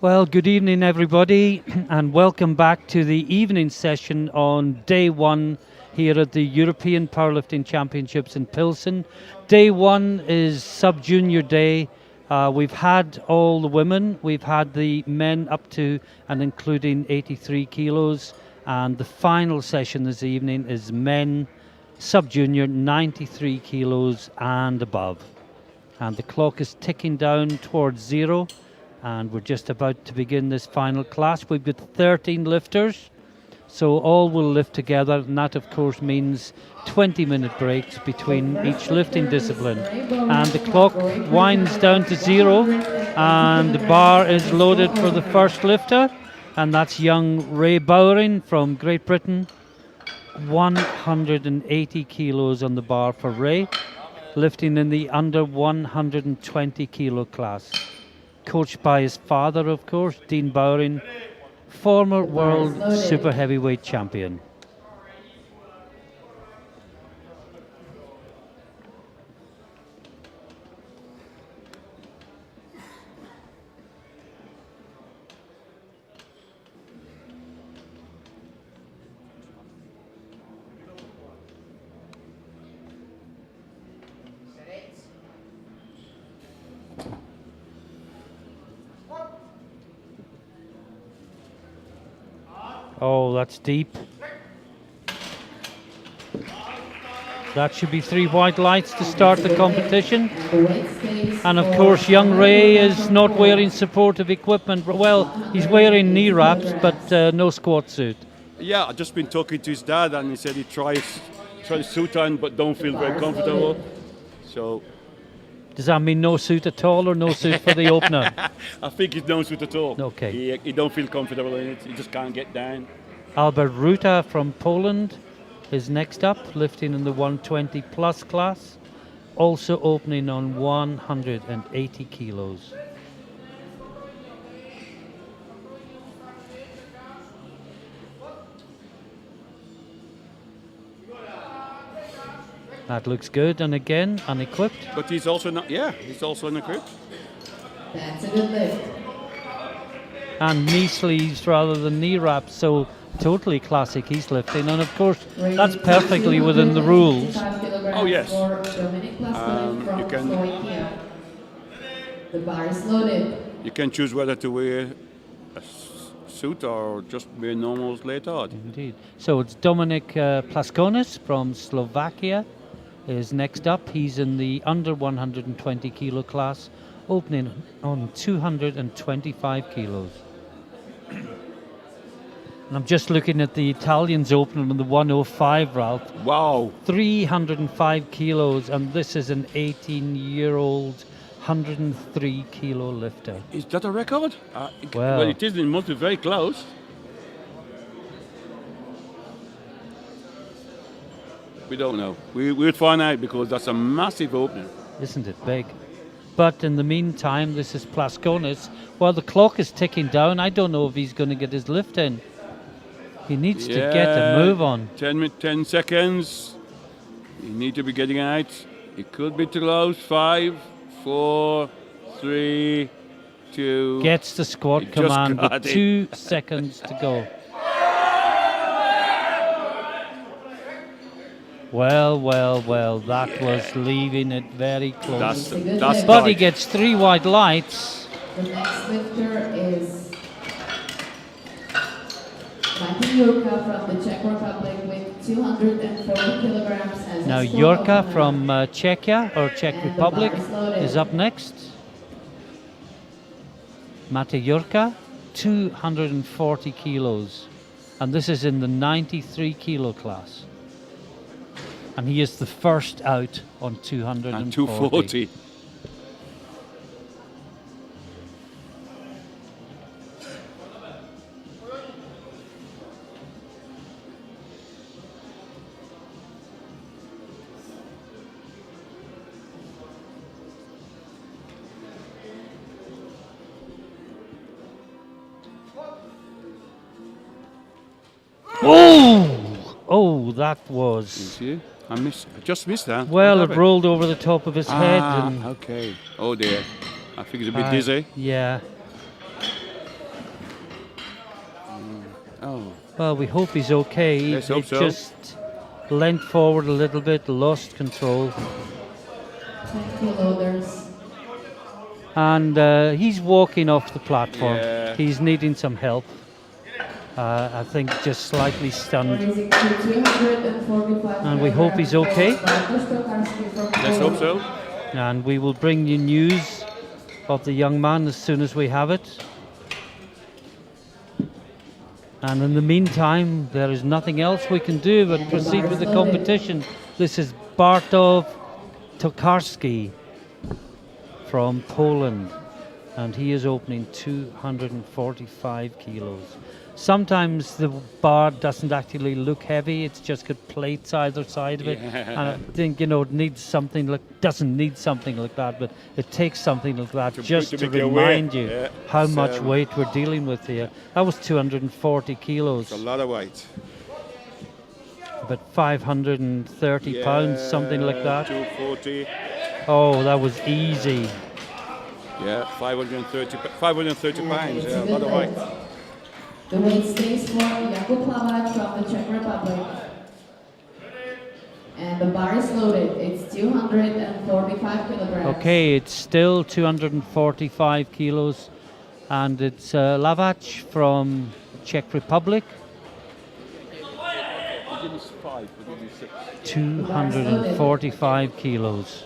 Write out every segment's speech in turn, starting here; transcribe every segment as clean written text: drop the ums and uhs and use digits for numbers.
Well, good evening, everybody, and welcome back to the evening session on day one here at the European Powerlifting Championships in Pilsen. Day one is sub-junior day. We've had all the women, we've had the men up to and including 83 kilos, and the final session this evening is men sub-junior 93 kilos and above. And the clock is ticking down towards zero. And we're just about to begin this final class. We've got 13 lifters, so all will lift together, and that of course means 20-minute breaks between each lifting discipline. And the clock winds down to zero, and the bar is loaded for the first lifter, and that's young Ray Bowring from Great Britain. 180 kilos on the bar for Ray, lifting in the under 120 kilo class. Coached by his father, of course, Dean Bowring, former world super heavyweight champion. Oh, that's deep. That should be 3 white lights to start the competition. And of course, young Ray is not wearing supportive equipment. Well, he's wearing knee wraps, but no squat suit. Yeah, I've just been talking to his dad, and he said he tries suit on, but don't feel very comfortable. So. Does that mean no suit at all, or no suit for the opener? I think he's no suit at all. Okay. He don't feel comfortable in it. He just can't get down. Albert Ruta from Poland is next up, lifting in the 120 plus class, also opening on 180 kilos. That looks good, and again, unequipped. But he's also not, he's also unequipped. That's a good lift. And knee sleeves rather than knee wraps, so totally classic he's lifting, and of course that's perfectly within the rules. Oh yes. You can. The bar is loaded. You can choose whether to wear a suit or just wear normal later on. Indeed. So it's Dominic Conus from Slovakia is next up. He's in the under 120 kilo class, opening on 225 kilos. And I'm just looking at the Italians opening on the 105, Ralph. Wow. 305 kilos, and this is an 18-year-old 103 kilo lifter. Is that a record? Well, it is. It must be very close. We don't know. We'll find out, because that's a massive opening. Isn't it big? But in the meantime, this is Conus. While the clock is ticking down, I don't know if he's going to get his lift in. He needs to get a move on. 10 seconds. You need to be getting out. It could be too close. 5, 4, 3, 2. Gets the squat command with 2 seconds to go. Well, that was leaving it very close. That's but he gets 3 white lights. The next lifter is Jurka from the Czech Republic with 240 kilograms as now Jurka from Czechia or Czech Republic is up next. Marte Jurka, 240 kilos, and this is in the 93 kilo class. And he is the first out on 240. And 240. Oh, that was... I just missed that. Well, it rolled over the top of his head. And okay. Oh dear. I think he's a bit dizzy. Yeah. Well, we hope he's okay. Let's hope He so. just leant forward a little bit, lost control. Thank you, loaders. And he's walking off the platform. Yeah. He's needing some help. I think just slightly stunned. Raising to 245 And we hope he's okay. Bartosz Tokarski from Let's hope Poland. so. And we will bring you news of the young man as soon as we have it. And in the meantime, there is nothing else we can do but proceed with the competition. This is Bartosz Tokarski from Poland, and he is opening 245 kilos. Sometimes the bar doesn't actually look heavy, it's just got plates either side of it. Yeah. And I think, it needs something like, doesn't need something like that, but it takes something like that just to make you aware. remind you Yeah. how It's, much weight we're dealing with here. That was 240 kilos, It's a lot of weight. but 530 pounds, something like that. 240. Oh, that was easy. Yeah, 530 pounds. Yeah, a lot of weight. The weight stays for Jakub Hlaváč from the Czech Republic. And the bar is loaded. It's 245 kilograms. Okay, it's still 245 kilos, and it's Hlaváč from Czech Republic. 245 kilos.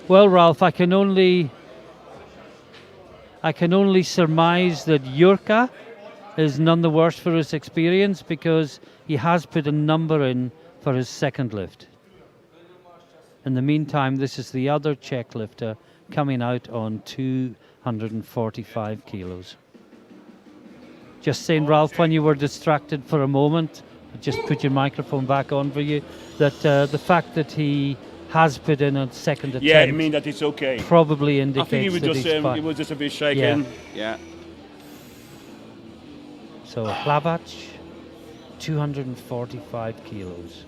Well, Ralph, I can only surmise that Jurka is none the worse for his experience, because he has put a number in for his second lift. In the meantime, this is the other Czech lifter coming out on 245 kilos. Just saying, Ralph, when you were distracted for a moment, I just put your microphone back on for you, that the fact that he has put in a second attempt, Yeah, I mean that it's okay. probably I indicates think he was that just he's fine. he was just a bit shaken. Yeah. So Hlaváč, 245 kilos.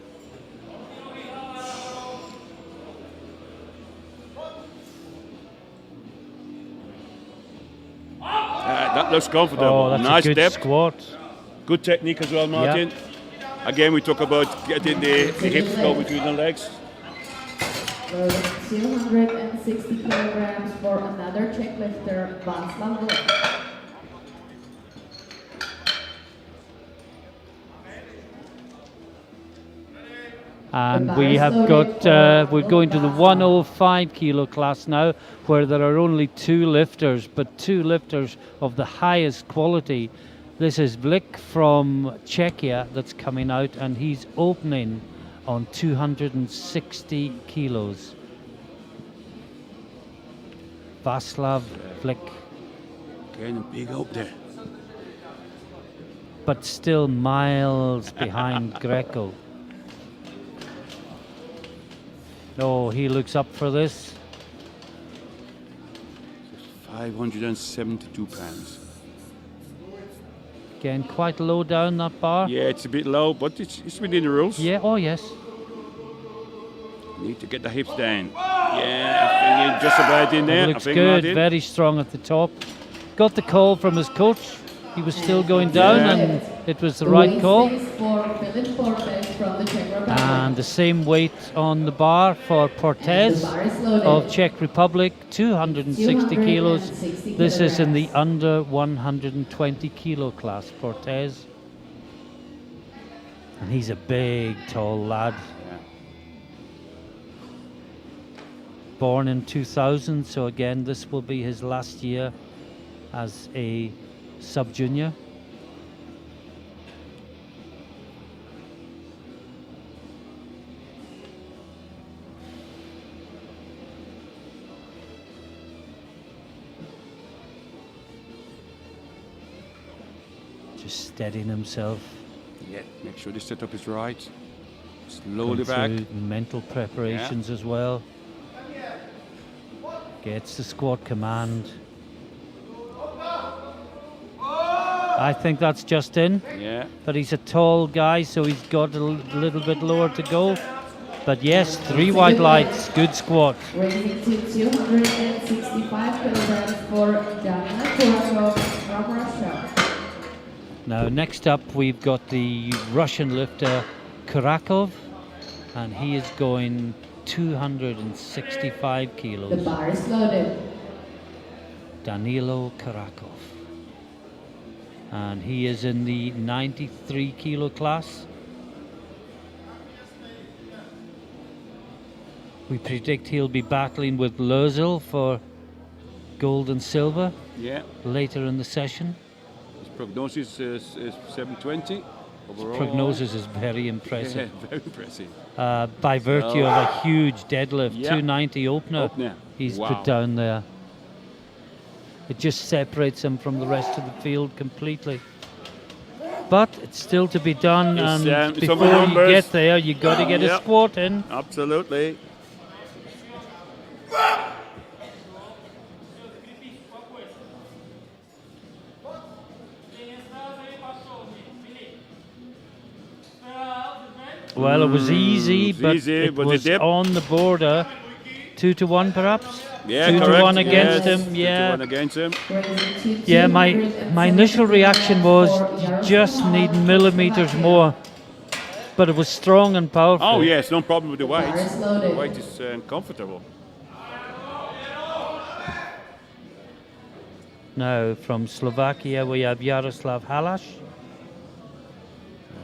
That looks comfortable. Oh, that's Nice a good depth. squat. Good technique as well, Martin. Again, we talk about getting the hips go between the legs. Loaded 260 kilograms for another Czech lifter, Jaroslav Halak. And we have got, we're going to the 105 kilo class now, where there are only two lifters, but two lifters of the highest quality. This is Philippe from Czechia that's coming out, and he's opening on 260 kilos. Václav Philippe, Again, a big up there. but still miles behind Greco. Oh, he looks up for this. 572 pounds. Again, quite low down that bar. Yeah, it's a bit low, but it's within the rules. Yeah, oh yes. Need to get the hips down. Yeah, I think you're just about in there. It looks I think, good, Martin. very strong at the top. Got the call from his coach. He was still going down, and it was the right call. Weight stays for Philippe from the Czech Republic. And the same weight on the bar for And Portez the bar is loaded. of Czech Republic, 260 kilos. 260 This is in the kilograms. under 120 kilo class, Portez. And he's a big, tall lad. Yeah. Born in 2000, so again, this will be his last year as a sub-junior. Just steadying himself. Yeah, make sure the setup is right. Slowly Going back. through mental preparations as well. Gets the squat command. I think that's just in, Yeah. but he's a tall guy, so he's got a little bit lower to go. But yes, 3 white lights, good squat. Raising to 265 kilograms for Dominic from Russia. Now, next up, we've got the Russian lifter Kurakov, and he is going 265 The kilos. bar is loaded. Danilo Kurakov. And he is in the 93 kilo class. We predict he'll be battling with Lozel for gold and silver Yeah. later in the session. His prognosis is 720 overall. Prognosis is very impressive. Yeah, very impressive. By virtue of a huge deadlift, Yeah. 290 opener, he's Wow. put down there. It just separates him from the rest of the field completely. But it's still to be done, It's, and it's before over you numbers. get there, you got to get a Yep. squat in. Absolutely. Well, it was easy, it's but easy, it but the was dip. on the border. 2-1 perhaps? Yeah, 2 correct. to 1 against Yes, him, 2 to yeah. 1 against him. Raising to Yeah, my initial reaction was 270 you kilograms just for need Jaroslav millimeters Halak. more. But it was strong and powerful. Oh, yes, no problem with the weight. bar is The loaded. weight is comfortable. Now from Slovakia we have Jaroslav Halak.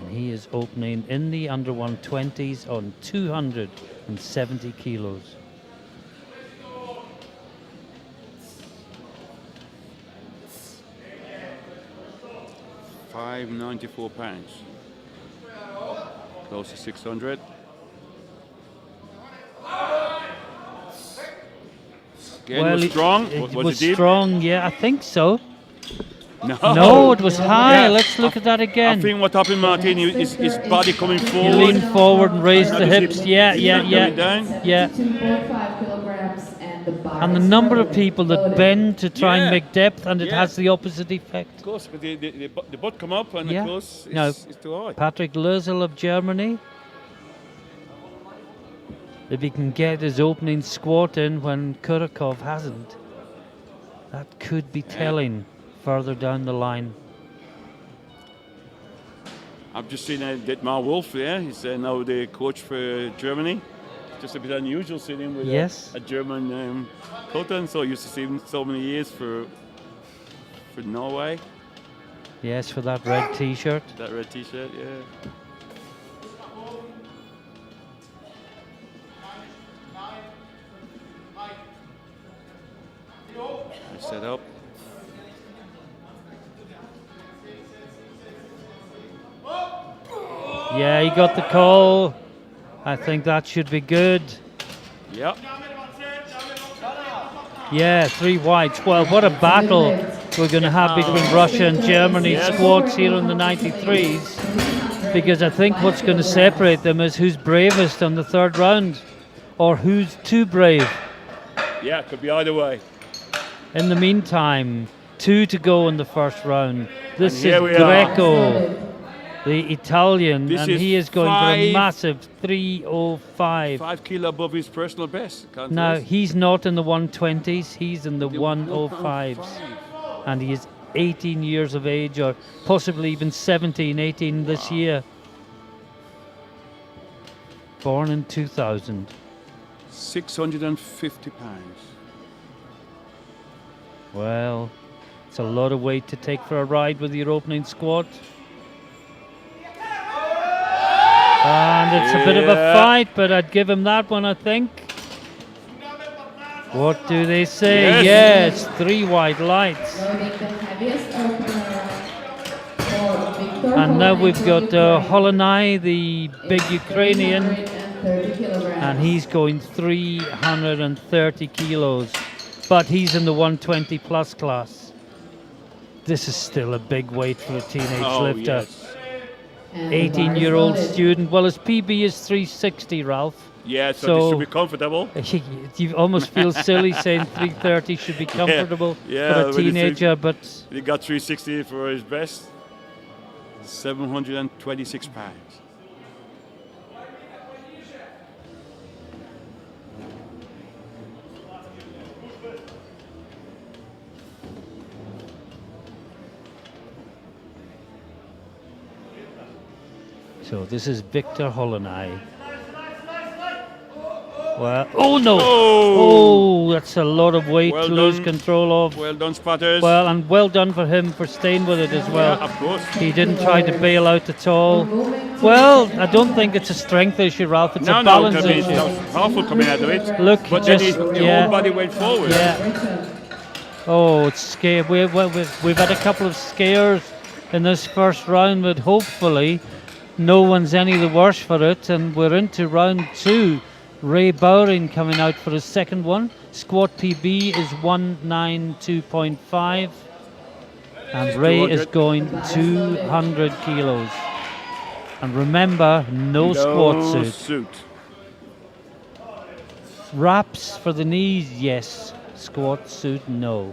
And he is opening in the under 120s on 270 kilos. £594. Close to 600. Again, well, was strong. It Was was it deep? strong, yeah, I think so. No. No, it was high. Yeah. Let's look at that again. I think what happened, Martin, his body coming He forward. leaned forward and raised Now the the hips. hips Yeah, coming yeah. down. Yeah. 72.5 kilograms and the bar And the is number of loaded. people that Loaded. bend to try and Yeah. make depth, and it Yeah. has the opposite effect. Of course, but the butt come up and Yeah. of course No. it's too high. Patrick Lozel of Germany. If he can get his opening squat in when Kurakov hasn't, that could be telling further down the line. I've just seen Dietmar Wolf there. He's now the coach for Germany. Just a bit unusual seeing him with Yes. a German coach on. So I used to see him so many years for Norway. Yes, for that red T-shirt. That red T-shirt, yeah. Nice set up. Yeah, he got the call. I think that should be good. Yep. Yeah, 3 wide 12. What a battle we're going to have between Russia and Germany Yes. squads here in the 93s. Because I think what's going to separate them is who's bravest on the third round, or who's too brave. Yeah, could be either way. In the meantime, 2 to go in the first round. This And is here we are. Greco, the Italian, This and is he is going for a 5 massive 305. 5 kilo above his personal best. Can't Now, lose. he's not in the 120s, he's in the 105s. And he is 18 years of age, or possibly even 17, 18 this year. Born in 2000. 650 pounds. Well, it's a lot of weight to take for a ride with your opening squat. And it's a bit of a Yeah. fight, but I'd give him that one, I think. What do they say? Yes. Yes, 3 wide lights. Loading the heaviest opener for Victor And now Holland we've from got Ukraine. Holland, the big Ukrainian, 330 kilograms. and he's going 330 kilos, but he's in the 120 plus class. This is still a big weight for a teenage Oh, lifter. yes. And the bar is 18-year-old loaded. student. Well, his PB is 360, Ralph. Yeah, so, So- this should be comfortable. You almost feel silly saying 330 should be comfortable yeah, for a but it's teenager, but He got 360 for his best. 726 pounds. So this is Victor Holland. Well, oh no! Oh. Oh, that's a lot of weight Well to lose done. control of. Well done, Spatters. Well, and well done for him for staying with it as well. Yeah, of course. He didn't try to bail out at all. Well, I don't think it's a strength issue, Ralph. It's a balance I mean, issue. that was powerful coming out of it. Look, but just then his whole body went forward. Yeah. Oh, it's scary. We've had a couple of scares in this first round, but hopefully no one's any the worse for it. And we're into round 2. Ray Bowring coming out for his second one. Squat PB is 192.5. And Ray is going 200 kilos. And remember, no squat suit. Wraps for the knees, yes. Squat suit, no.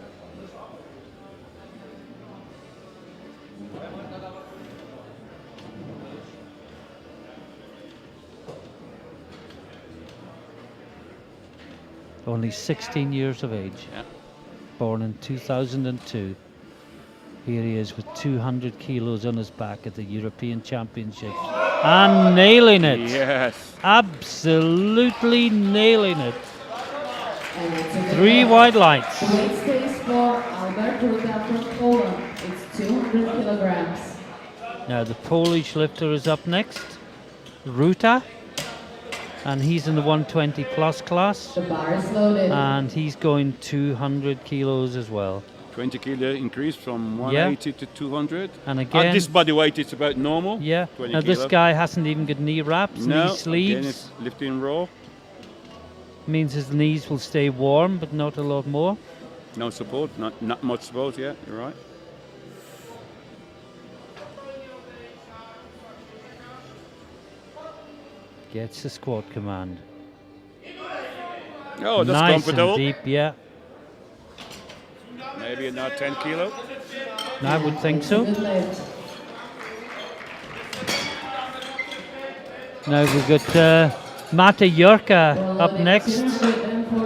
Only 16 years of age. Yeah. Born in 2002. Here he is with 200 kilos on his back at the European Championships. And nailing it. Yes. Absolutely nailing it. 3 wide lights. The weight stays for Ruta from Poland. It's 200 kilograms. Now the Polish lifter is up next. Ruta. And he's in the 120 plus class. The bar is loaded. And he's going 200 kilos as well. 20 kilo increase from 180 to 200. And again, at this body weight, it's about normal. Yeah. 20 Now this kilo. guy hasn't even got knee wraps, No, knee sleeves. again it's lifting raw. Means his knees will stay warm, but not a lot more. No support, not much support. Yeah, you're right. Gets the squat command. Oh, that's nice comfortable. and deep, yeah. Maybe not 10 kilo. I would think so. Good lift. Now we've got Mate Jurka up next,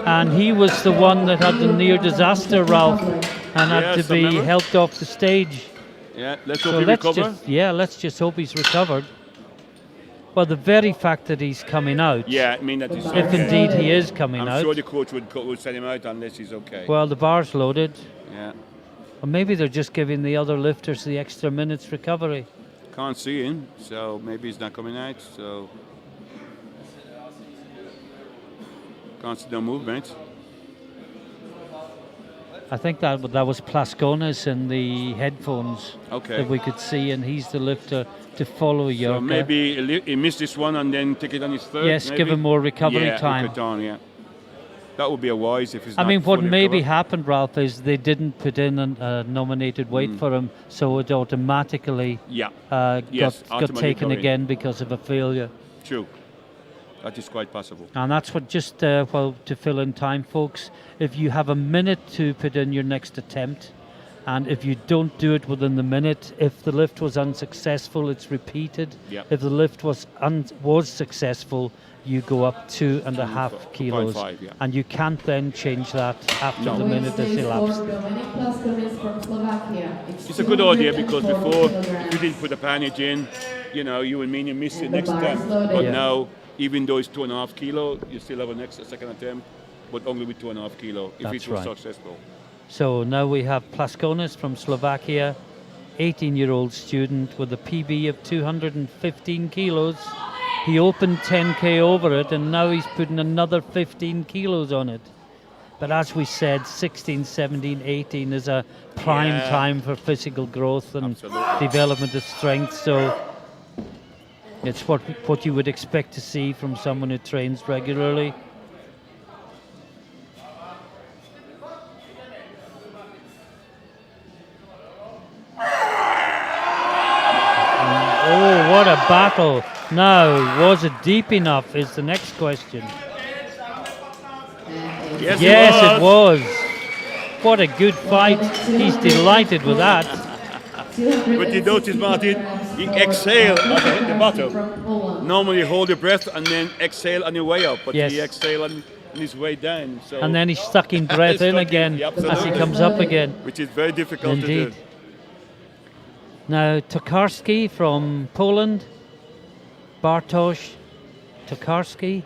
and he was the one that had the near disaster, Ralph, and had Yes, to I be remember. helped off the stage. Yeah, let's hope So he let's recover. let's just hope he's recovered. Well, the very fact that he's coming out, Yeah, I mean that is if okay. indeed he is coming I'm out, sure the coach would send him out unless he's okay. well, the bar's loaded. Yeah, Or maybe they're just giving the other lifters the extra minutes recovery. can't see him, so maybe he's not coming out. So can't see no movement. I think that was Plas in the headphones Okay. that we could see, and he's the lifter to follow Jurka. So maybe he missed this one and then take it on his third. Yes, maybe? give him more recovery yeah, time. Put it on, yeah. That would be a wise if he's I not mean, what fully maybe recovered. happened, Ralph, is they didn't put in a nominated weight for him, so it automatically Yeah, got automatically taken go in. again because of a failure. true. That is quite possible. And that's what, just well, to fill in time, folks, if you have a minute to put in your next attempt, and if you don't do it within the minute, if the lift was unsuccessful, it's repeated. Yeah. If the lift was successful, you go up 2.5 kilos. 2.5, yeah. And you can't then change that after No. the Weight minute has stays elapsed. for Dominic from Slovakia. It's a good idea because 240 before, if kilograms. you didn't put a panage in, you would mean you missed your And the next bar is attempt. loaded. But Yeah. now, even though it's 2.5 kilo, you still have a second attempt, but only with 2.5 kilo if That's it was right. successful. So now we have Plas from Slovakia, 18-year-old student with a PB of 215 kilos. He opened 10K over it, and now he's putting another 15 kilos on it. But as we said, 16, 17, 18 is a prime Yeah. time for physical growth and Absolutely. development of strength. So it's what you would expect to see from someone who trains regularly. Oh, what a battle. Now, was it deep enough is the next question. Yes, Yes, it was. What a good fight. He's delighted with that. But you notice, Martin, he exhaled as he hit the bottom. Normally hold your breath and then exhale on your way up, but Yes. he exhaled on his way down. So And then he's sucking breath in Sucking, again yeah, as he absolutely. comes up again. which is very difficult to Indeed. do. Now, Tokarski from Poland, Bartosz Tokarski,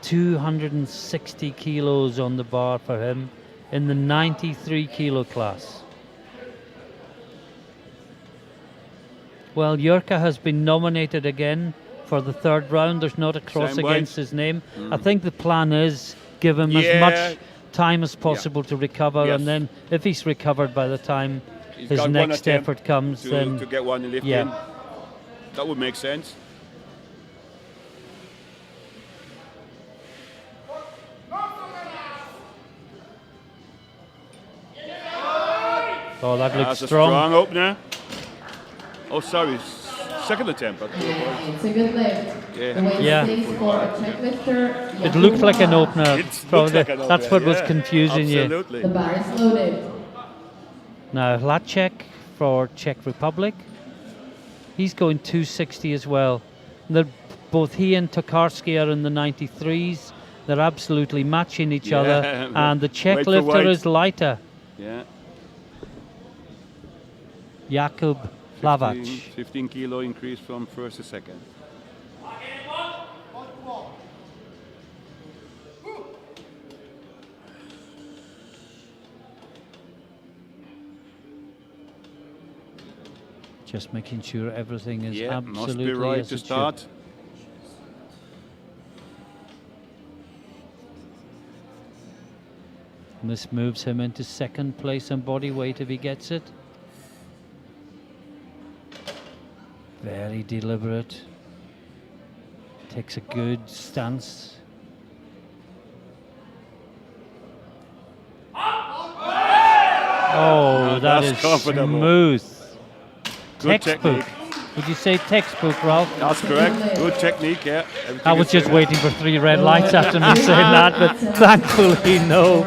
260 kilos on the bar for him in the 93 kilo class. Well, Jurka has been nominated again for the third round. There's not a cross Same weight. against his name. I think the plan is give him as much time as possible to recover, Yes. and then if he's recovered by the time He's his got one next attempt effort comes, then to get one lift in. That would make sense. oh, that looks That's a strong. strong opener. Oh, sorry. Second attempt. It's a good lift. Yeah. The weight Yeah. stays for a Czech lifter. It looked like an opener. It Probably. looks like an That's opener, what was yeah. confusing you. Absolutely. The bar is loaded. Now Halak for Czech Republic. He's going 260 as well. Both he and Tokarski are in the 93s. They're absolutely matching each Yeah, other. And the Czech weight for lifter weight. is lighter. Yeah. Jakub Hlavac. 15 kilo increase from first to second. Just making sure everything is Yeah, absolutely must be right as to it should. start. And this moves him into second place on body weight if he gets it. Very deliberate. Takes a good stance. Oh, that that's is comfortable. smooth. Good Textbook. technique. Would you say textbook, Ralph? That's correct. Good technique, yeah. Everything I was is just there. waiting for 3 red lights after me saying that, but thankfully no.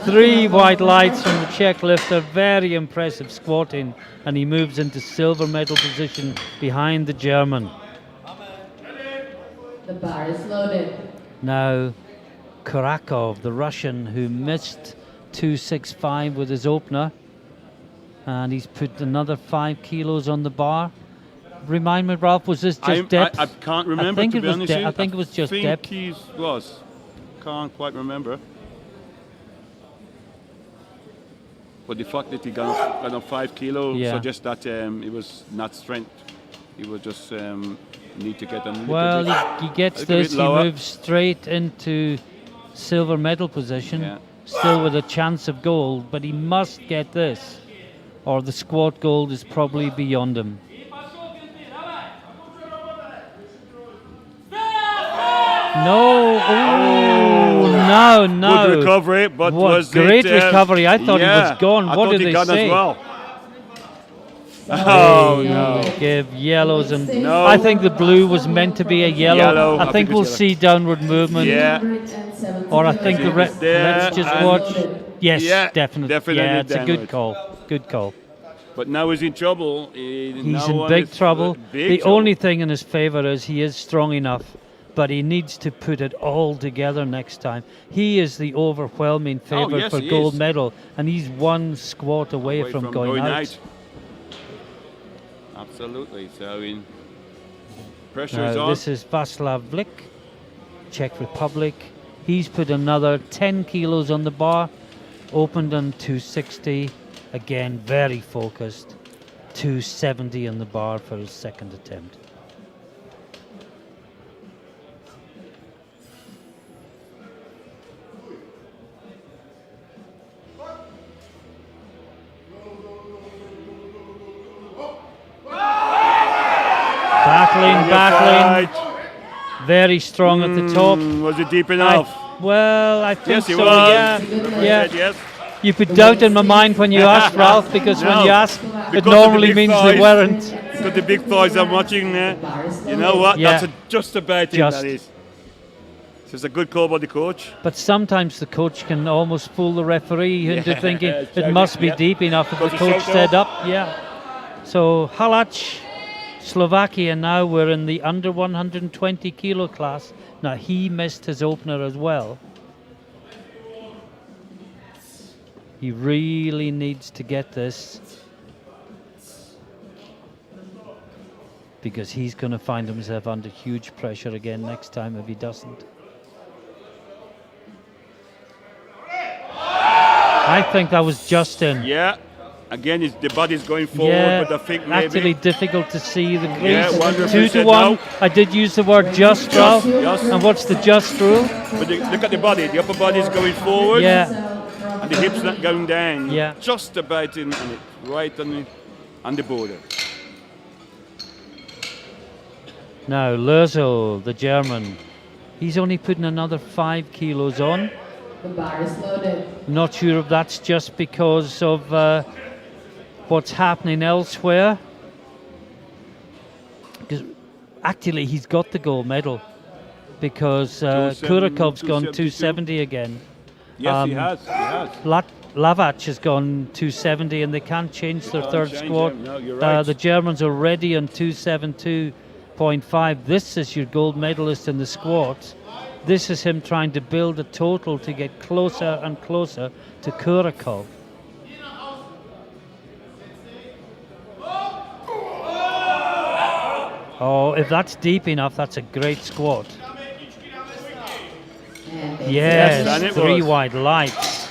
3 white lights from the Czech lifter, very impressive squatting, and he moves into silver medal position behind the German. The bar is loaded. Now, Kurakov, the Russian, who missed 265 with his opener, and he's put another 5 kilos on the bar. Remind me, Ralph, was this just depth? I can't remember, think to it be was honest. de- with you. I think it was just I depth. think he was. Can't quite remember. But the fact that he got on 5 kilo Yeah. suggests that it was not strength. He was just need to get a little Well, bit. he gets little bit this, he lower. moves straight into silver medal position, Yeah. still with a chance of gold, but he must get this, or the squat gold is probably beyond him. No, oh, no. Good recovery, but What was great it, recovery. I thought he was yeah, gone. I What thought did he they gone say? as well. Oh no. Give yellows, and No. I think the blue was meant to be a yellow. Yellow, I think it's we'll yellow. see downward movement. Yeah. 170 Or I think the kilograms. let's just and- watch. Yes, Yeah, definitely. definitely Yeah, it's a good downward. call. Good call. But now he's in trouble. He's in big trouble. The only thing in his favour is he is strong enough, but he needs to put it all together next time. He is the overwhelming favourite yes, for he gold is. medal, and he's one squat away from going out. Absolutely. So pressure is Now, on. this is Václav Vlik, Czech Republic. He's put another 10 kilos on the bar, opened on 260. Again, very focused. 270 on the bar for his second attempt. Battling. Very strong at the top. Was it deep enough? I think Yes, it so. was. Yeah, yeah. Said yes. You put doubt in my mind when you asked, Ralph, because when No, you ask, it because of the normally big means they thighs. weren't. Got the big thighs I'm watching there. You know what? Yeah. That's just a bad thing, Just. that is. So it's a good call by the coach. But sometimes the coach can almost fool the referee into thinking it must be deep enough if the Because it's coach so said tall. up. Yeah. So Halak, Slovakia now, we're in the under 120 kilo class. Now he missed his opener as well. He really needs to get this. because he's going to find himself under huge pressure again next time if he doesn't. I think that was just in. Yeah. Again, the body's going forward, Yeah, but I think maybe... actually difficult to see the crease. Yeah, 2 to 100% 1. no. I did use the word just, Ralph. Just. And what's the just rule? But look at the body. The upper body is going forward. Yeah, And the hips not going down. Yeah. Just about in on it, right on the border. now Lerzo, the German, he's only putting another 5 kilos on. The bar is loaded. Not sure if that's just because of what's happening elsewhere. Because actually he's got the gold medal because 270, Kurakov's gone 272. 270 again. Yes, he Um, has. He has. Lavac has gone 270 and they can't change their Can't third change squad. him. No, you're right. The Germans are already on 272.5. This is your gold medalist in the squat. This is him trying to build a total to get closer and closer to Kurakov. Oh, if that's deep enough, that's a great squat. And Yes, done it 3 was. wide lights.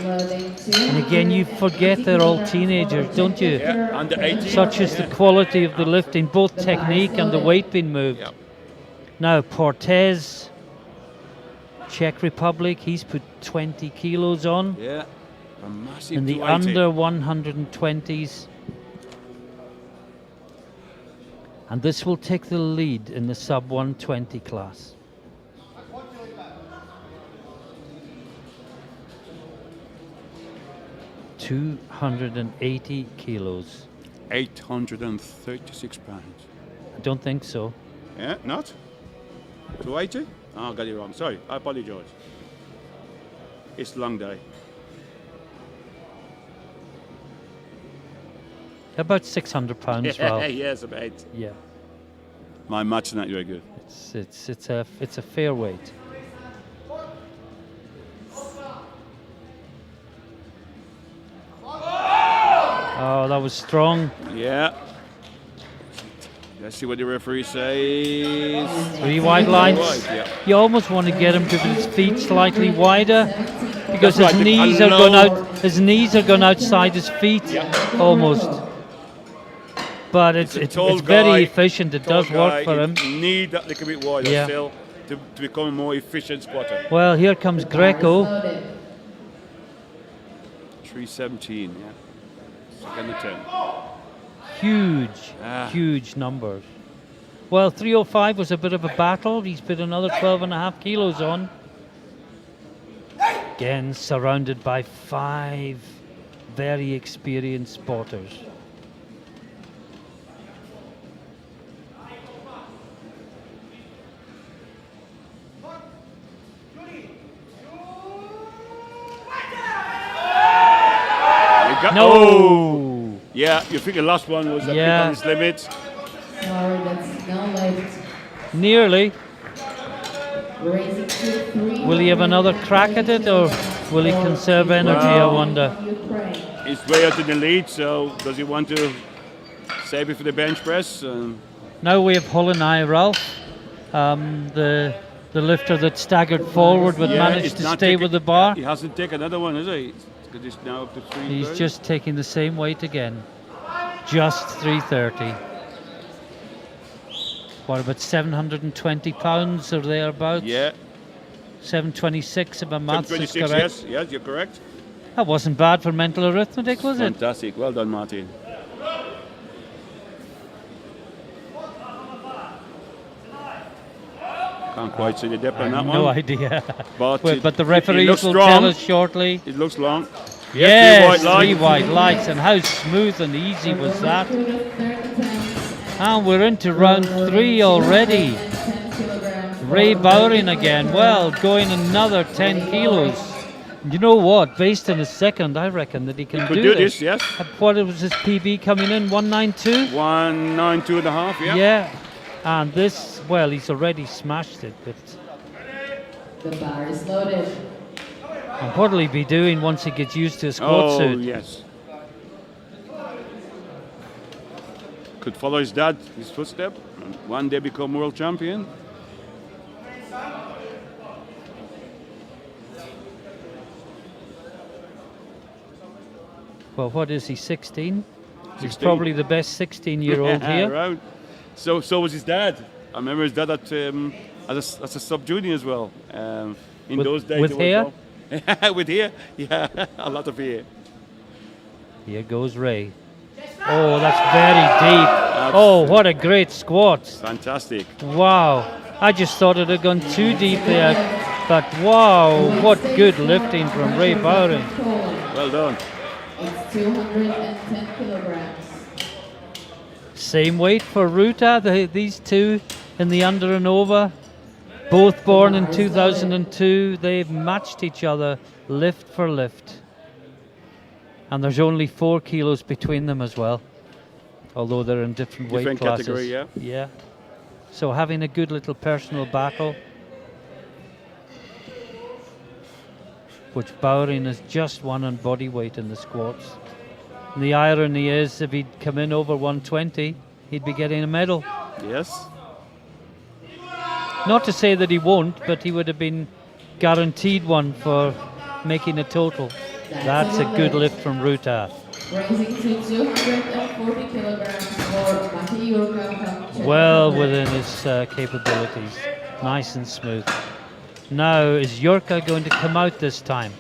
loading And again, you forget they're all teenagers, don't you? Yeah, under 18. Such is the quality of the lifting, both technique and the weight being moved. Yeah. Now, Portez, Czech Republic, he's put 20 kilos on. Yeah. A massive In the 280. under 120s. And this will take the lead in the sub 120 class. $280 kilos. 836 pounds. I don't think so. Yeah, not? 280? Oh, I got it wrong. Sorry, I apologize. It's a long day. About 600 pounds, Ralph. Yes, about. Yeah, My math's not very good. it's a fair weight. Oh, that was strong. Yeah. Let's see what the referee says. 3 wide lines. Wide, yeah. You almost want to get him to put his feet slightly wider because That's his right, knees a are going low- out. His knees are going outside his feet, almost. But it's a tall very guy, efficient. It Tall does work guy, for him. you need that little bit wider Yeah. still to become a more efficient squatter. Well, here comes Greco. 317, yeah. Second attempt. Huge, Ah. huge numbers. Well, 305 was a bit of a battle. He's put another 12.5 kilos on. Again, surrounded by 5 very experienced spotters. You got- No! Oh! Yeah, you think the last one was a bit Yeah. on his limit. Sorry, that's no left. Nearly. Raising to 3. Will he have another crack at it, or will he conserve energy, I Well- wonder? Ukraine. He's way out in the lead, so does he want to save it for the bench press? Now we have Holland, Ralph, the lifter that staggered forward but Yeah, managed he's to not stay taking- with the bar. He hasn't taken another one, has he? Because he's now up to 3. He's just taking the same weight again. Just 330. What, about 720 pounds or thereabouts? Yeah. 726 if my maths is 26, correct. yes, yes, you're correct. That wasn't bad for mental arithmetic, was it? Fantastic. Well done, Martin. Can't quite see the depth on that one. No idea. But, But the it referees looks will strong. tell us shortly. It looks long. Yes, three white 3 lights. white lights, and how smooth and easy was that? To the third attempt. And we're into round 3 already. 10 kilograms. Ray Bowring again, well, going another 10 kilos. You know what, based on his second, I reckon that he can Could do this. this, yes. What was his PB coming in, 192? 192.5, yeah. Yeah, and this, well, he's already smashed it, but The bar is loaded. and what'll he be doing once he gets used to a squat Oh, suit? yes. could follow his dad, his footstep, and one day become world champion. Well, what is he, 16? He's 16. probably the best 16-year-old here. Right. So was his dad. I remember his dad as a sub-junior as well. In those days. With hair? With hair, yeah, a lot of hair. Here goes Ray. Oh, that's very deep. Oh, what a great squat. Fantastic. Wow. I just thought it had gone too deep there. But wow, what good lifting from Ray Bowring. Well done. It's 210 kilograms. Same weight for Ruta, these two in the under and over. Both born in 2002. They've matched each other lift for lift. And there's only 4 kilos between them as well. Although they're in different weight classes. Category, yeah. Yeah. So having a good little personal battle. Which Bowring has just won on body weight in the squats. And the irony is, if he'd come in over 120, he'd be getting a medal. Yes. Not to say that he won't, but he would have been guaranteed one for making a total. That's a good lift from Ruta. Raising to 240 kilograms for Mate Jurka from Czech Well Republic. within his capabilities. Nice and smooth. Now, is Jurka going to come out this time?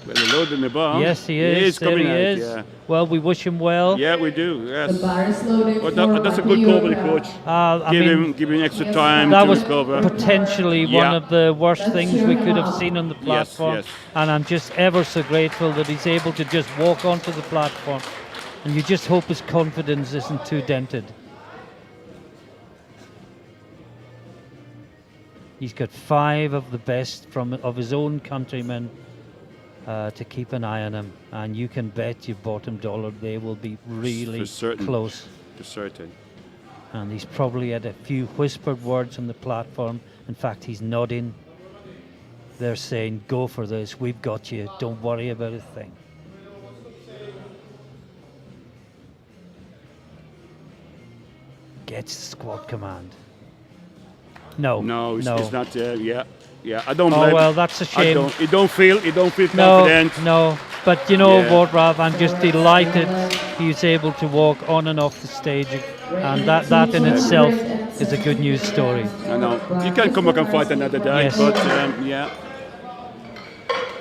Well, they're loading the bar. Yes, he is. There coming he out, is. yeah. Well, we wish him well. Yeah, we do, yes. The bar is loaded Well, for that's a Mate good call by the Jurka. coach. Give him extra time that to was recover. potentially one Yeah. of the worst That's things your we could have call. seen on the Yes, platform. yes. And I'm just ever so grateful that he's able to just walk onto the platform. And you just hope his confidence isn't too dented. He's got 5 of the best of his own countrymen to keep an eye on him. And you can bet your bottom dollar they will be really For certain. close. For certain. And he's probably had a few whispered words on the platform. In fact, he's nodding. They're saying, go for this, we've got you, don't worry about a thing. Gets the squad command. No, No, it's not. Yeah. I don't. Oh blame well, that's a shame. You don't feel confident. No, but you know Yeah. what, Rav? I'm just delighted he's able to walk on and off the stage, and that in itself is a good news story. I know. You can come back and fight another day, Yes. but yeah.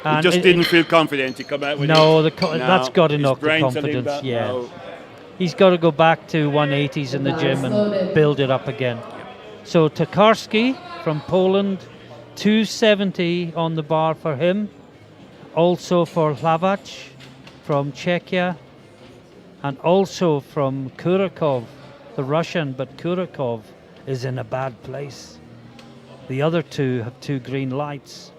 He And just didn't feel confident. He come out with No, it. that's got to his knock the brain's telling him confidence. that. Yeah, No. he's got to go back to 180s in the gym and build it up again. So Tokarski from Poland, 270 on the bar for him. Also for Halak from Czechia, and also from Kurakov, the Russian, but Kurakov is in a bad place. The other two have 2 green lights.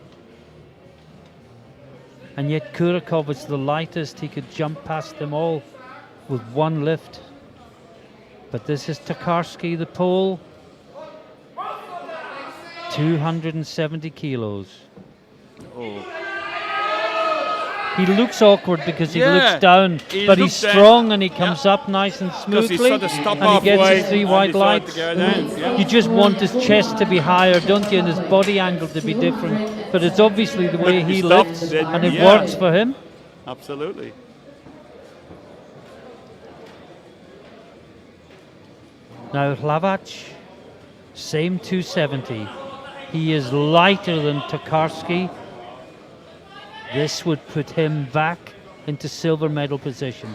And yet Kurakov is the lightest. He could jump past them all with 1 lift. But this is Tokarski, the Pole. 270 kilos. Oh. He looks awkward because he Yeah, looks down, he but looks he's down. strong and he comes Yeah. up nice and Because he smoothly, sort of stopped and he gets halfway his 3 and white decided lights. to go down, yeah. You just want his chest to be higher, don't you, and his body angle to be different. But it's obviously the way But he he stopped, lifts, then, and it yeah. works for him. Absolutely. Now Halak, same 270. He is lighter than Tokarski. This would put him back into silver medal position.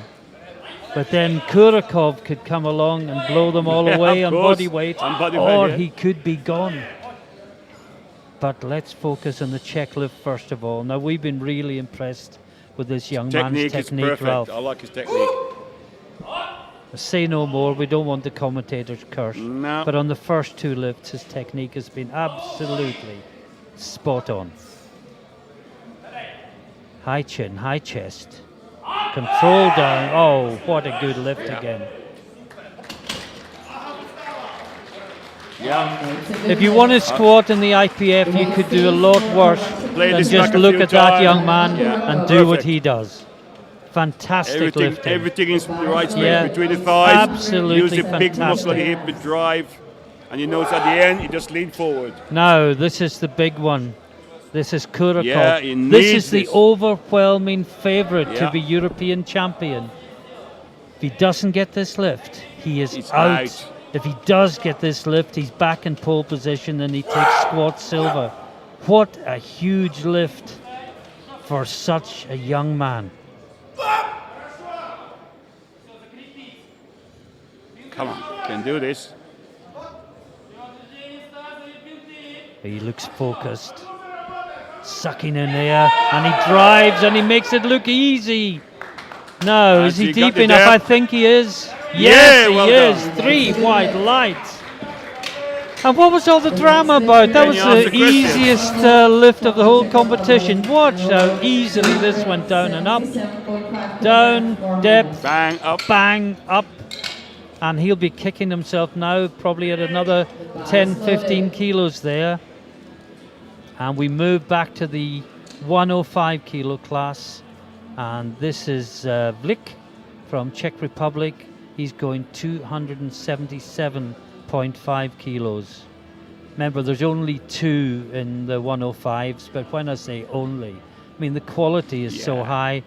But then Kurakov could come along and blow them all Yeah, away of on course. body weight, On body or weight, yeah. he could be gone. But let's focus on the Czech lift first of all. Now we've been really impressed with this young man's Technique is technique, perfect. Ralph. I like his technique. Say no more, we don't want the commentators curse. No. But on the first 2 lifts, his technique has been absolutely spot on. High chin, high chest. Control down. Oh, what a good lift again. Yeah. If you want to squat in the IPF, you could do a lot worse Play than this just back a look few at that times. young man Yeah. and do what Perfect. he does. Fantastic lifting. Everything is the right space Yeah. between the thighs. Absolutely Use the big muscle of the fantastic. hip and drive. And you notice at the end, you just lean forward. Now, this is the big one. This is Kurakov. Yeah, he this needs is the this. overwhelming favourite to Yeah. be European champion. If he doesn't get this lift, he is He's out. out. If he does get this lift, he's back in pole position and he takes squat silver. What a huge lift for such a young man. Come on, can do this. He looks focused, sucking in air, and he drives and he makes it look easy. No, Has is he he got deep the enough? depth? I think he is. Yeah, Yes, well he is. done. 3 white lights. And what was all the drama about? That Can was you the ask the question? easiest lift of the whole competition. Watch how easily this went down and up. Down, depth, Bang, up. bang, up. And he'll be kicking himself now, probably at another 10, 15 kilos there. And we move back to the 105 kilo class. And this is Vlik from Czech Republic. He's going 277.5 kilos. Remember, there's only 2 in the 105s, but when I say only, I mean the quality is so Yeah. high.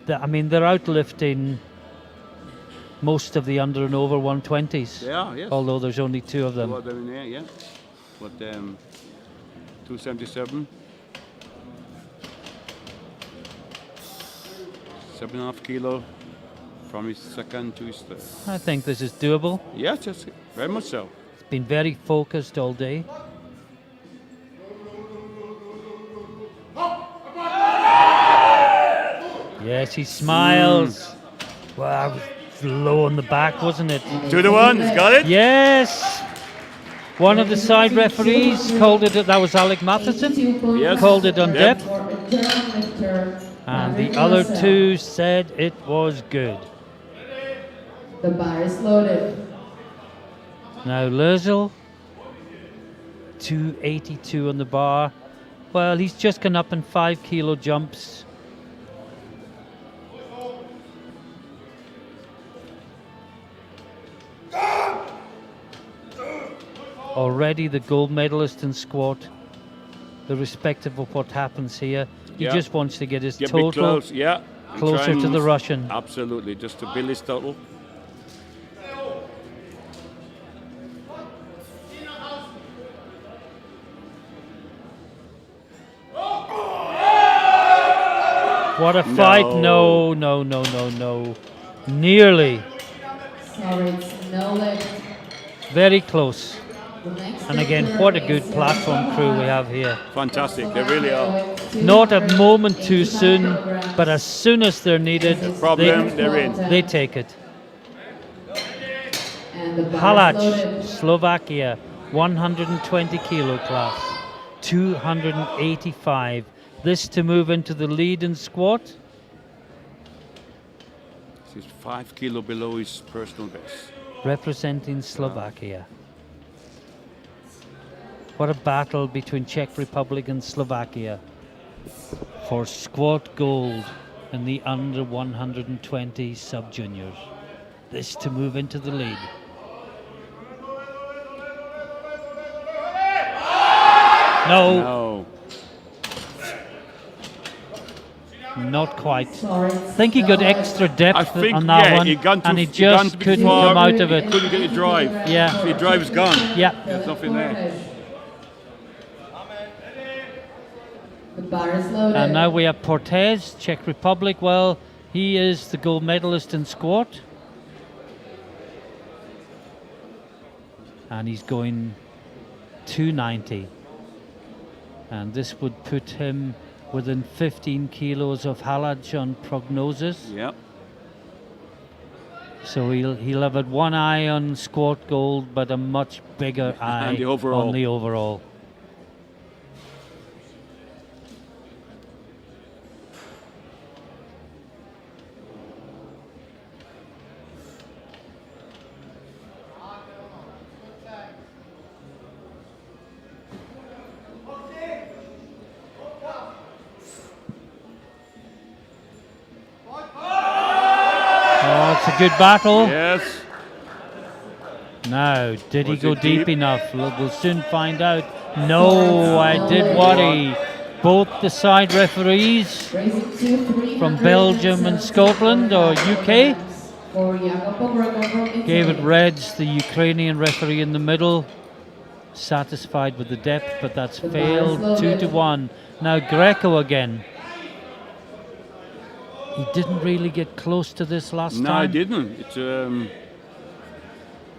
They're outlifting most of the under and over 120s, Yeah, yes. although there's only 2 of them. Well, in there, yeah. But 277. 7.5 kilo from his second to his third. I think this is doable. Yes, yes, very much so. It's been very focused all day. Yes, he smiles. Wow, it was low on the back, wasn't it? 2 to 1, he's got it. Yes. One of the side referees called it, that was Alec Matheson, Yes. called it on Yep. depth. And the other 2 said it was good. The bar is loaded. Now Lurzel, 282 on the bar. Well, he's just gone up in 5 kilo jumps. Already the gold medalist in squat, irrespective of what happens here. He Yeah. just wants to get his Get a bit total close, yeah. And closer try and to the Russian. Absolutely, just to build his total. What a fight. No, no, no, no, no. Nearly. Sorry, it's no lift. Very close. The next And again, lifter what a is good platform crew we have here. Fantastic, they really are. Not a moment too soon, but as soon as they're needed, Problem, they're in. they take it. And the bar is Halak, loaded. Slovakia, 120 kilo class, 285. This to move into the lead in squat. He's 5 kilo below his personal best. Representing Slovakia. What a battle between Czech Republic and Slovakia for squat gold in the under 120 sub-juniors. This to move into the lead. No, No. not quite. Sorry, I think he got extra depth I think, on that yeah, one, he gone too- and he he gone just too couldn't far. come out of it. Couldn't get the drive. Yeah. The drive is gone. Yeah. There's nothing there. The bar is loaded. And now we have Portez, Czech Republic. Well, he is the gold medalist in squat. And he's going 290. And this would put him within 15 kilos of Halak on prognosis. Yeah. So he'll have had one eye on squat gold, but a much bigger eye the overall. on the overall. a good battle. Yes. Now, did he Was go it deep deep? enough? We'll soon find out. No, I did worry. Both the side referees Raising to 300 from Belgium and Scotland or UK for Jacopo Greco from Italy. gave it reds. The Ukrainian referee in the middle, satisfied with the depth, but that's The bar is failed. loaded. 2-1. Now Greco again. He didn't really get close to this last No, I time. didn't. It's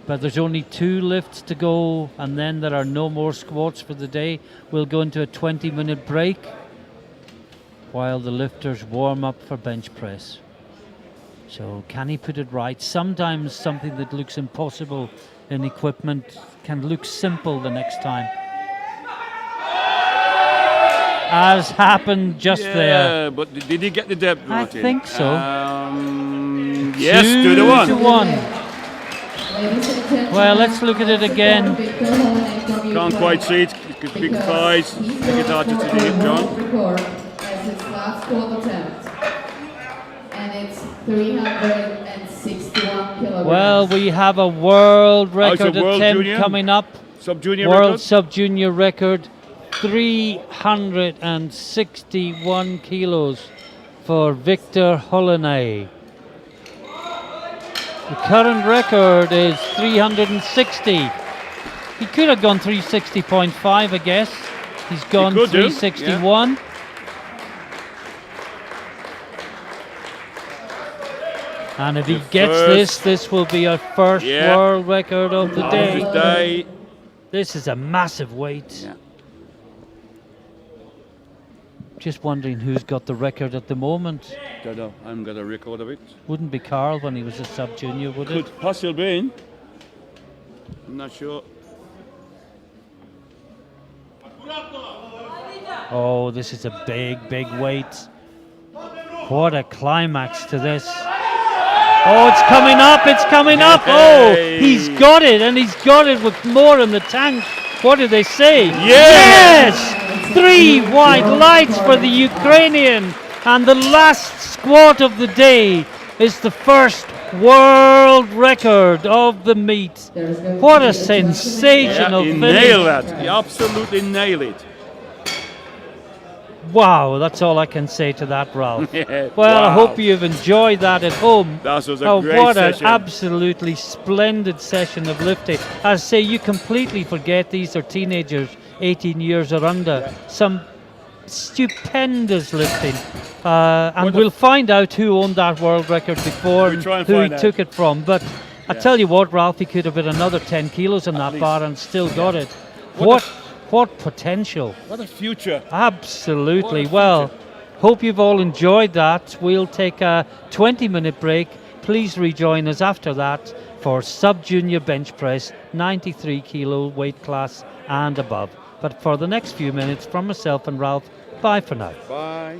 But there's only 2 lifts to go, and then there are no more squats for the day. We'll go into a 20-minute break while the lifters warm up for bench press. So can he put it right? Sometimes something that looks impossible in equipment can look simple the next time. As happened just there. Yeah, but did he get the depth, I Martin? think so. Yes, 2-1. 2-1. Ladies and gentlemen, Well, let's look at it again. Victor Holland from Can't Ukraine. quite see it. Big Because thighs. he's Make it hard to going see for it, a John. world record as his last squat attempt. And it's 361 kilograms. Well, we have a world record world attempt junior? coming up. Sub-junior World record? sub-junior record, 361 kilos for Victor Holland. The current record is 360. He could have gone 360.5, I guess. He's gone could do, 361. And if he gets first- this will be our first Yeah. world record of the day. Day. This is a massive weight. Yeah. Just wondering who's got the record at the moment. Don't know. I haven't got a record of it. Wouldn't be Carl when he was a sub-junior, would it? Could possibly be. I'm not sure. Oh, this is a big, big weight. What a climax to this. Oh, it's coming up, it's coming up. Oh, he's got it, and he's got it with more in the tank. What do they say? Yes! 3 white lights for the Ukrainian. And the last squat of the day is the first world record of the meet. There's going What to a be adjustment. sensational You finish. nail that. You absolutely nail it. Wow, that's all I can say to that, Ralph. Yeah, Well, I wow. hope you've enjoyed that at home. That was a Oh, great what session. an absolutely splendid session of lifting. As I say, you completely forget these are teenagers, 18 years or under. Some stupendous lifting. And we'll find out who owned that world record before We'll and try and who he find out. took it from. But I tell you what, Ralph, he could have hit another 10 kilos on that least. bar and still got it. What What potential. What a future. Absolutely. What a Well, future. hope you've all enjoyed that. We'll take a 20-minute break. Please rejoin us after that for sub-junior bench press, 93 kilo weight class and above. But for the next few minutes, from myself and Ralph, bye for now. Bye.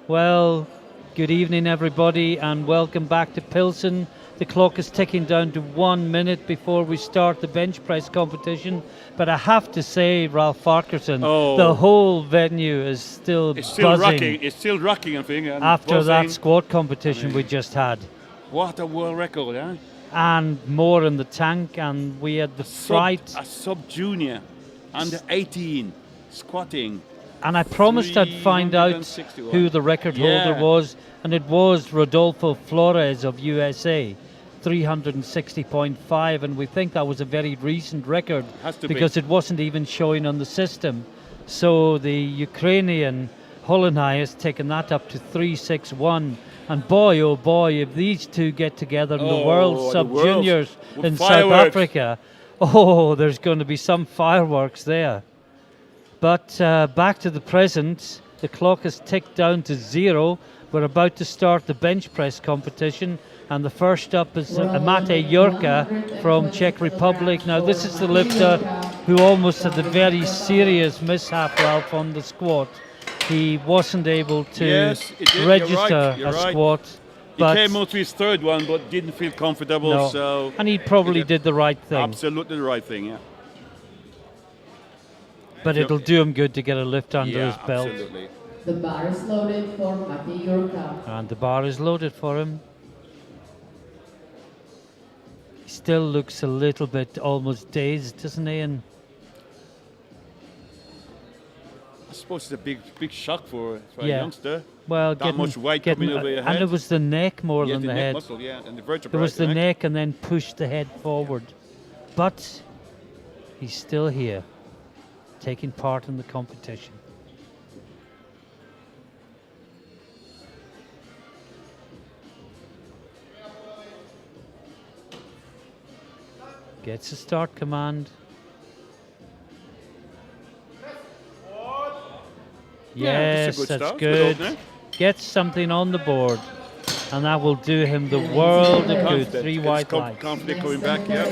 Well, good evening, everybody, and welcome back to Pilsen. The clock is ticking down to 1 minute before we start the bench press competition. But I have to say, Ralph Farquharson, the whole venue is still buzzing. Rocking. It's still rocking, I think. And after buzzing. that squat competition we just had. What a world record, huh? And more in the tank, and we had the fright. A sub-junior, under 18, squatting. And I promised I'd find out who the record holder was, and it was Rodolfo Flores of USA, 360.5, and we think that was a very recent record because it wasn't even showing on the system. So the Ukrainian Holland has taken that up to 361. And boy, oh boy, if these two get together in the World Sub-Juniors in South Africa, there's going to be some fireworks there. But back to the present, the clock has ticked down to 0. We're about to start the bench press competition, and the first up is Mate Jurka from Czech Republic. Now this is the lifter who almost had a very serious mishap, Ralph, on the squat. He wasn't able to register a squat. He came out to his third one, but didn't feel comfortable. So and he probably did the right thing. Absolutely the right thing, yeah. But it'll do him good to get a lift under his belt. Absolutely. The bar is loaded for Mate Jurka. And the bar is loaded for him. He still looks a little bit almost dazed, doesn't he? And I suppose it's a big shock for a youngster. Well, that much weight coming over your head. And it was the neck more than the head. Muscle, and the vertebrae. It was the neck and then pushed the head forward. But he's still here, taking part in the competition. Gets a start command. Yes, that's good. Gets something on the board, and that will do him the world of good. 3 white lights. Confident coming back, yeah.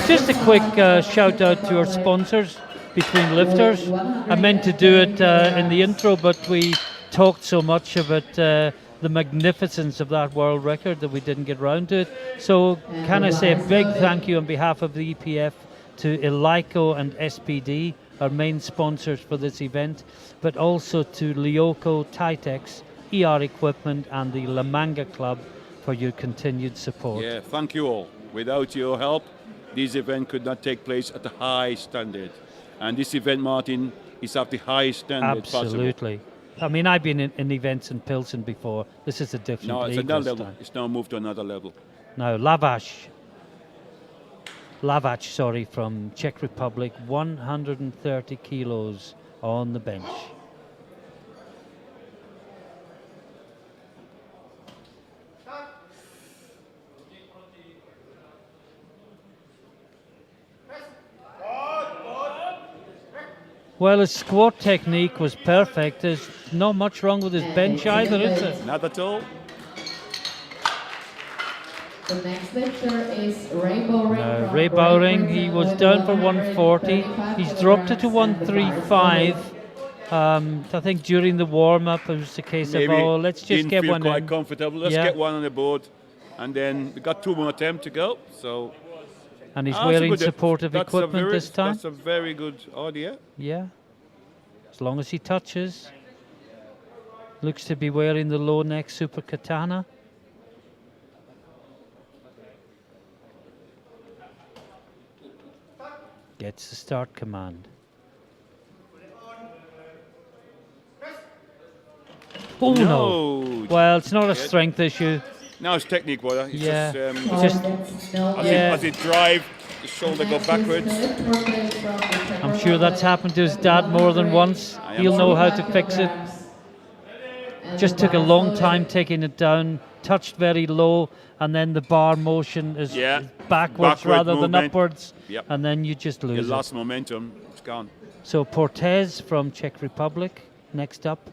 Just a quick shout out to our sponsors between lifters. I meant to do it in the intro, but we talked so much about the magnificence of that world record that we didn't get round to it. So can I say a big thank you on behalf of the EPF to Elico and SPD, our main sponsors for this event, but also to Lyoko, Titex, ER Equipment and the La Manga Club for your continued support. Yeah, thank you all. Without your help, this event could not take place at a high standard. And this event, Martin, is at the highest standard Absolutely. possible. I mean, I've been in events in Pilsen before. This is a different league. No, it's another level. Time. It's now moved to another level. Now, Lavac, from Czech Republic, 130 kilos on the bench. Well, his squat technique was perfect. There's not much wrong with his bench either, is there? Not at all. The next lifter is Ray Bowring. Ray Bowring, he was down for 140. He's dropped it to 135. I think during the warm-up it was a case of, let's just get one in. Didn't feel quite comfortable. Let's get one on the board. And then we got 2 more attempts to go. So. And he's wearing supportive equipment this time. That's a very good idea. Yeah. As long as he touches. Looks to be wearing the low neck Super Katana. Gets the start command. Oh no! Well, it's not a strength issue. Now it's technique, brother. It's as it drive, the shoulder go backwards. I'm sure that's happened to his dad more than once. He'll know how to fix it. Just took a long time taking it down, touched very low, and then the bar motion is backwards rather than upwards, and then you just lose it. You lost momentum, it's gone. So Portez from Czech Republic, next up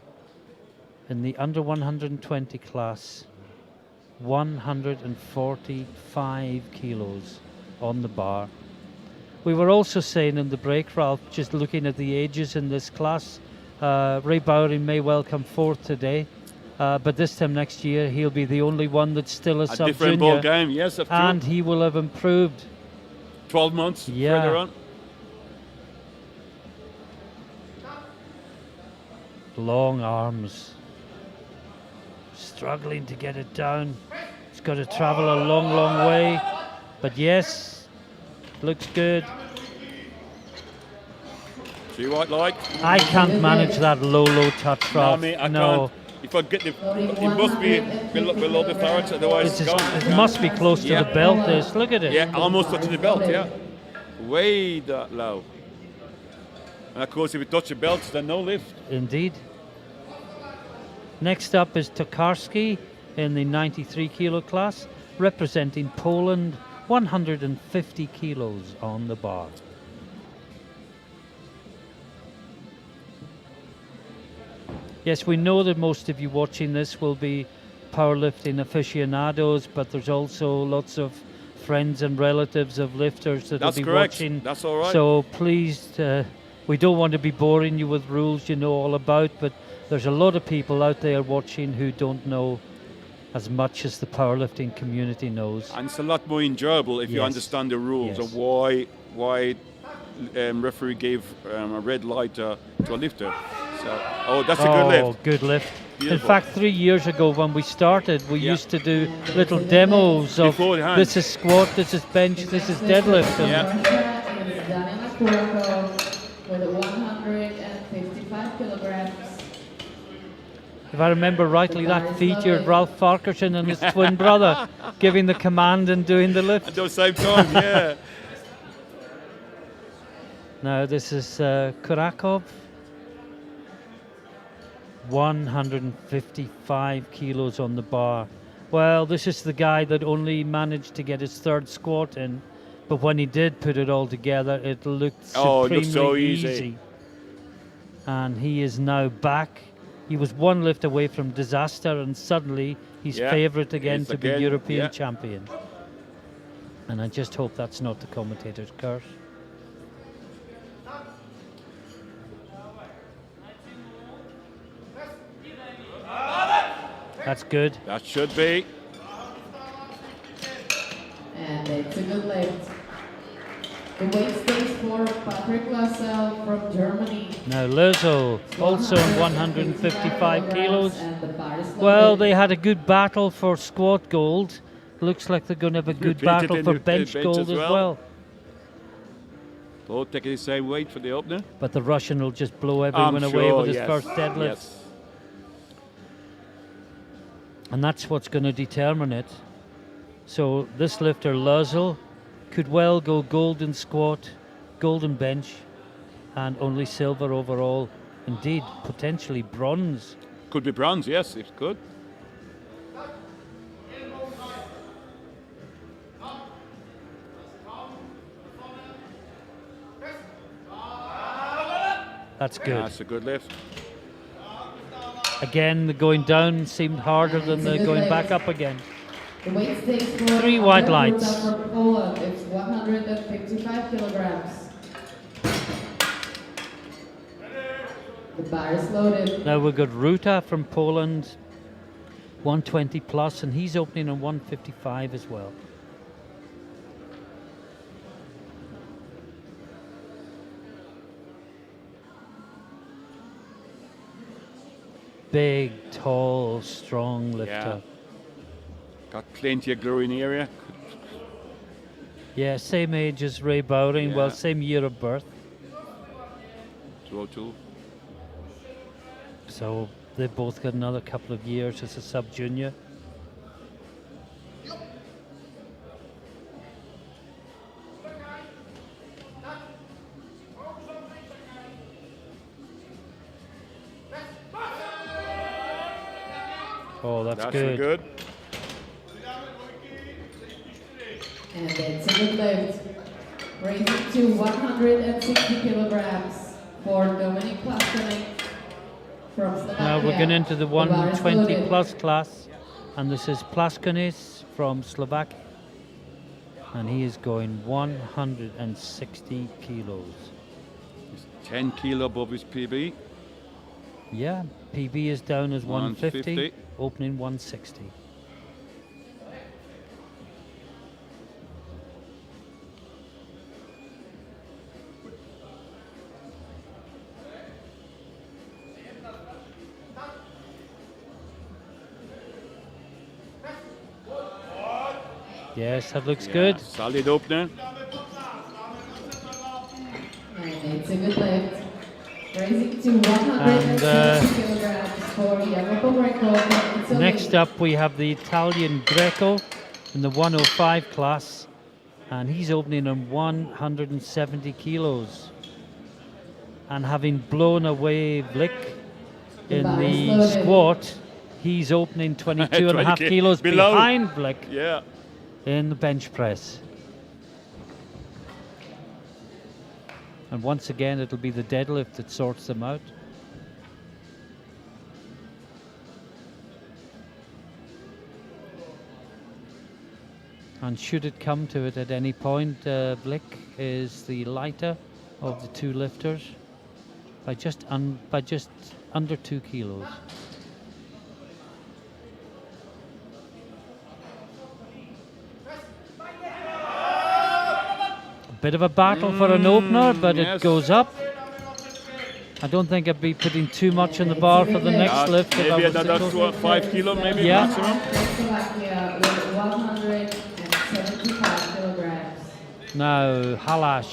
in the under 120 class. 145 kilos on the bar. We were also saying in the break, Ralph, just looking at the ages in this class, Ray Bowring may well come fourth today. But this time next year, he'll be the only one that's still a A different ball sub-junior. game, yes, of And true. he will have improved. 12 months Yeah. further on. Long arms. Struggling to get it down. He's got to travel a long, long way. But yes, looks good. See what like? I can't manage that low touch, No, Ralph. mate, I No. can't. If I get the, it must be below the thorax, otherwise it's gone. It must be close Yeah. to the belt. This, look at it. Yeah, almost touching the belt, yeah. Way that low. And of course, if it touches the belt, then no lift. Indeed. Next up is Tokarski in the 93 kilo class, representing Poland, 150 kilos on the bar. Yes, we know that most of you watching this will be powerlifting aficionados, but there's also lots of friends and relatives of lifters that That's will be correct. watching. That's all right. So please, we don't want to be boring you with rules you know all about, but there's a lot of people out there watching who don't know as much as the powerlifting community knows. And it's a lot more enjoyable if you Yes. understand the rules Yes. of why referee gave a red light to a lifter. So, oh, that's a good lift. Good lift. Beautiful. In fact, 3 years ago when we started, we Yeah. used to do little demos of Beforehand. this is squat, this is bench, this is deadlift. And Yeah. Is Dominic with 155 kilograms. if I remember rightly, that featured Ralph Farquharson and his twin brother giving the command and doing the At lift. the same time, yeah. Now this is Kurakov. 155 kilos on the bar. Well, this is the guy that only managed to get his third squat in, but when he did put it all together, it looked Oh, it supremely looked so easy. And he is now back. He was one lift away from disaster, and suddenly he's Yeah, favourite again he's to be again, European yeah. champion. And I just hope that's not the commentator's curse. That's good. That should be. And it's a good lift. The weight stays for Patrick Lassell from Germany. Now Lizzo, also 155 kilos. And the bar is Well, loaded. they had a good battle for squat gold. Looks like they're going to have a good Repeated battle in for the bench bench gold as as well. well. Both taking the same weight for the opener. But the Russian will just blow I'm everyone away sure, with his yes. first deadlift. Yes. And that's what's going to determine it. So this lifter, Luzzle, could well go golden squat, golden bench, and only silver overall. Indeed, potentially bronze. Could be bronze, yes, it could. That's good. That's a good lift. Again, the going down seemed harder than the going back up again. The weight stays for 3 wide Ruta lights. from Poland. It's 155 kilograms. The bar is loaded. Now we've got Ruta from Poland, 120 plus, and he's opening on 155 as well. Big, tall, strong lifter. Got plenty of growing area. Yeah, same age as Ray Bowring, well, Yeah. same year of birth. 202. So they've both got another couple of years as a sub-junior. Oh, that's good. good. And it's a good lift. Raising to 160 kilograms for Dominic Plas from Slovakia. Now we're going into the bar is 120 loaded. plus class, and this is Plaskonis from Slovakia, and he is going 160 kilos. He's 10 kilo above his PB. Yeah, PB is down as 150. 150. opening 160. Yes, that looks good. Solid opener. And it's a good lift. Raising to 170 kilograms for Jaroslav Halak. Next up, we have the Italian Greco in the 105 class, and he's opening on 170 kilos. And having blown away Blick in the squat, he's opening 22 and a half kilos behind Blick in the bench press. And once again, it'll be the deadlift that sorts them out. And should it come to it at any point, Blick is the lighter of the two lifters by just under 2 kilos. Bit of a battle for an opener, but it goes up. I don't think I'd be putting too much on the bar for the next lift. Maybe another 5 kilo, maybe maximum. Slovakia with 175 kilograms. Now Halak,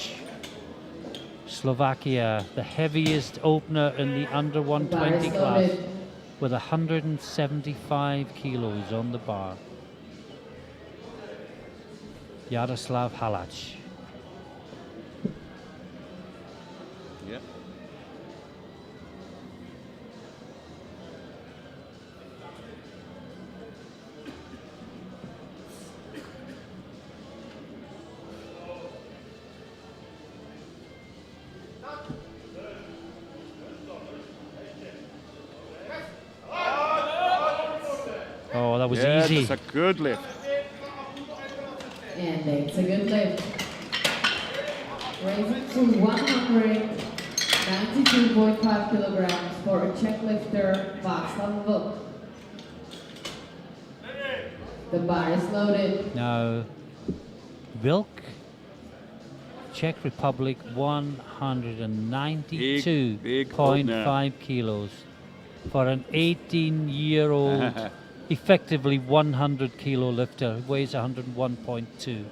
Slovakia, the heaviest opener in the under 120 class, with 175 kilos on the bar. Jaroslav Halak. Oh, that was easy. That's a good lift. And it's a good lift. Raising to 192.5 kilograms for a Czech lifter, Václav Halak. The bar is loaded. Now, Vilk, Czech Republic, 192.5 kilos for an 18-year-old, effectively 100 kilo lifter, who weighs 101.2.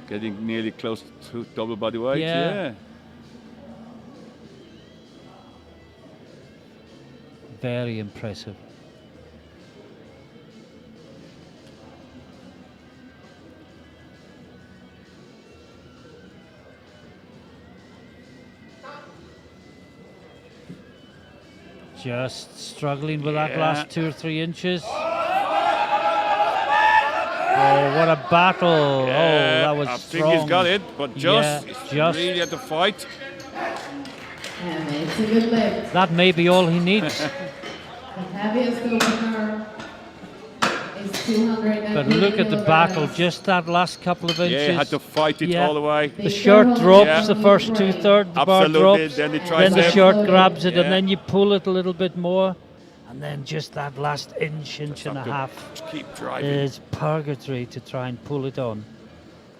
Getting nearly close to double body weight. Yeah. Very impressive. Just struggling with that last 2 or 3 inches. Oh, what a battle. Yeah, oh, that was I strong. think he's got it, but just really had to fight. And it's a good lift. That may be all he needs. The heaviest opener is 200. But look at the battle, just that last couple of inches. Yeah, had to fight it all the way. The shirt drops the first 2/3, the bar drops, then the shirt grabs it, and then you pull it a little bit more, and then just that last inch and a half keep driving. is purgatory to try and pull it on.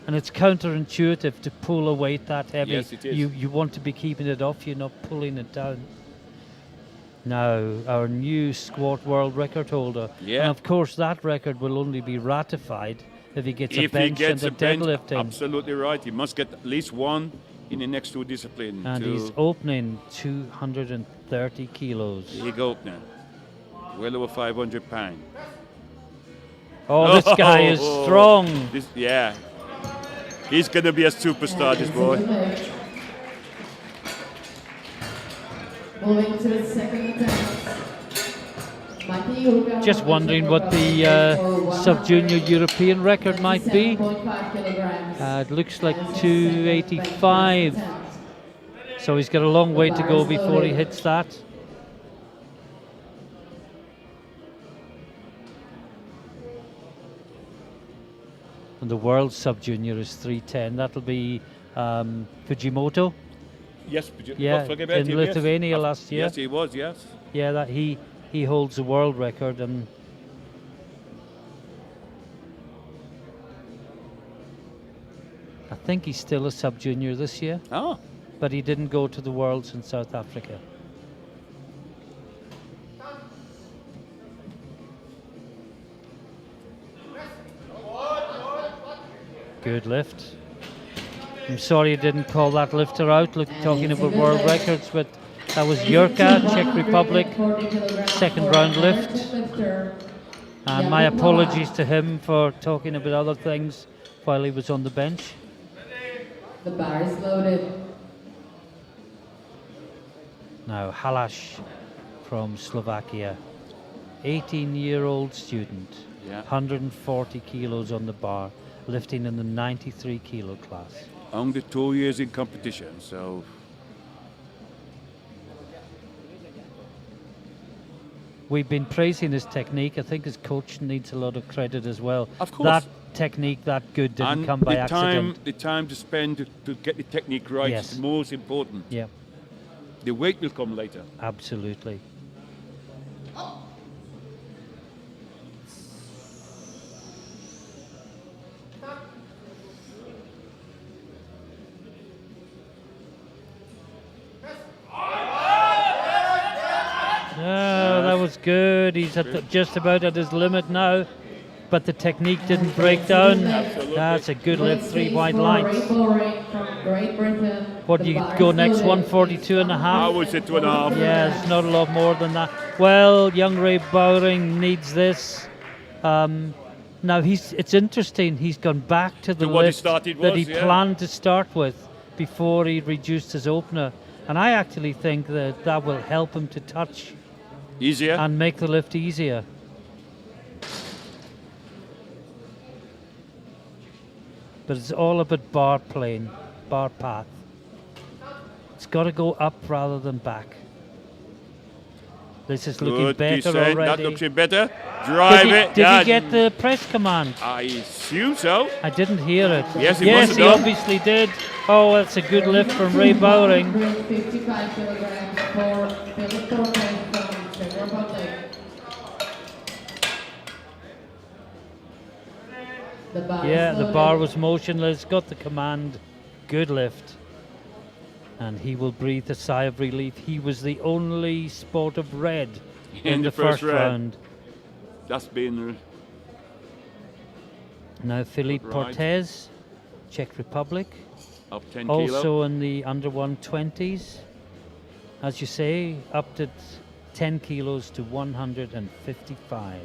And it's counterintuitive to pull a weight that heavy. Yes, it is. You want to be keeping it off, you're not pulling it down. Now, our new squat world record holder. Yeah. And of course, that record will only be ratified if he gets a bench and a deadlift in. Absolutely right. He must get at least one in the next 2 disciplines. And he's opening 230 kilos. Big opener. Well over 500 pounds. Oh, this guy is strong. He's going to be a superstar, this boy. Moving to the second attempt. Just wondering what the sub-junior European record might be. It looks like 285. So he's got a long way to go before he hits that. And the world sub-junior is 310. That'll be Fujimoto. Yes, in Lithuania last year. Yes, he was, yes. Yeah, that he he holds the world record, and I think he's still a sub-junior this year, Oh, but he didn't go to the Worlds in South Africa. Good lift. I'm sorry I didn't call that lifter out. Look, talking about world records, but that was Jurka, Czech Republic, second round lift. And my apologies to him for talking about other things while he was on the bench. The bar is loaded. Now Halak from Slovakia, 18-year-old student, Yeah. 140 kilos on the bar, lifting in the 93 kilo class. only 2 years in competition, so We've been praising his technique. I think his coach needs a lot of credit as well. Of course. That technique, that good, didn't and come by the accident. the time to spend to get the technique right Yes. is the most important. Yeah, The weight will come later. absolutely. That was good. He's at just about at his limit now, but the technique didn't break down. That's a good lift, 3 wide lines. What do you go next? 142 and a I half? would say 2.5. Yeah, it's not a lot more than that. Well, young Ray Bowring needs this. Now it's interesting. He's gone back to the To what he lift started that was, he yeah. planned to start with before he reduced his opener, and I actually think that will help him to touch Easier. and make the lift easier. But it's all about bar plane, bar path. It's got to go up rather than back. This is looking Good better descent. That already. looks better. Drive it. Did Yeah. he get the press command? I assume so. I didn't hear it. Yes, he must have he done. obviously did. Oh, that's a good lift from Ray Bowring. 55 kilograms for Philippe from Czech Republic. The bar Yeah, is the loaded. bar was motionless, got the command. Good lift. And he will breathe a sigh of relief. He was the only spot of red in the first round. That's been Now Philippe Right. Portez, Czech Republic, up 10 also kilo. in the under 120s. As you say, upped it 10 kilos to 155.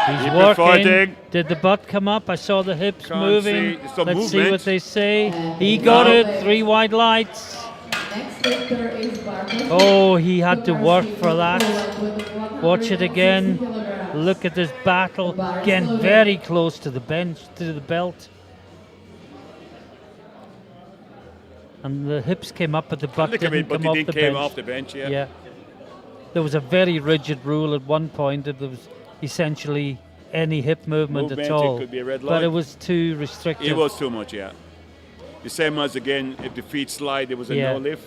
He's Keep it working. fighting. Did the butt come up? I saw the hips Can't moving. see. Some Let's see movement. what they say. He got No. it. 3 wide lights. Next lifter is Bartosz Oh, he had to work for that. Tokarski with Watch it again. 160 kilograms. Look at this battle. Again, very close to the bench, to the belt. And the hips came up, but the butt Look at didn't it, but come he off didn't the came bench. off the bench, yeah. Yeah. There was a very rigid rule at one point that there was essentially any hip movement at Movement, it all. could be a red But light. it was too restrictive. It was too much, yeah. The same as again, if the feet slide, there was a Yeah. no lift.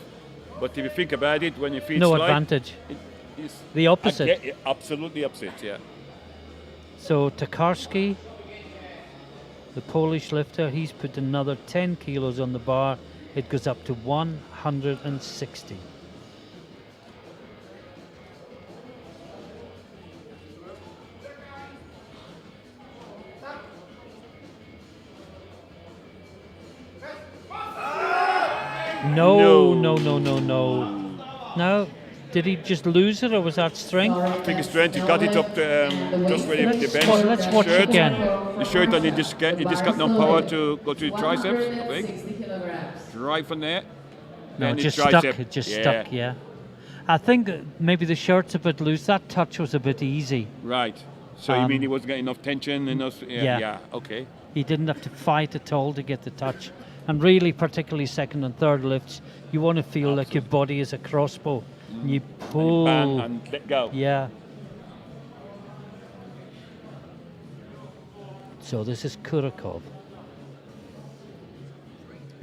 But if you think about it, when your feet No slide, advantage. it's The opposite. absolutely opposite, yeah. So Tokarski, the Polish lifter, he's put another 10 kilos on the bar. It goes up to 160. No. No, did he just lose it, or was that strength? I think his strength, he got it up to just where the bench. Let's watch shirt. again. The shirt, and he just got no power to go to the triceps, I think. 160 kilograms. Right from there. No, and it the just stuck. tricep. It just stuck, yeah. I think that maybe the shirt's a bit loose. That touch was a bit easy. Right. So you mean he wasn't getting enough tension? Enough, yeah. yeah, okay. He didn't have to fight at all to get the touch. And really, particularly second and third lifts, you want to feel like your body is a crossbow. And you pull. Bang and let go. Yeah. So this is Kurakov.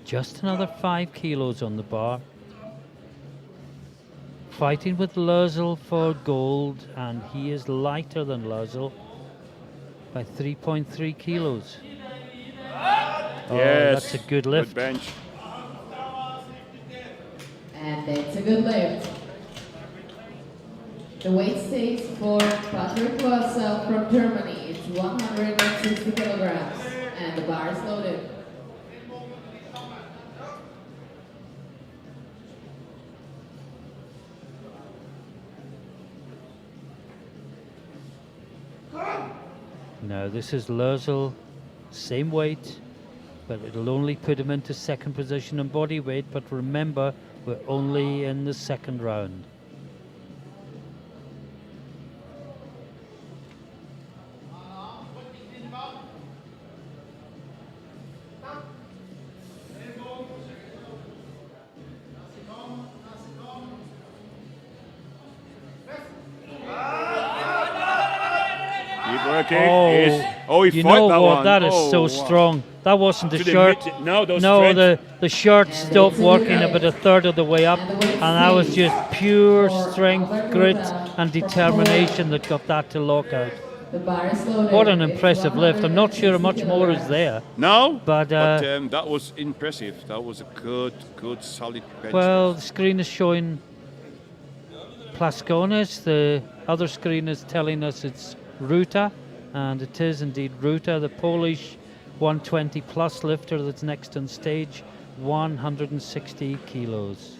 Just another 5 kilos on the bar. Fighting with Lurzel for gold, and he is lighter than Lurzel by 3.3 kilos. Oh, Yes, that's a good lift. Good bench. And it's a good lift. The weight stays for Patrick Plas from Germany. It's 160 kilograms, and the bar is loaded. Now this is Lurzel, same weight, but it'll only put him into second position in body weight. But remember, we're only in the second round. Oh, he you fought know that what? one. That is so wow. strong. That wasn't the To the shirt. mid- no, those No, strength. the shirt stopped working about a third of the way up, and that was just pure strength, grit, and determination that got that to lock out. The bar is loaded. What an It's impressive lift. I'm not sure how much 160 more is kilograms. there. No, But, that was impressive. That was a good, solid bench. Well, the screen is showing Plasconis. The other screen is telling us it's Ruta, and it is indeed Ruta, the Polish 120 plus lifter that's next on stage, 160 kilos.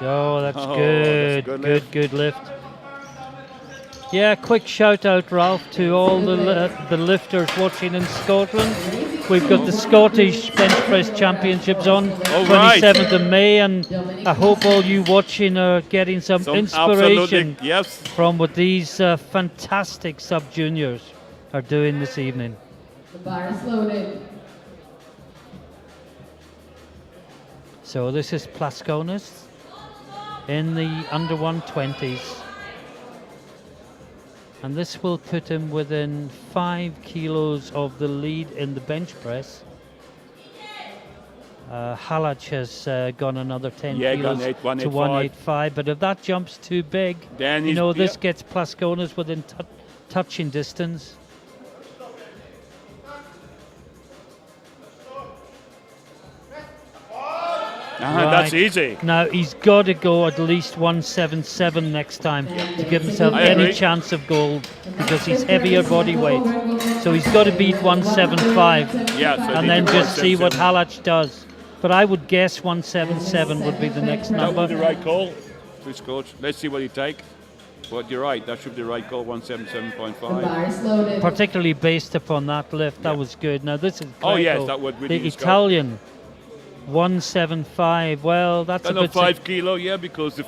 Oh, that's good. That's a good Good lift. Yeah, quick shout out, Ralph, to all the lifters watching in Scotland. We've got the Scottish Bench Press Championships on 27th of May, and I hope all you watching are getting some inspiration absolutely, yes. from what these fantastic sub-juniors are doing this evening. The bar is loaded. So this is Plasconis in the under 120s. And this will put him within 5 kilos of the lead in the bench press. Halak has gone another 10 kilos gone to 185. But if that jumps too big, Then you he's- know, this yeah. gets Plasconis within touching distance. That's easy. Now he's got to go at least 177 next time to give himself I any agree. chance of gold, because he's heavier body weight. So he's got to beat 175 Yeah, so and they then do just see what 177. Halak does. But I would guess 177 would be the next That number. would be the right call, Swiss coach. Let's see what he takes. But you're right, that should be the right call, The 177.5. bar is loaded. Particularly based upon that lift, that was good. Now this is Oh, yes, Greco, that would really the scope. Italian 175. Well, that's a Another bit. 5 kilo, yeah, because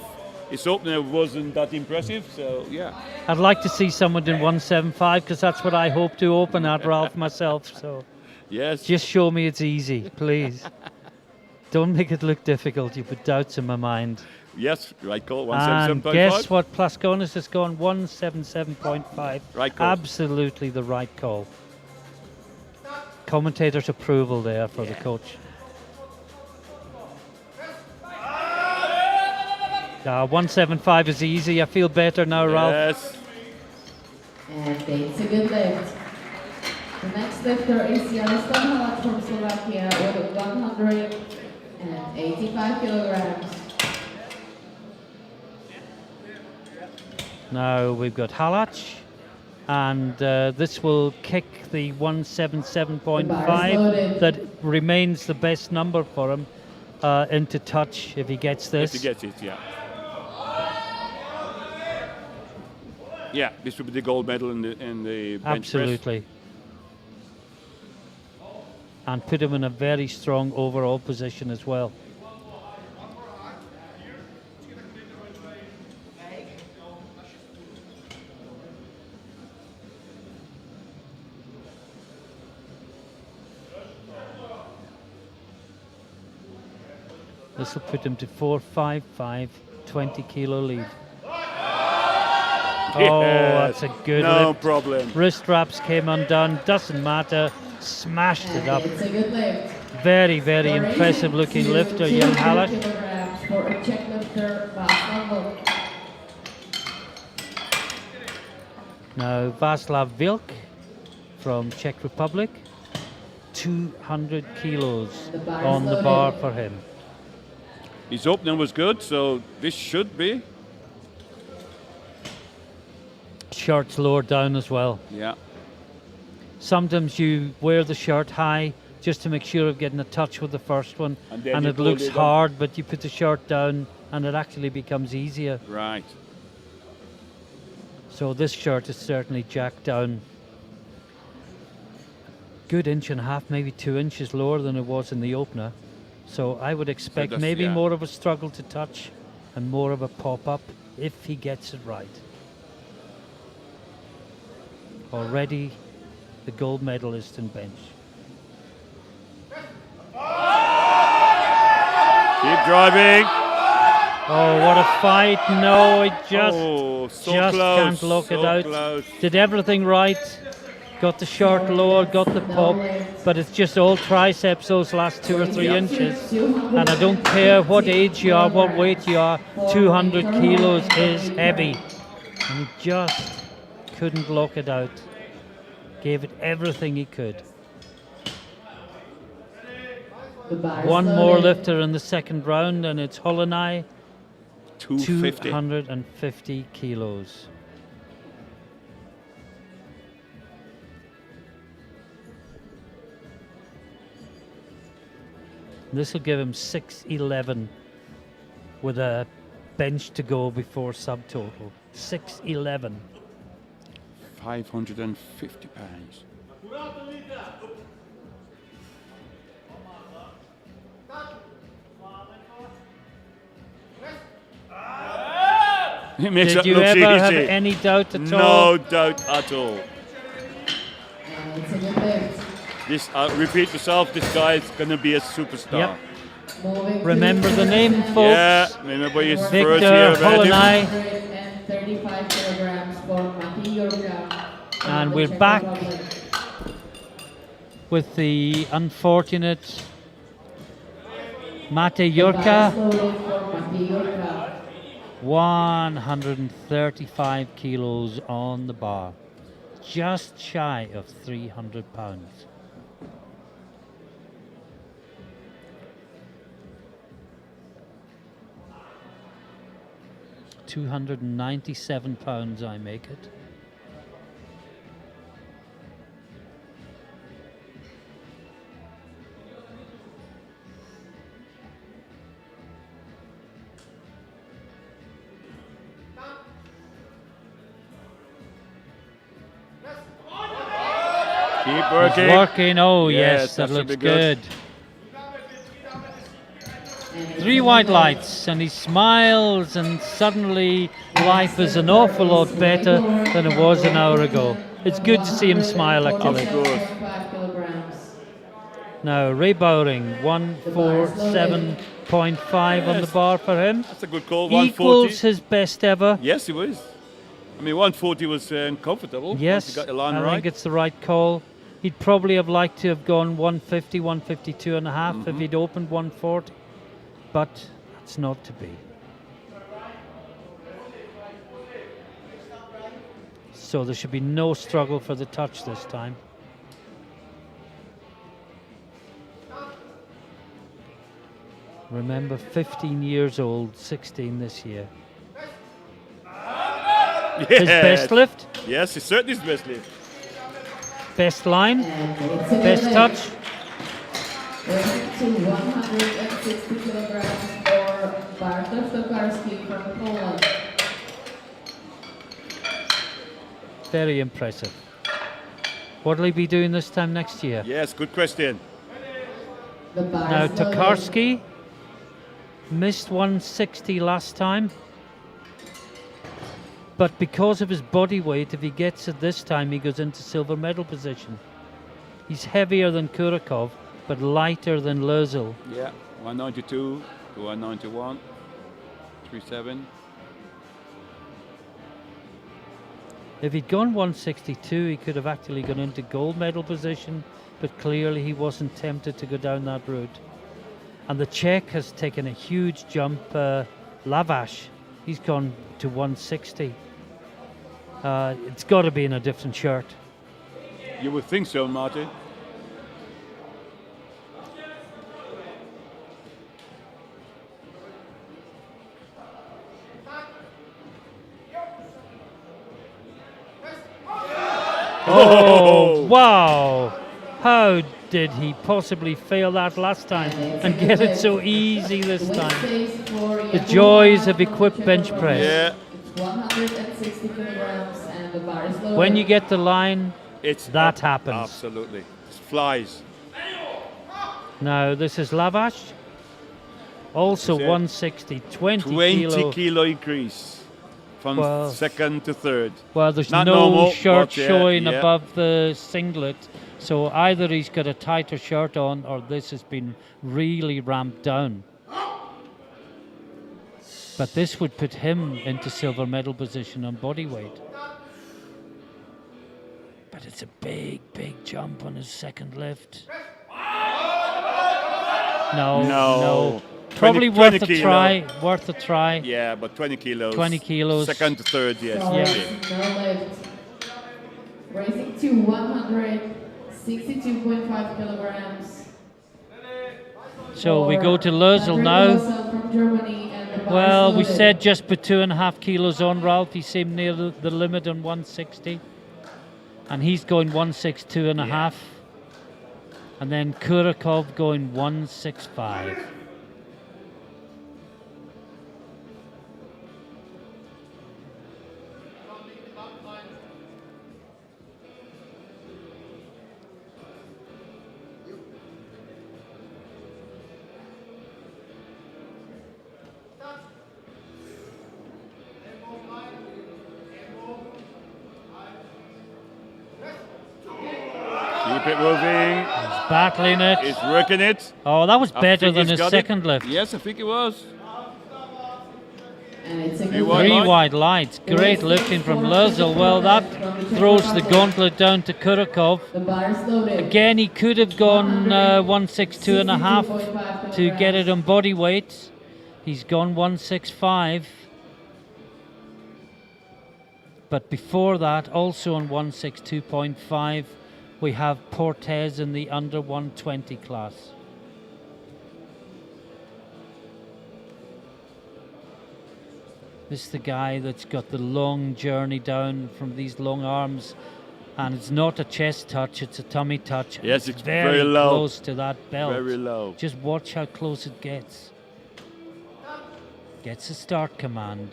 his opener wasn't that impressive, so yeah. I'd like to see someone in 175 because that's what I hope to open at, Ralph, myself. So Yes. just show me it's easy, please. Don't make it look difficult. You put doubts in my mind. Yes, right call, And 177.5. guess what? Plasconis has gone 177.5. Right call. Absolutely the right call. Commentator's approval there for the coach. 175 is easy. I feel better now, Ralph. Yes. And it's a good lift. The next lifter is Jaroslav Halak from Slovakia with 185 kilograms. Now we've got Halak, and this will kick the 177.5 that remains the best number for him into touch if he gets this. If he gets it, yeah. Yeah, this would be the gold medal in the bench Absolutely. press. And put him in a very strong overall position as well. This will put him to 4.55, 20 kilo lead. Yes. Oh, that's a good No lift. problem. Wrist wraps came undone, doesn't matter, smashed it up. It's a good lift. Very, very impressive looking lifter, young Halak. Kilograms for a Czech lifter, Václav Halak. Now Václav Halak from Czech Republic, 200 kilos The bar is on the loaded. bar for him. His opening was good, so this should be. Shirt's lower down as well. Yeah. Sometimes you wear the shirt high just to make sure of getting a touch with the first one, And then and you it pull looks it up. hard, but you put the shirt down and it actually becomes easier. Right. So this shirt is certainly jacked down. Good inch and a half, maybe 2 inches lower than it was in the opener. So I would expect that's- maybe yeah. more of a struggle to touch and more of a pop-up if he gets it right. Already the gold medalist in bench. Keep driving. Oh, what a fight. No, it just So just close. can't look so it out. Close. Did everything right. Got the shirt lower, got the pop, but it's just all triceps those last 2 or 3 inches. And I don't care what age you are, what weight you are, 200 kilos is heavy. And he just couldn't lock it out. Gave it everything he could. The bar is One more loaded. lifter in the second round, and it's Holland, 250. 250 kilos. This will give him 611 with a bench to go before subtotal. 611. 550 pounds. He makes Did it you look ever have easy. any doubt at all? No doubt at all. And it's a good lift. This, repeat myself, this guy is going to be a superstar. Yep. Moving to Remember the name, second folks. Yeah, remember his first Victor year about him. Holland. 135 kilograms for Mate Yorka. And from we're the Czech back. Republic. With the unfortunate Mate The bar is Yorka, loaded for Mate Yorka. 135 kilos on the bar. Just shy of 300 pounds. £297 I make it. Keep He's working. working. Oh Yes, yes, that that should looks be good. good. 3 white lights, and he smiles, and suddenly life is an awful lot better than it was an hour ago. It's good to see him smile, actually. Of course. 5 kilograms. Now, Ray Bowring, 147.5 on the bar for him. That's a good call. 140. Equals his best ever. Yes, it was. I mean, 140 was comfortable. Yes, Once you got the line I right. think it's the right call. He'd probably have liked to have gone 150, 152 and a half if he'd opened 140, but that's not to be. So there should be no struggle for the touch this time. Remember, 15 years old, 16 this year. His best lift, Yes, it's certainly his best lift. best line, And it's a good best lift. touch. Raising to 160 kilograms for Bartosz Tokarski from Holland. Very impressive. What'll he be doing this time next year? Yes, good question. The bar Now, is loaded. Tokarski missed 160 last time. But because of his body weight, if he gets it this time, he goes into silver medal position. He's heavier than Kurakov, but lighter than Lözel. Yeah, 192 to 191, 37. If he'd gone 162, he could have actually gone into gold medal position, but clearly he wasn't tempted to go down that route. And the Czech has taken a huge jump. Lavash, he's gone to 160. It's got to be in a different shirt. You would think so, Marte. Oh, wow! How did he possibly fail that last time and get it so easy this Weight time? stays for The Jaroslav joys of equipped Halak. bench press. Yeah, It's 160 kilograms and the bar is loaded. When you get the line, it's that happens. Absolutely, it flies. Now this is Lavash, also That's it. 160, 20 20 kilo. kilo increase from Well, second to third. Well, there's Not no normal, shirt but yeah, showing yeah. above the singlet, so either he's got a tighter shirt on or this has been really ramped down. But this would put him into silver medal position on body weight. But it's a big, big jump on his second lift. No, No. Probably 20 worth a kilo. try. Worth a try. Yeah, but 20 kilos. 20 kilos. Second to third, yes. Yeah. No lift. Raising to 162.5 kilograms. So we go to Lözel now. From Germany and the bar Well, is we loaded. said just put 2.5 kilos on, Ralph. He seemed near the limit on 160. And he's going 162.5. And then Kurakov going 165. Keep it moving. He's battling it. He's working it. Oh, that was I better think than he's his got second it. lift. Yes, I think it was. And it's a Three good wide Three line. wide lights. Great lifting from Lözel. Well, that throws the gauntlet down to Kurakov. The bar is loaded. Again, he could have gone 162.5 to get it on body weight. He's gone 165. But before that, also on 162.5, we have Portes in the under 120 class. This is the guy that's got the long journey down from these long arms, and it's not a chest touch, it's a tummy touch. and Yes, it's very very low. close to that belt. Very low. Just watch how close it gets. Gets a start command.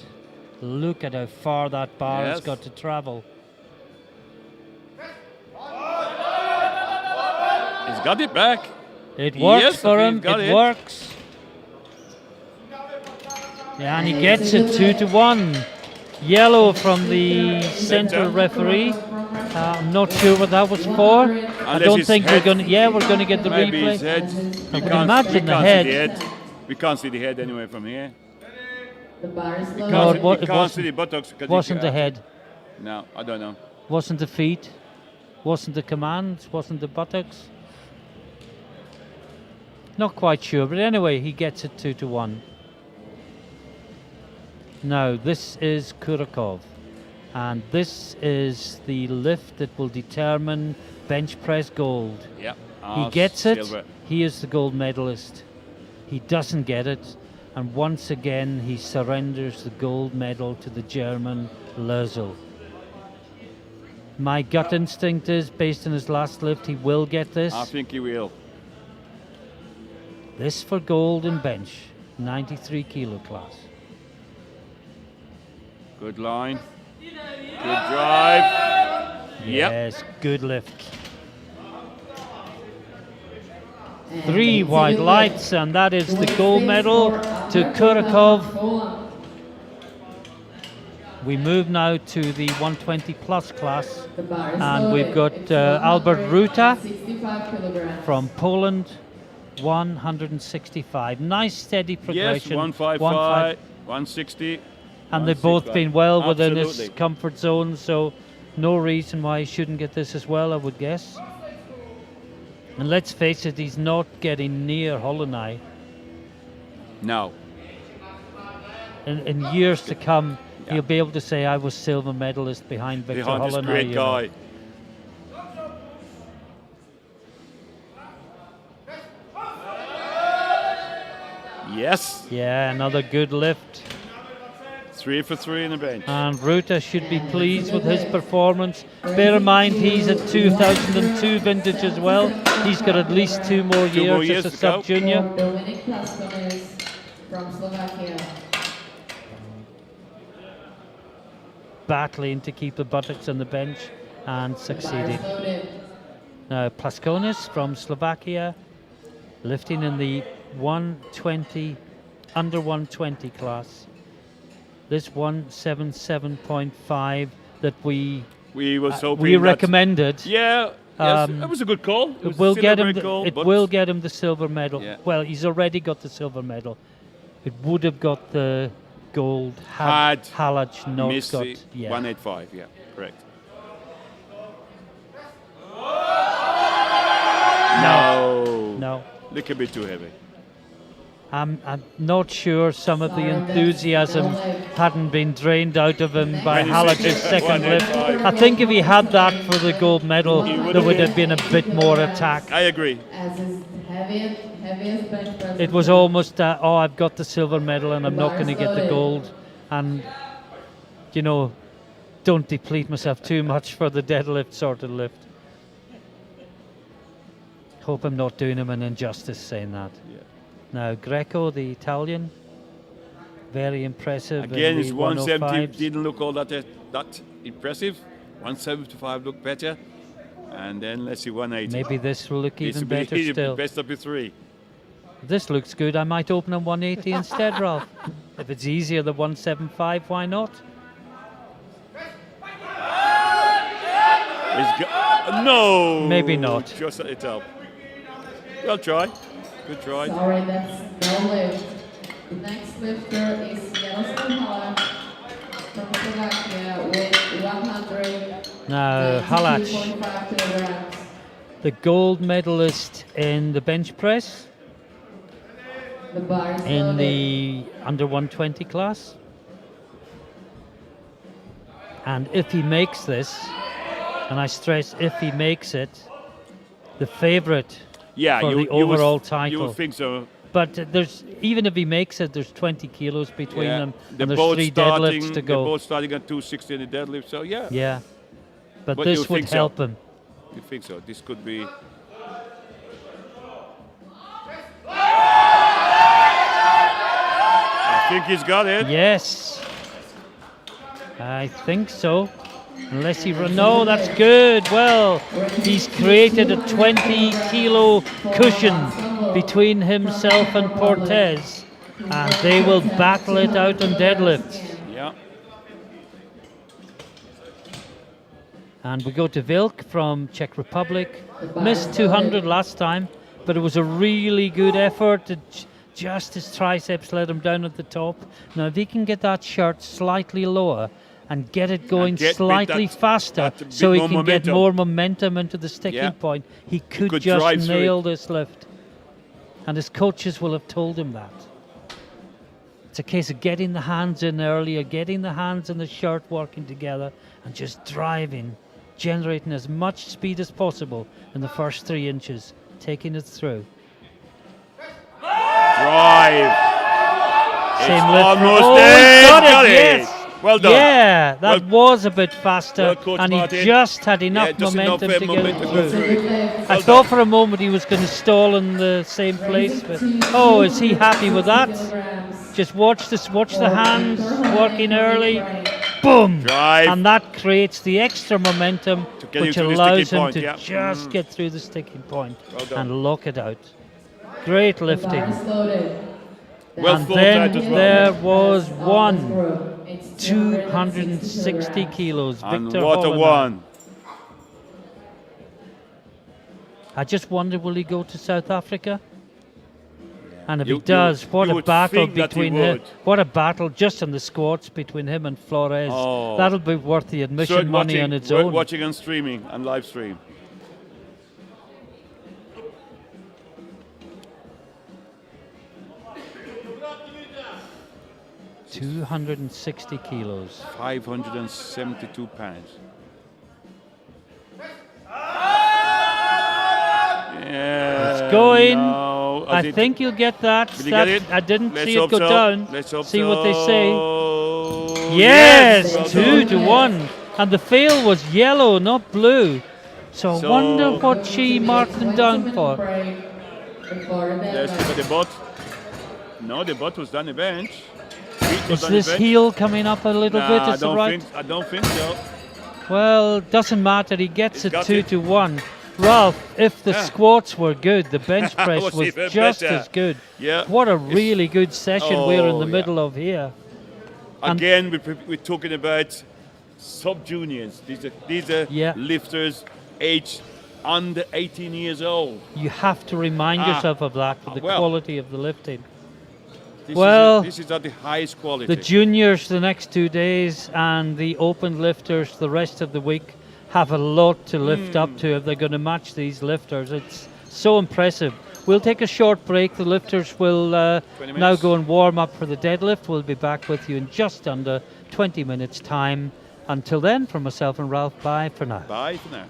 Look at how far that bar has Yes. got to travel. He's got it back. It works Yes, for he's him. got It it. works. Yeah, and he gets it 2-1. Yellow from the central referee. I'm not sure what that was for. I Unless don't his think we're head- going to. Yeah, we're going to get the Maybe his replay. head. We could can't, imagine we the can't head. see the head. We can't see the head anyway from here. The bar is We loaded. No, can't, it wa- we it can't wasn't- see the buttocks. 'cause Wasn't he- the head. No, I don't know. Wasn't the feet. Wasn't the commands. Wasn't the buttocks. Not quite sure, but anyway, he gets it 2-1. Now, this is Kurakov. And this is the lift that will determine bench press gold. Yeah. He gets it, Silver. he is the gold medalist. He doesn't get it, and once again he surrenders the gold medal to the German Lözel. My gut instinct is, based on his last lift, he will get this. I think he will. This for gold in bench, 93 kilo class. Good line. Good drive. Yes, good lift. And 3 it's a white good lights, and that is the gold medal to Kurakov. Holland. We move now to the 120 plus class, The bar is and we've got loaded. It's Albert Ruta 165 kilograms. from Poland, 165. Nice steady Yes, progression. 155, 160. And they've both been well within his Absolutely. comfort zone, so no reason why he shouldn't get this as well, I would guess. And let's face it, he's not getting near Holland. No. In years to come, he'll be able to say, I was silver medalist behind Victor Behind this Holland. great guy. Yes. Yeah, another good lift. 3 for 3 in the bench. And Ruta should be pleased with his performance. Bear in mind, he's a 2002 vintage as well. He's got at least 2 more Two more years years as a to go. sub-junior. Dominic Plas from Slovakia. Battling to keep the buttocks on the bench and The bar succeeding. is loaded. Now, Conus from Slovakia, lifting in the 120, under 120 class. This 177.5 that we was hoping we that- recommended. Yeah. Yes, Um, that was a good call. It It was will still a get him. great call, It but will get him the silver medal. Yeah. Well, he's already got the silver medal. It would have got the gold had Had Halak not missed got. the Yeah. 185. Yeah, correct. No. No. Look a bit too heavy. I'm not sure some of the Sorry, that's enthusiasm no lift. hadn't been drained out of him by When he Halak's said second lift. 185. I think if he had that for the gold medal, there would have been a bit more attack. I agree. As his heaviest bench press. It was almost, oh, I've got the silver medal and I'm not going to get the gold. And, you know, don't deplete myself too much for the deadlift sort of lift. Hope I'm not doing him an injustice saying that. Yeah. Now, Greco, the Italian, very impressive. in Again, the his 170 105s. didn't look all that impressive. 175 looked better. And then let's see 180. Maybe this will look This even will be better still. Best of the 3. This looks good. I might open on 180 instead, Ralph. If it's easier than 175, why not? No! Maybe not. Just let it up. Well tried. Good try. Sorry, that's no lift. The next lifter is Jaroslav Halak from Slovakia with 100. Now, Halak, 92.5 kilograms. the gold medalist in the bench press The bar is in loaded. the under 120 class. And if he makes this, and I stress if he makes it, the favorite Yeah, for you, the you would- overall You title. would think so. But there's, even if he makes it, there's 20 kilos between Yeah. them, They're and there's both 3 starting, deadlifts to They're go. both starting at 260 in the deadlift, so yeah. Yeah, but But you this would think so? help him. You think so? This could be. I think he's got it. Yes, I think so. Unless he no, that's good. Well, he's created a 20 kilo cushion between himself and Portes, and they will battle it out on deadlifts. Yeah. And we go to Vilk from Czech Republic. Missed 200 last time, but it was a really good effort. Just his triceps let him down at the top. Now, if he can get that shirt slightly lower and get it going get slightly that- faster, that so bit he more can get momentum. more momentum into the sticking Yeah. point, he could could just drive through it. nail this lift. And his coaches will have told him that. It's a case of getting the hands in earlier, getting the hands and the shirt working together, and just driving, generating as much speed as possible in the first 3 inches, taking it through. Drive. Same It's lift. almost Oh, there. he's got Got it, it. yes. Well done. Yeah, that Well- was a bit faster, well coached, and he Martin. just had enough Yeah, just enough, momentum to get momentum it to go through. through. I Well thought done. for a moment he was going to stall in the same place, but oh, is he happy with that? Just watch this, watch the hands working early. boom, Drive. and that creates the extra momentum, To get which you to the allows sticking him point, to yeah. just get through the sticking point Well done. and lock it out. Great The lifting. bar is loaded. Well And thought then out as well. there was Of this one, group. It's 260 kilos, And Victor what a Holland. one. I just wonder, will he go to South Africa? And if You- he does, what you a would battle think that he between him! would. What a battle just on the squats between him and Flores. Oh. That'll be worth the admission So money on its own. watching and streaming and live stream. $260 kilos. 572 pounds. Yeah, It's going. no. I think you'll get that. Will you get it? I didn't Let's see it hope go so. down. Let's hope See so. what they say. Yes, Well 2-1. And the fail was yellow, not blue. So I So- wonder what she marked them down for. Let's look at the bot. No, the bot was down the bench. Feet was Is on the this bench. heel coming up a little bit? Nah, Is it right? I don't think so. Well, doesn't matter. He gets He's it got 2-1. Ralph, if the Yeah. squats were good, the bench press Was was even just better. as good. Yeah. What a really good session we're in Oh, the yeah. middle of here. And- Again, we're talking about sub-juniors. These are Yeah. lifters aged under 18 years old. You have to remind yourself of that for the well. quality of the lifting. This Well, this is at the highest quality. The juniors the next 2 days and the open lifters the rest of the week have a lot to lift up to if they're going to match these lifters. It's so impressive. We'll take a short break. The lifters will 20 now minutes. go and warm up for the deadlift. We'll be back with you in just under 20 minutes time. Until then, from myself and Ralph, bye for now. Bye for now.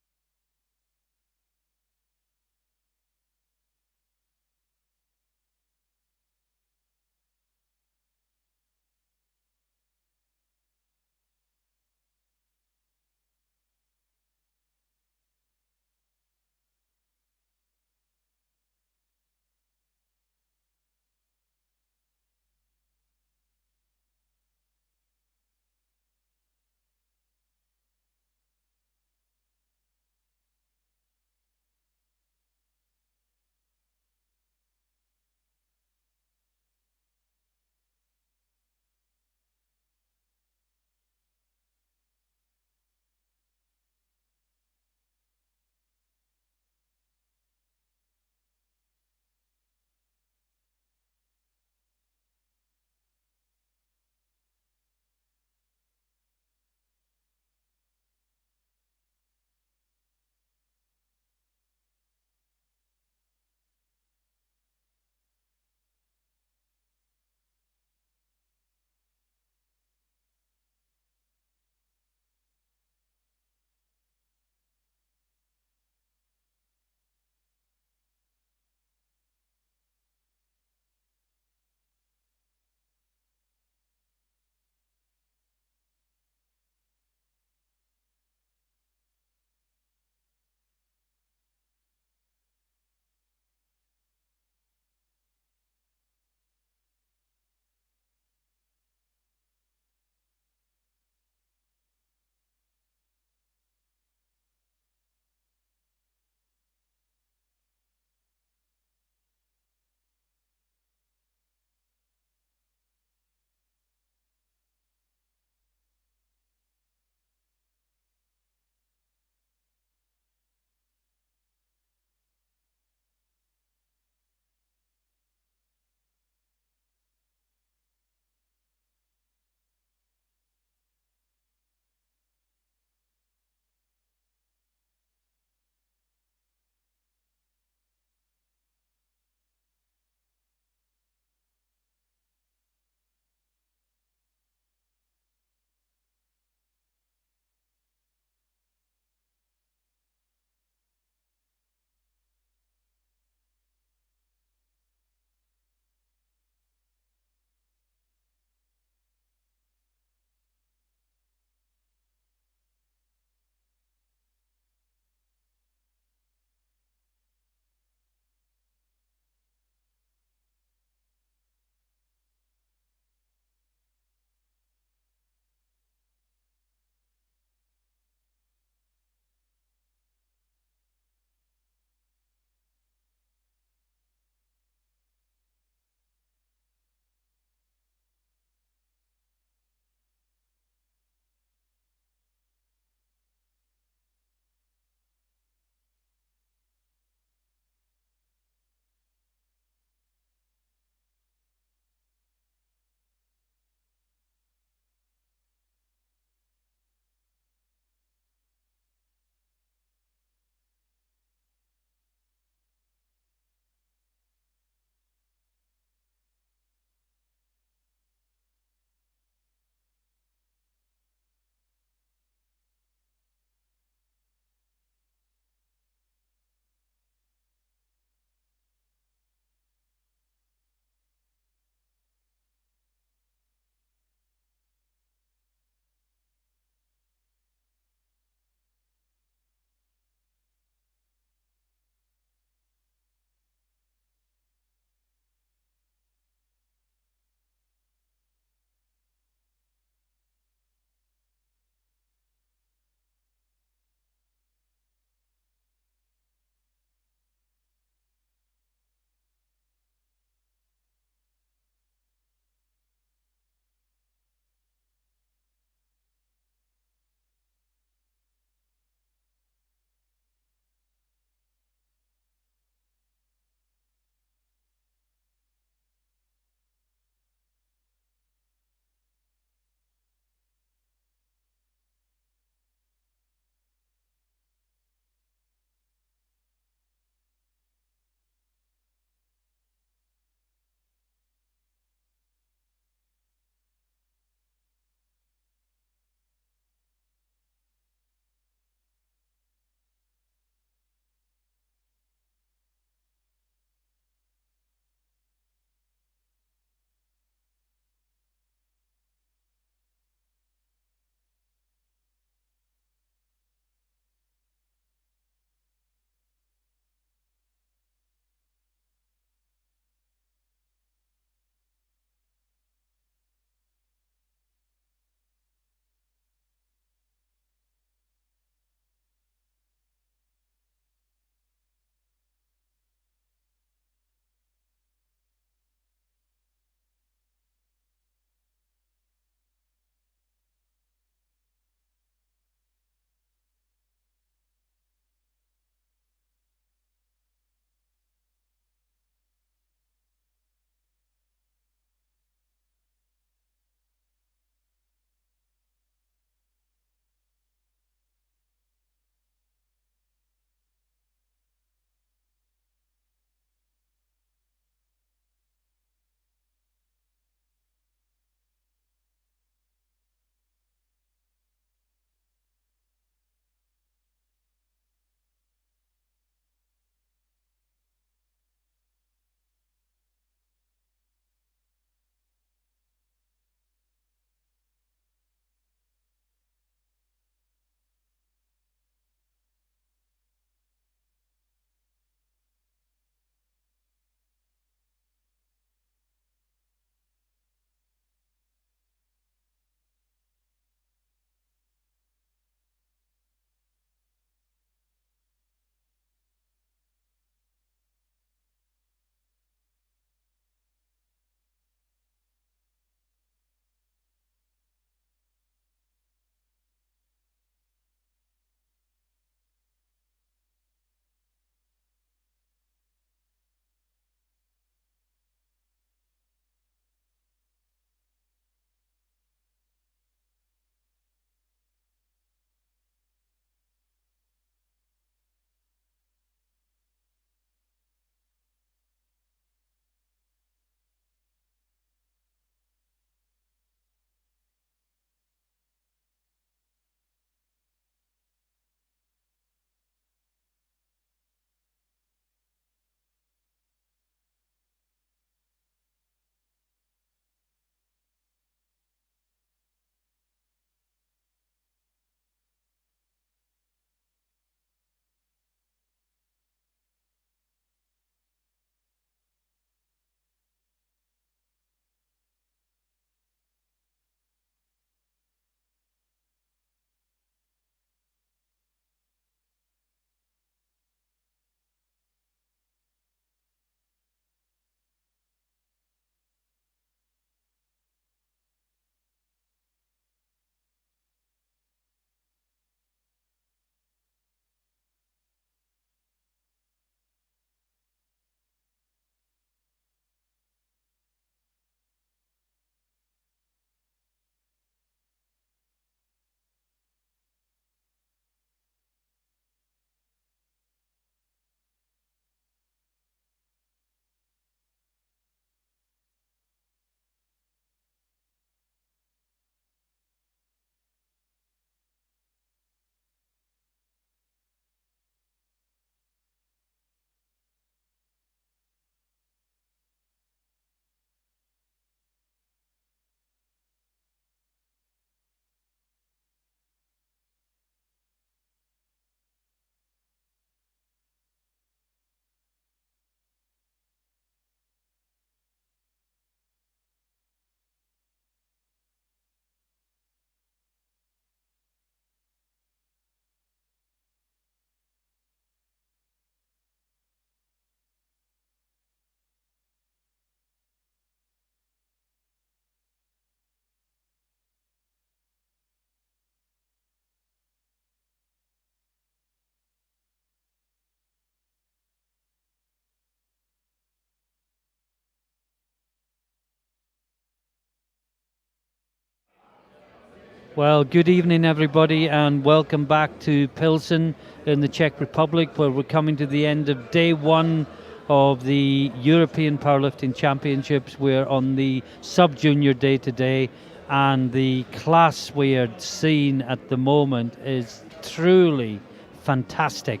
Well, good evening, everybody, and welcome back to Pilsen in the Czech Republic, where we're coming to the end of day one of the European Powerlifting Championships. We're on the sub-junior day today, and the class we are seeing at the moment is truly fantastic.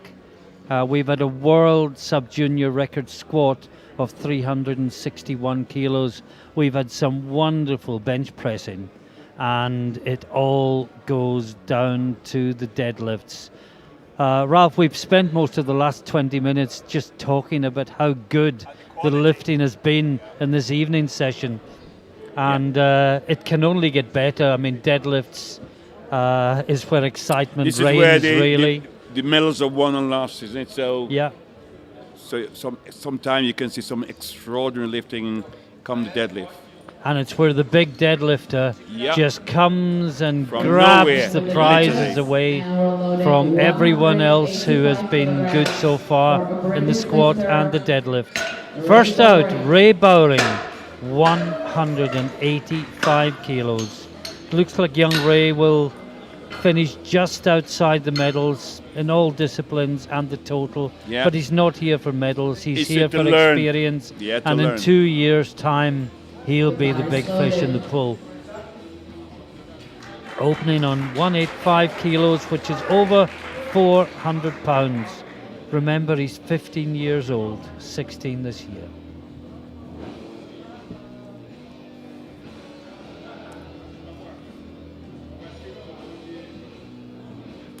We've had a world sub-junior record squat of 361 kilos. We've had some wonderful bench pressing, and it all goes down to the deadlifts. Ralph, we've spent most of the last 20 minutes just talking about how good the lifting has been in this evening session, and it can only get better. I mean, deadlifts is where excitement This reigns, is where really. the medals are won and lost, isn't it? So Yeah. So sometimes you can see some extraordinary lifting come the deadlift. And it's where the big deadlifter Yep. just comes and From grabs nowhere, the prizes literally. away from everyone else who has been good so far in the squat and the deadlift. First out, Ray Bowring, 185 kilos. Looks like young Ray will finish just outside the medals in all disciplines and the total. Yeah. But he's not here for medals, he's here to for learn. experience. Yeah, to and in learn. 2 years' time, he'll be the big fish in the pool. Opening on 185 kilos, which is over 400 pounds. Remember, he's 15 years old, 16 this year.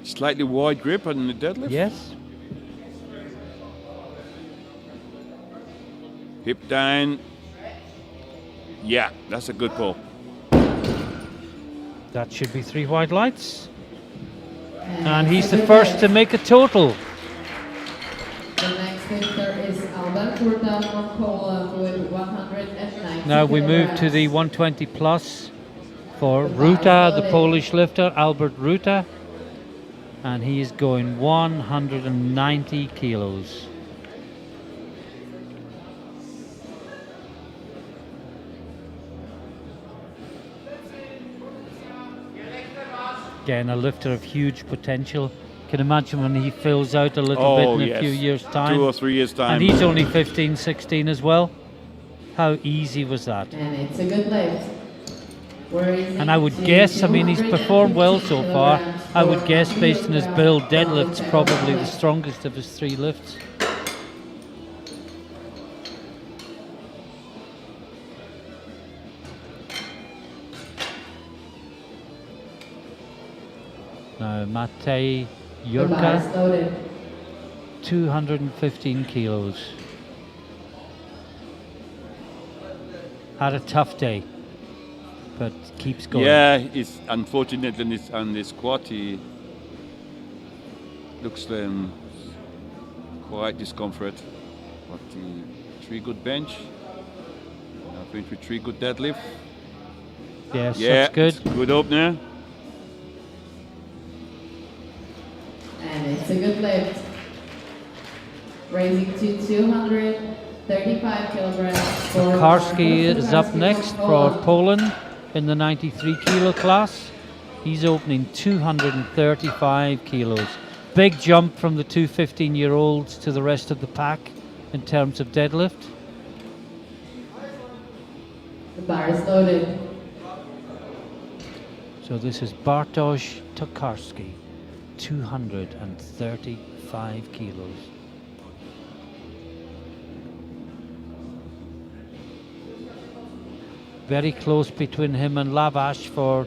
Slightly wide grip on the deadlift. Yes. Hip down. Yeah, that's a good pull. That should be 3 white lights. And he's the first to make a total. The next lifter is Ruta from Poland with 190 Now we move to kilograms. the 120 plus for Ruta, the Polish lifter, Albert Ruta. And he is going 190 kilos. Again, a lifter of huge potential. Can imagine when he fills out a little bit in a few years' time. 2 or 3 years' time. And he's only 15, 16 as well. How easy was that? And it's a good lift. And I would guess, I mean, he's performed well so far. I would guess, based on his build, deadlift's probably the strongest of his 3 lifts. Now, Marte The bar is Jurka, loaded. 215 kilos. Had a tough day, but keeps going. Yeah, it's unfortunate on this squat. He looks quite discomfort. But 3 good bench. I think with 3 good deadlift. Yes, Yeah, that's good. it's good opener. And it's a good lift. Raising to 235 kilograms. for Tokarski Bartosz is up Tokarski next from for Poland. Poland in the 93 kilo class. He's opening 235 kilos. Big jump from the 15-year-olds to the rest of the pack in terms of deadlift. The bar is loaded. So this is Bartosz Tokarski, 235 kilos. Very close between him and Lavash for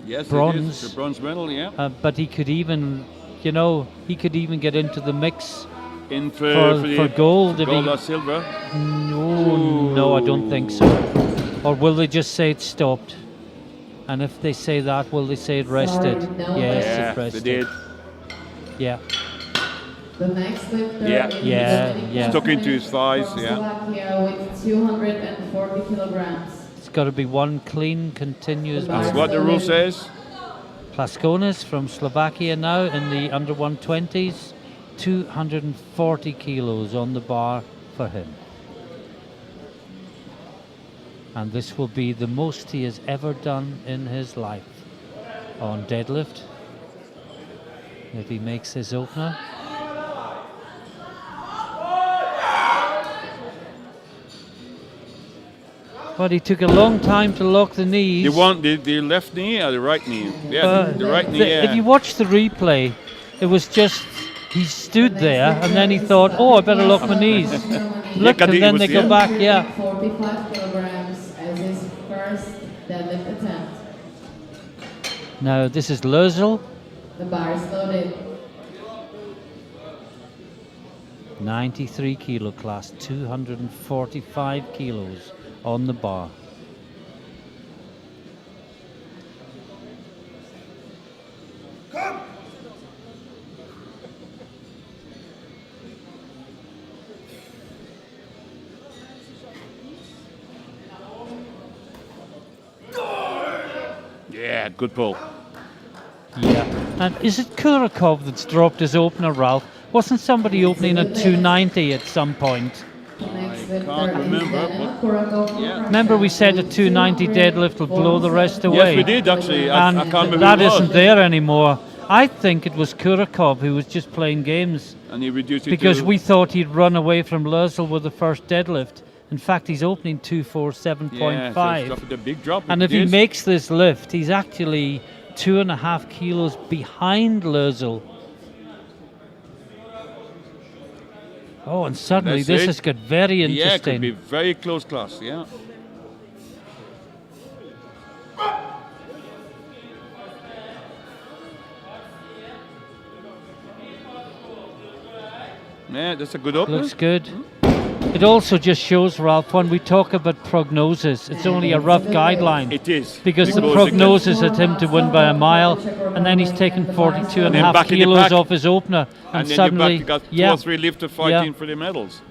Yes, Bronze. it is. The bronze medal, yeah. but he could even, you know, he could even get into the mix In for gold. if gold he- or silver. No, I don't think so. Or will they just say it stopped? And if they say that, will they say it rested? Sorry, no. Yes, Yeah, it they rested. did. Yeah. The next lifter Yeah. is Yeah, Dominic yeah. Stuck into his thighs, from yeah. Slovakia with 240 kilograms. It's got to be one clean, continuous That's movement. what the rule says. Plaskonis from Slovakia now in the under 120s, 240 kilos on the bar for him. And this will be the most he has ever done in his life on deadlift. If he makes his opener. But he took a long time to lock the knees. You want the left knee or the right knee? Yeah, the right knee. If you watch the replay, it was just he stood there and then he thought, oh, I better lock my knees. Look, and then they go back. Yeah. 45 kilograms as his first deadlift attempt. Now this is Lösel. The bar is loaded. 93 kilo class, 245 kilos on the bar. Yeah, good pull. Yeah. And is it Kurakov that's dropped his opener, Ralph? Wasn't somebody opening at 290 at some point? Can't remember. Yeah. Remember we said a 290 deadlift will blow the rest away? Yes, we did actually. I And can't remember. that who it was. isn't there anymore. I think it was Kurakov who was just playing games And he reduced it because to we thought he'd run away from Lösel with the first deadlift. In fact, he's opening 247.5. Yeah, so it's a big drop. And if he makes this lift, he's actually 2.5 kilos behind Lösel. Oh, and suddenly That's this it. has got very Yeah, it interesting. could be very close class. Yeah. Yeah, that's a good opener. Looks good. It also just shows, Ralph, when we talk about prognosis, it's only a rough guideline. It is. Because the it can- prognosis had him to win by a mile, and then he's taken 42.5 then back in the kilos pack. off his opener, And and then suddenly, you got 2 yeah, or 3 lifters fighting for the medals.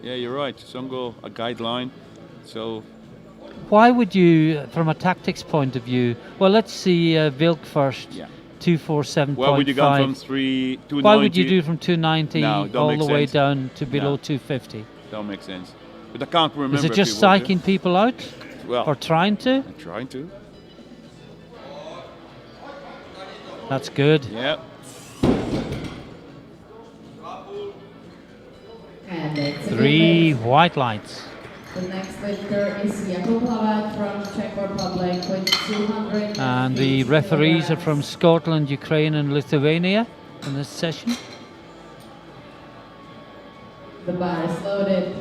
Yeah, you're right. Some go a guideline. So why would you, from a tactics point of view, well, let's see Vilk first, yeah. 247.5. Why would you go from 290? Why would you do from 290 No, don't all make the way sense. down to below No. 250? Don't make sense. But I can't remember. Is it if just he would do. psyching people out, Well, or trying to? I'm trying to. That's good. Yeah. And it's a good 3 lift. white lights. The next lifter is Jaroslav Halak from Czech Republic with 200. And the referees are from Scotland, Ukraine and Lithuania in this session. The bar is loaded.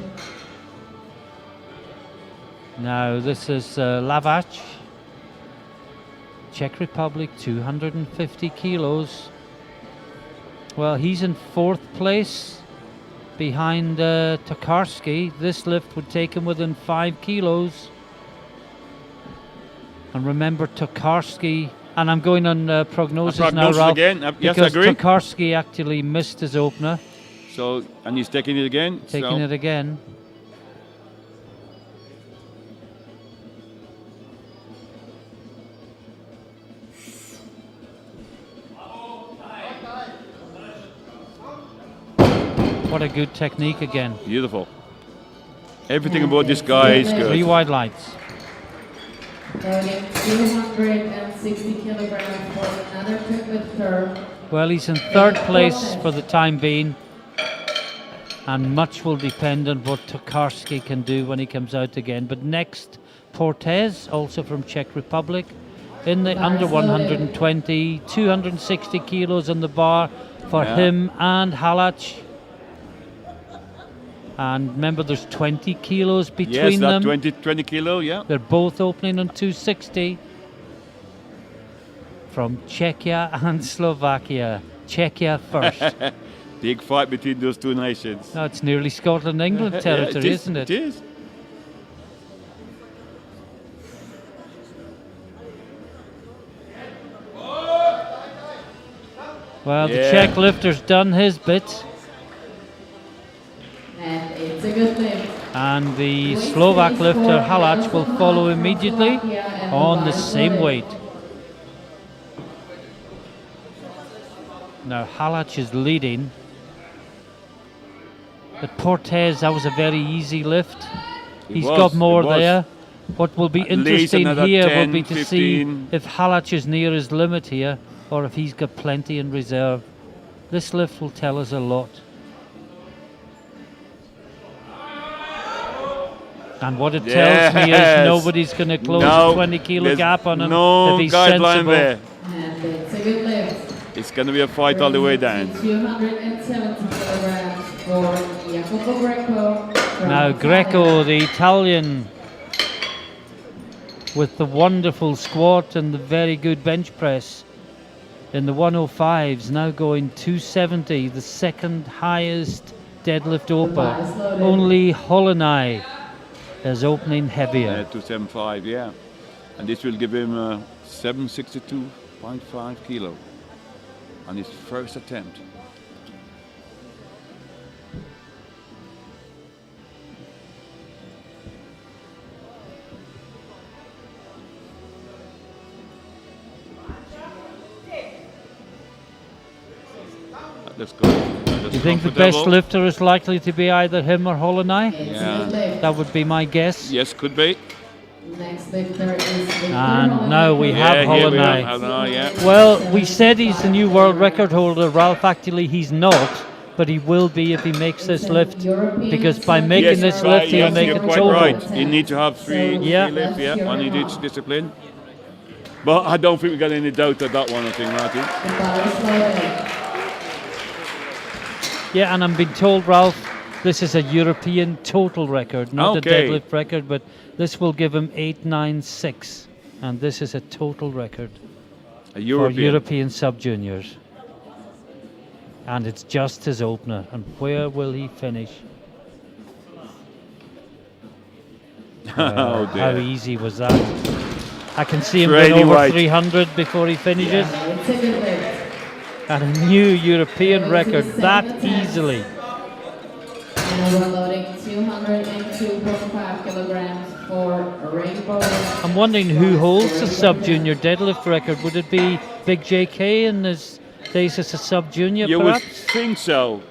Now this is Lavach, Czech Republic, 250 kilos. Well, he's in 4th place behind Tokarski. This lift would take him within 5 kilos. And remember Tokarski, and I'm going on prognosis, now, Prognosis Ralph, again. Yes, I because agree. Tokarski actually missed his opener, So, and he's taking it again. taking it again. What a good technique again. Beautiful. Everything about this guy is 3 good. wide lights. Loading 260 kilograms for another trick lifter. Well, he's in 3rd place for the time being, and much will depend on what Tokarski can do when he comes out again. But next, Portez, also from Czech Republic, in the under 120, 260 kilos on the bar for Yeah. him and Halak. And remember, there's 20 kilos Yes, between that them. 20 kilo, yeah. They're both opening on 260 from Czechia and Slovakia. Czechia first. Big fight between those 2 nations. No, it's nearly Scotland England territory, isn't it? It is. Well, the Yeah. Czech lifter's done his bit, And it's a good lift. and the Slovak lifter Halak will follow immediately on the same weight. Now Halak is leading. But Portez, that was a very easy lift. He's got more there. What will be At least interesting another here 10, will be to see 15. if Halak is near his limit here or if he's got plenty in reserve. This lift will tell us a lot. And what it tells me is Yes. nobody's going to close No, a 20 kilo there's gap on him no if he's guideline sensible. there. And it's a good lift. It's going to be a fight all the way down. 270 kilograms for Jacopo Greco. from Now Italy. Greco, the Italian, with the wonderful squat and the very good bench press in the 105s, now going 270, the second highest deadlift upper. Only Holland is opening heavier. 275, yeah. And this will give him 762.5 kilo on his first attempt. Let's go. You think the best lifter is likely to be either him or Holland? It's a Yeah. good lift. That would be my guess. Yes, could be. Next lifter is Victor And Holland. now we have Yeah, here we Holland. are. Holland, yeah. Well, we said he's the new world record holder, Ralph. Actually, he's not, but he will be if he makes this lift, because by making this lift, he'll yes, make you're it quite total. right. You need to have three Yeah. lifts, yeah, on each discipline. But I don't think we got any doubt at that one, I think, Martin. The bar is loaded. Yeah, and I'm being told, Ralph, this is a European total record, not Okay. a deadlift record, but this will give him 896, and this is a total record A for European. European sub-juniors. And it's just his opener, and where will he finish? Oh How dear. easy was that? I can see him Really going over wide. 300 before he finishes. It's a good lift. And a new European record that easily. And overloading 202.5 kilograms for a rainbow. I'm wondering who holds the sub-junior deadlift record. Would it be Big JK in his days as a sub-junior, You would perhaps? think so.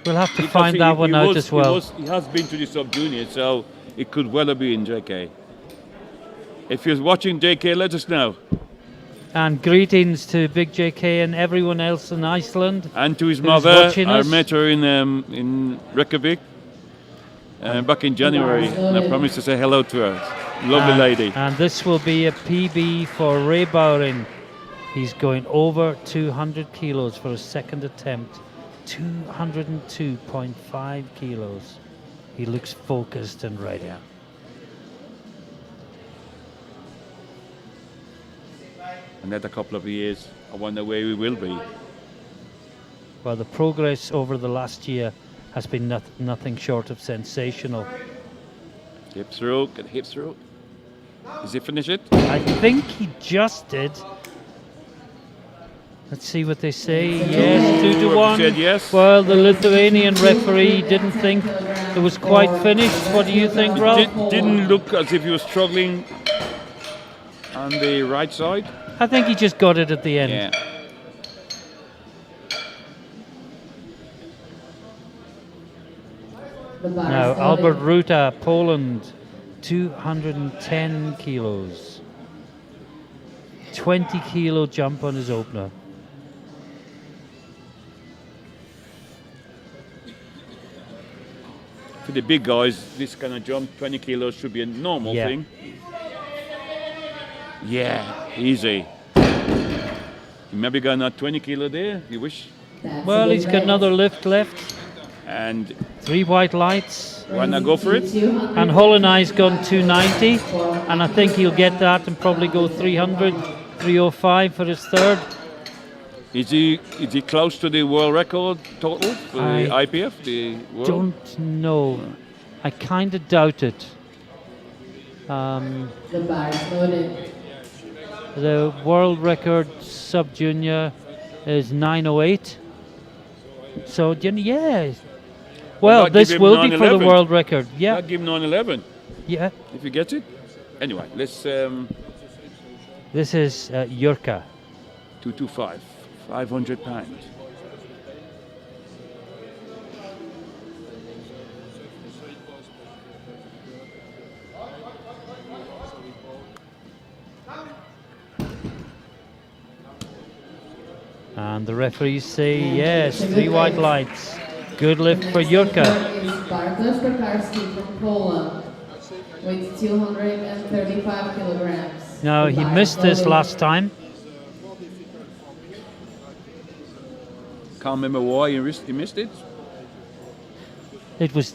We'll have to Because find that one out as well. He has been to the sub-junior, so it could well have been JK. If you're watching JK, let us know. And greetings to Big JK and everyone else in Iceland. And to his Who's mother, watching I us? met her in Reykjavik back in January, and I promised to say hello to her. Lovely lady. And this will be a PB for Ray Bowring. He's going over 200 kilos for a second attempt. 202.5 kilos. He looks focused and ready. Yeah. Another couple of years, I wonder where we will be. Well, the progress over the last year has been nothing short of sensational. Hip through, get hip through. Does he finish it? I think he just did. Let's see what they say. Yes, 2 to Whoever 1. said yes. Well, the Lithuanian referee didn't think it was quite finished. What do you think, Ralph? Didn't look as if he was struggling on the right side. I think he just got it at the end. Yeah. The bar Now, is Albert loaded. Ruta, Poland, 210 kilos. 20 kilo jump on his opener. For the big guys, this kind of jump, 20 kilos should be a normal Yeah. thing. Yeah, easy. Maybe got another 20 kilo there, if you wish. That's Well, a good he's got lift. another lift left. And 3 white lights. wanna go for it? And Holland's gone 290. And I think he'll get that and probably go 300, 305 for his third. Is he close to the world record total for the I IPF? The world? Don't know. I kind of doubt it. The bar is loaded. The world record sub-junior is 908. So, yeah. Well, that this give him will be for the 911? world record. Yeah, I'd give him 911 yeah. if he gets it. Anyway, let's This is Jurka. 225, 500 pounds. And the referees say yes, 3 white lights. Good lift for Jurka. Is Bartosz Tokarski from Poland with 235 kilograms. Now, he missed this last time. Can't remember why he missed it. It was...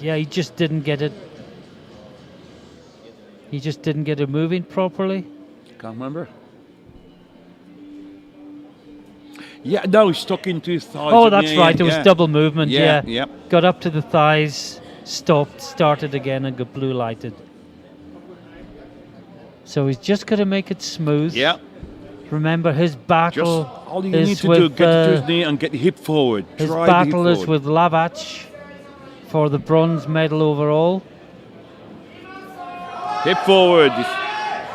Yeah, he just didn't get it. He just didn't get it moving properly. Can't remember. Yeah, no, he's stuck into his thighs. Oh, that's Yeah, right. yeah, It was yeah. double movement. Yeah. Yeah. Got up to the thighs, stopped, started again, and got blue lighted. So he's just got to make it smooth. Yeah. Remember, his battle Just all you is need to with do, get to his knee and get the hip forward. his Drive the hip battle is forward. with Lavac for the bronze medal overall. Hip forward.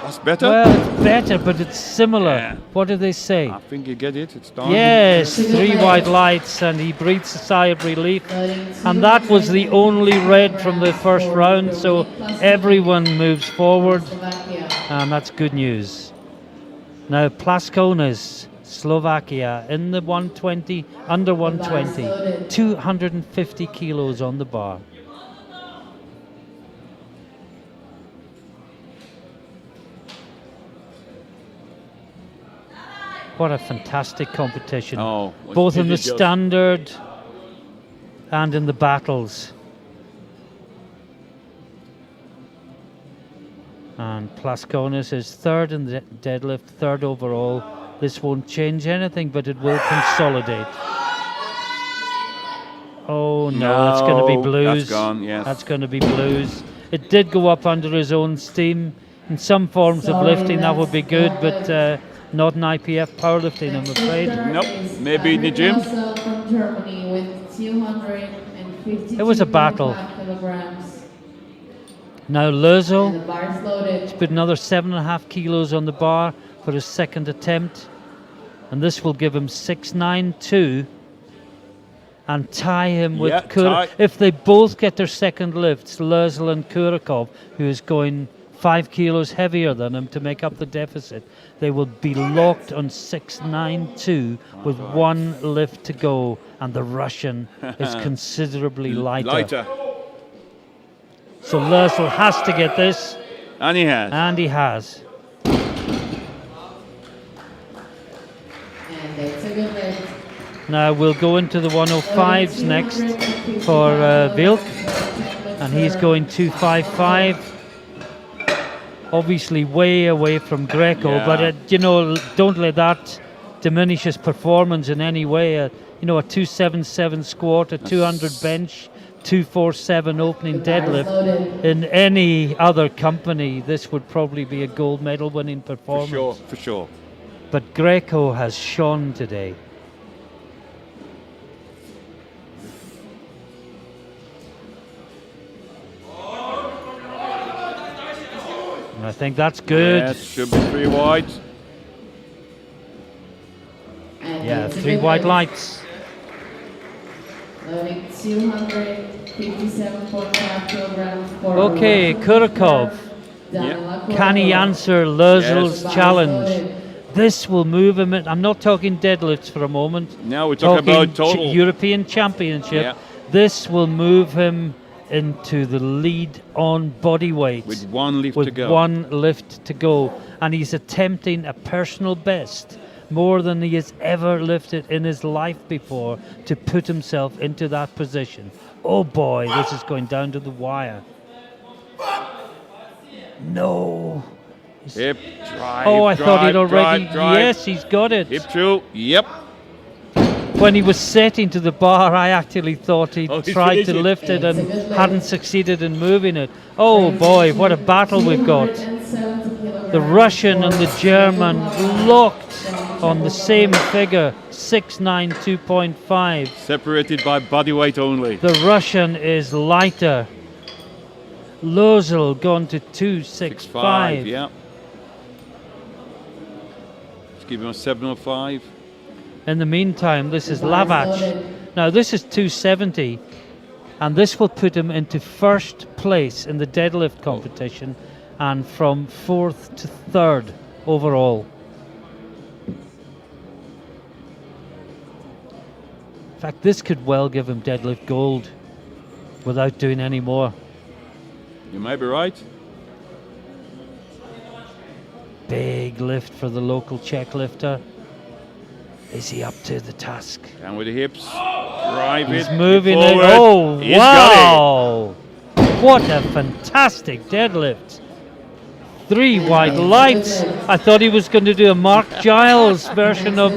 That's better. Well, it's better, but it's similar. Yeah. What do they say? I think you get it. It's done. Yes, 3 white lights, and he breathes a sigh of relief. And that was the only red from the first round, so everyone moves forward, Slovakia. and that's good news. Now, Plas Conus, Slovakia, in the 120, under 120, 250 kilos on the bar. What a fantastic competition. Oh, Both in the ridiculous. standard and in the battles. And Plas Conus is third in the deadlift, third overall. This won't change anything, but it will consolidate. Oh no, it's going to be No, blues. that's gone, yes. That's going to be blues. It did go up under his own steam. In some forms of Sorry, lifting, that would be good, but not in IPF powerlifting, I'm afraid. Nope, maybe in the gym. From Germany with 250 It was a battle. kilograms. Now And Lözel the bar is loaded. put another 7.5 kilos on the bar for his second attempt, and this will give him 692 and tie him with Yeah, tie. If they both get their second lifts, Lözel and Kurakov, who is going 5 kilos heavier than him to make up the deficit, they will be locked on 692 with one lift to go, and the Russian is considerably lighter. So Lözel has to get this, And he has. and he has. And it's a good lift. Now we'll go into the 105s next for Vilk, and he's going 255. Obviously way away from Greco, Yeah. but you know, don't let that diminish his performance in any way. You know, a 277 squat, a 200 bench, 247 opening deadlift. In any other company, this would probably be a gold medal winning For performance. sure, for sure. But Greco has shone today. And I think that's good. Yes, should be 3 wide. And Yeah, it's a 3 good white lift. lights. Loading 257.5 kilograms for Okay, Kurakov. Can he answer Lözel's Yes. challenge? This will move him. I'm not talking deadlifts for a moment. Now we're talking about total. European Championship. Yeah. This will move him into the lead on body weight With one lift with to go. one lift to go, and he's attempting a personal best, more than he has ever lifted in his life before, to put himself into that position. Oh boy, this is going down to the wire. No. Hip, drive, Oh, I thought he'd drive, already. drive, drive. Yes, he's got it. Hip through, yep. When he was setting to the bar, I actually thought he'd Oh, he tried to finished it. lift it It's a and good lift. hadn't succeeded in moving it. Oh boy, what a battle we've got. 270 kilograms The Russian and the for German Jaroslav locked Halak on the same figure, 692.5. Separated by body weight only. The Russian is lighter. Lözel gone to 265. Yeah. Let's give him a 705. In the meantime, this is The bar is Lavac. loaded. Now this is 270, and this will put him into first place in the deadlift competition, and from 4th to 3rd overall. fact, this could well give him deadlift gold without doing any more. You might be right. Big lift for the local Czech lifter. Is he up to the task? And with the hips, drive He's it moving it. forward. Oh, He's got wow! What a fantastic deadlift. 3 white lights. I thought he was going to do a Mark Giles version of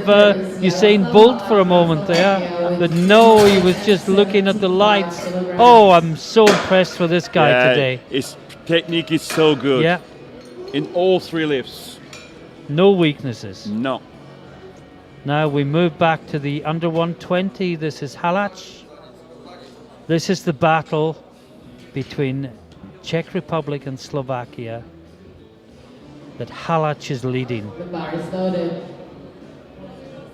Usain Bolt for a moment there. But no, he was just looking at the lights. Oh, I'm so impressed with this guy today. His technique is so good. Yeah, In all 3 lifts. no weaknesses. No. Now we move back to the under 120. This is Halak. This is the battle between Czech Republic and Slovakia that Halak is leading. The bar is loaded.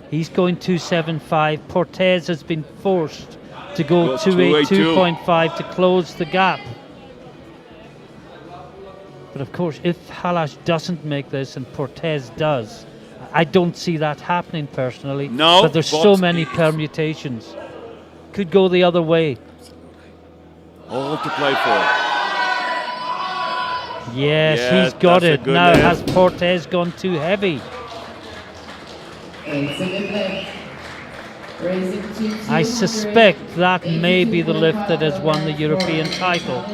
He's going 275. Portes has been forced to go Got 282. 282.5 to close the gap. But of course, if Halak doesn't make this and Portes does, I don't see that happening personally. No, but there's so many permutations. Could go the other way. All to play for. Yes, Yeah, he's got that's a it. good Now lift. has Portes gone too heavy? It's a good lift. Raising to 200. I suspect that may be the lift that has won the European title.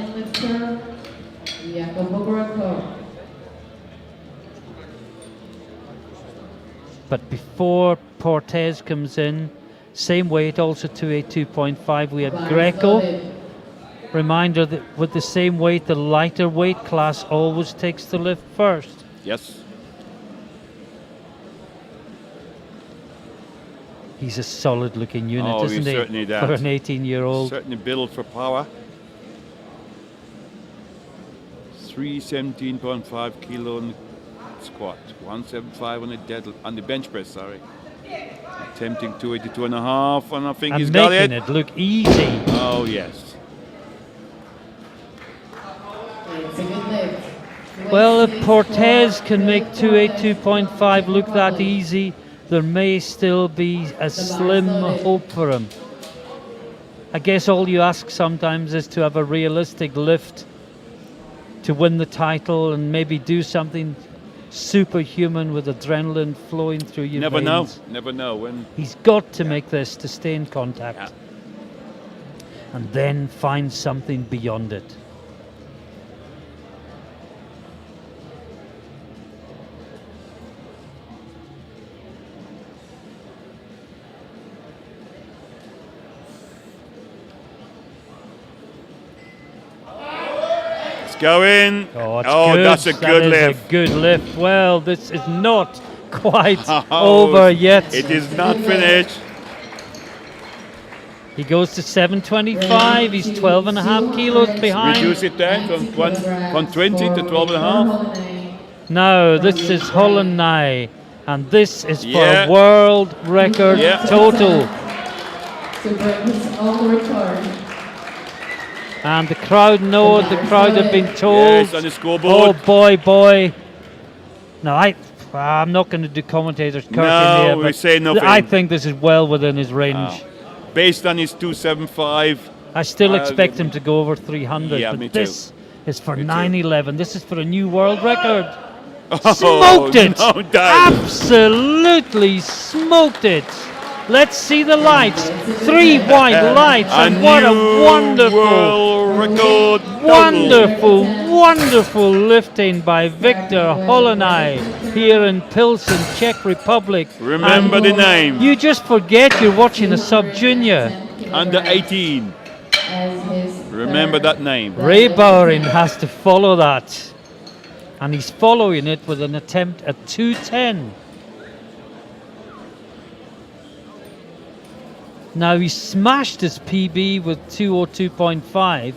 But before Portes comes in, same weight, also 282.5, we had Greco. Reminder that with the same weight, the lighter weight class always takes the lift first. Yes. He's a solid looking unit, Oh, isn't he's he? certainly that. For an 18-year-old. Certainly built for power. 317.5 kilo on the squat. 175 on the on the bench press, sorry. Attempting 282.5, and I think And he's got making it. it look easy. Oh, yes. It's a good lift. Well, if Portes can make 282.5 look that easy, there may still be a slim hope for him. I guess all you ask sometimes is to have a realistic lift to win the title and maybe do something superhuman with adrenaline flowing through your Never know. veins. Never know when. He's got to make this to stay in contact. Yeah. And then find something beyond it. Go in. Oh, it's good. That's a good That is lift. a good lift. Well, this is not quite Oh, over yet. It is not finished. He goes to 725. He's 12.5 kilos behind. Reduce it down from 20 to 12.5. Now, this is Holland now. And this is for Yeah. a world record Yeah. total. To break his own record. And the crowd know it. The crowd have been told. Yes, on the scoreboard. Oh, boy. No, I'm not going to do commentators curtain No, here. we but say nothing. I think this is well within his range. Based on his 275. I still expect him to go over 300, Yeah, but me too. this is for Me too. 911. This is for a new world record. Oh, Smoked it! No doubt. Absolutely smoked it! Let's see the lights. 3 white lights, and what a new wonderful, world record. wonderful lifting by Victor Holonai here in Pilsen, Czech Republic. Remember And the name. you just forget you're watching a sub-junior. Under 18. As his Remember that name. Ray Bowring has to follow that. And he's following it with an attempt at 210. Now he smashed his PB with 202.5,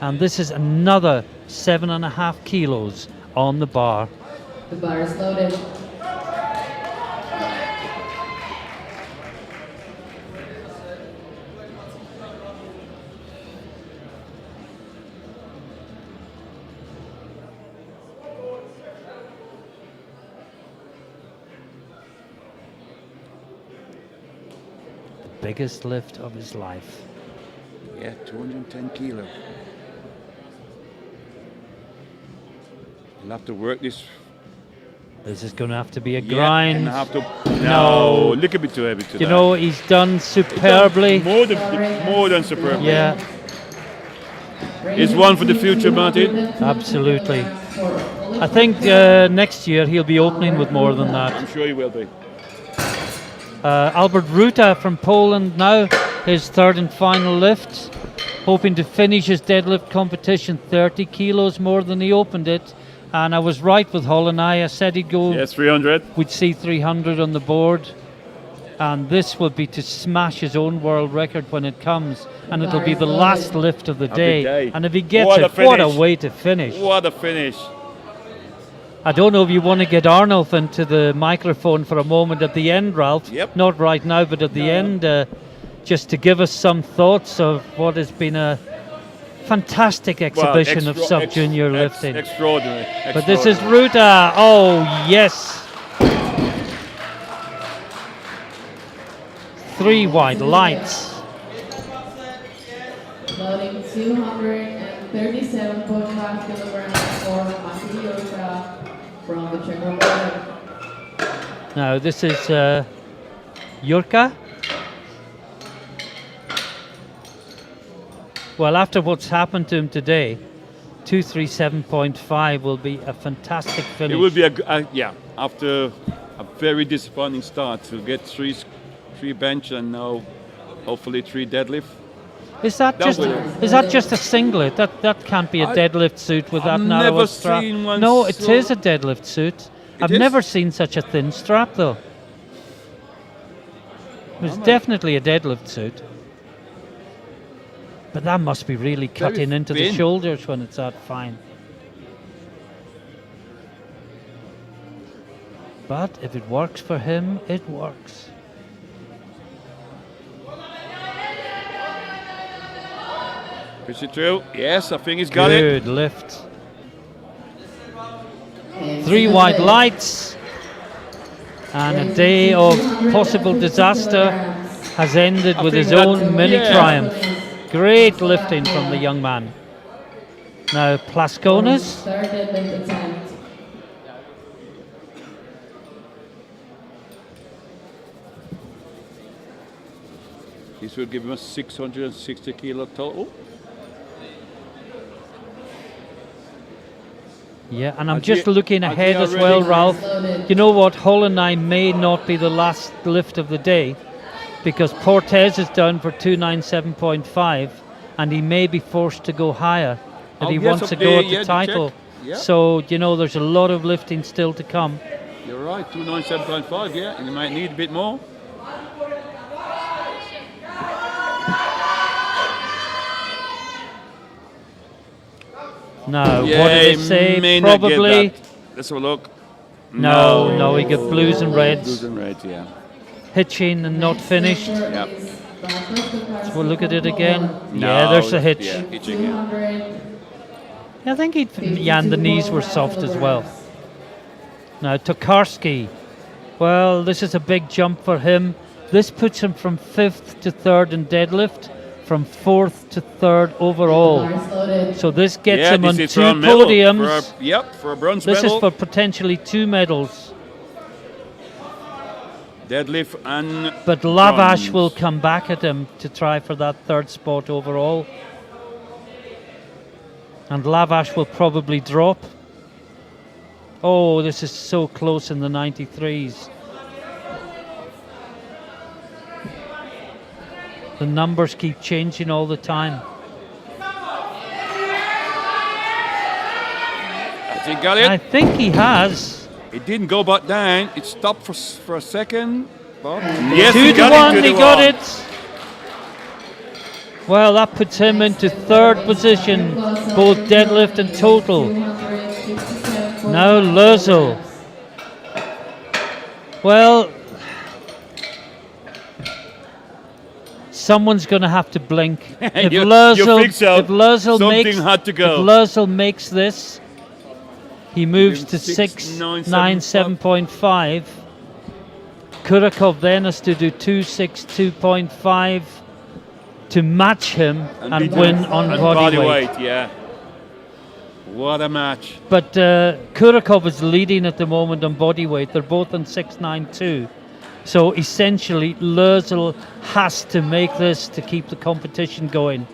and this is another 7.5 kilos on the bar. The bar is loaded. biggest lift of his life. Yeah, 210 kilo. He'll have to work this. This is going to have to be a Yeah, grind. and have to. No. Look a bit too heavy today. You know, he's done superbly. More than superbly. Yeah, It's one for the future, Martin. absolutely. I think next year he'll be opening with more than that. I'm sure he will be. Albert Ruta from Poland now, his third and final lift, hoping to finish his deadlift competition 30 kilos more than he opened it. And I was right with Holland. I said he'd go. Yes, 300. We'd see 300 on the board, and this will be to smash his own world record when it comes, and it'll be the last lift of the day. And if he gets What a it, what a finish. way to finish! What a finish. I don't know if you want to get Arnulf into the microphone for a moment at the end, Ralph. Yep. Not right now, but at the end, just to give us some thoughts of what has been a fantastic exhibition of sub-junior lifting. Extraordinary. But this is Ruta. Oh, yes. 3 wide lights. Loading 237.5 kilograms for Marte from the Czech Republic. Now, this is Jurka. Well, after what's happened to him today, 237.5 will be a fantastic finish. It will be after a very disappointing start to get three bench and now hopefully 3 deadlift. Is that just a singlet? That can't be a deadlift suit with that narrow never strap. seen one No, it so- is a deadlift suit. I've is? never seen such a thin strap though. It's definitely a deadlift suit. But that must be really cutting into the thin. shoulders when it's that fine. But if it works for him, it works. Push it through. Yes, I think he's got it. Good lift. 3 wide lights. And a day of possible disaster has ended with his own mini triumph. Great lifting from the young man. Now Conus. Third deadlift attempt. This will give him a 660 kilo total. Yeah, and I'm Has just he- looking has he ahead as already- well, Ralph. You know what? Holland I may not be the last lift of the day because Portes is down for 297.5 and he may be forced to go higher if Oh, he yes, wants up to there, go at yeah, the the title. Czech. Yeah. So, you know, there's a lot of lifting still to come. You're right, 297.5, yeah, and you might need a bit more. Now, Yeah, what did he they say? may not get Probably. that. Let's have a look. No, he got blues and Blues reds. and reds, yeah. Hitching and not finished. Yep. We'll look at it again. No, Yeah, there's the hitch. Yeah, hitching, yeah. 200. I think yeah, and the knees were soft as well. Now Tokarski, well, this is a big jump for him. This puts him from 5th to 3rd in deadlift, from 4th to 3rd overall. Bars loaded. So this gets Yeah, him on this is 2 for a medal, podiums. for a bronze This medal. is for potentially 2 medals. Deadlift and But Lavash bronze. will come back at him to try for that 3rd spot overall. And Lavash will probably drop. Oh, this is so close in the 93s. The numbers keep changing all the time. Has he got it? I think he has. It didn't go back down. It stopped for a second. But yes, 2 he to got 1, it. 2 he to got 1. it. Well, that puts him into 3rd position, both deadlift and total. 257.5 Now Lözel. Well, someone's going to have to blink. If You Lözel, think so? if Lözel Something makes, had to go. if Lözel makes this, he moves to 697.5. 697.5. Kurakov then has to do 262.5 to match him and beat win him on on body weight. Yeah. What a match. But Kurakov is leading at the moment on body weight. They're both on 692. So essentially, Lösel has to make this to keep the competition going.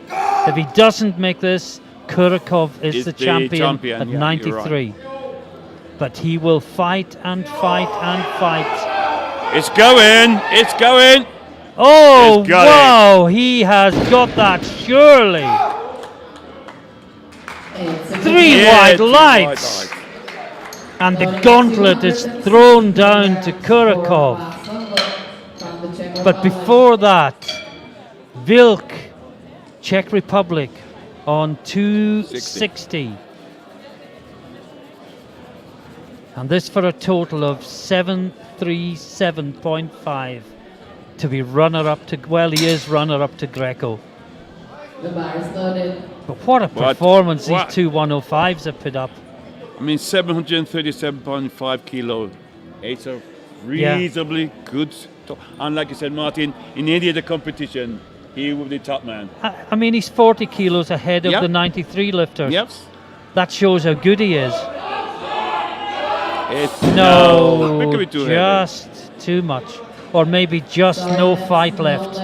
If he doesn't make this, Kurakov is the champion at yeah, 93. But he will fight and fight and fight. It's going. It's going. Oh, He's got wow, he has got that, surely. Three Yeah, wide three lights. And the gauntlet is thrown down to Kurakov. But before that, Vilk, Czech Republic, on 260. And this for a total of 737.5 to be runner-up to, well, he is runner-up to Greco. The bar is loaded. But what a performance these two 105s have put up. I mean, 737.5 kilo. It's a reasonably good. And like you said, Martin, in any other competition, he will be the top man. I mean, he's 40 kilos ahead of the 93 lifters. Yep. That shows how good he is. It's just too much. Or maybe just no fight left.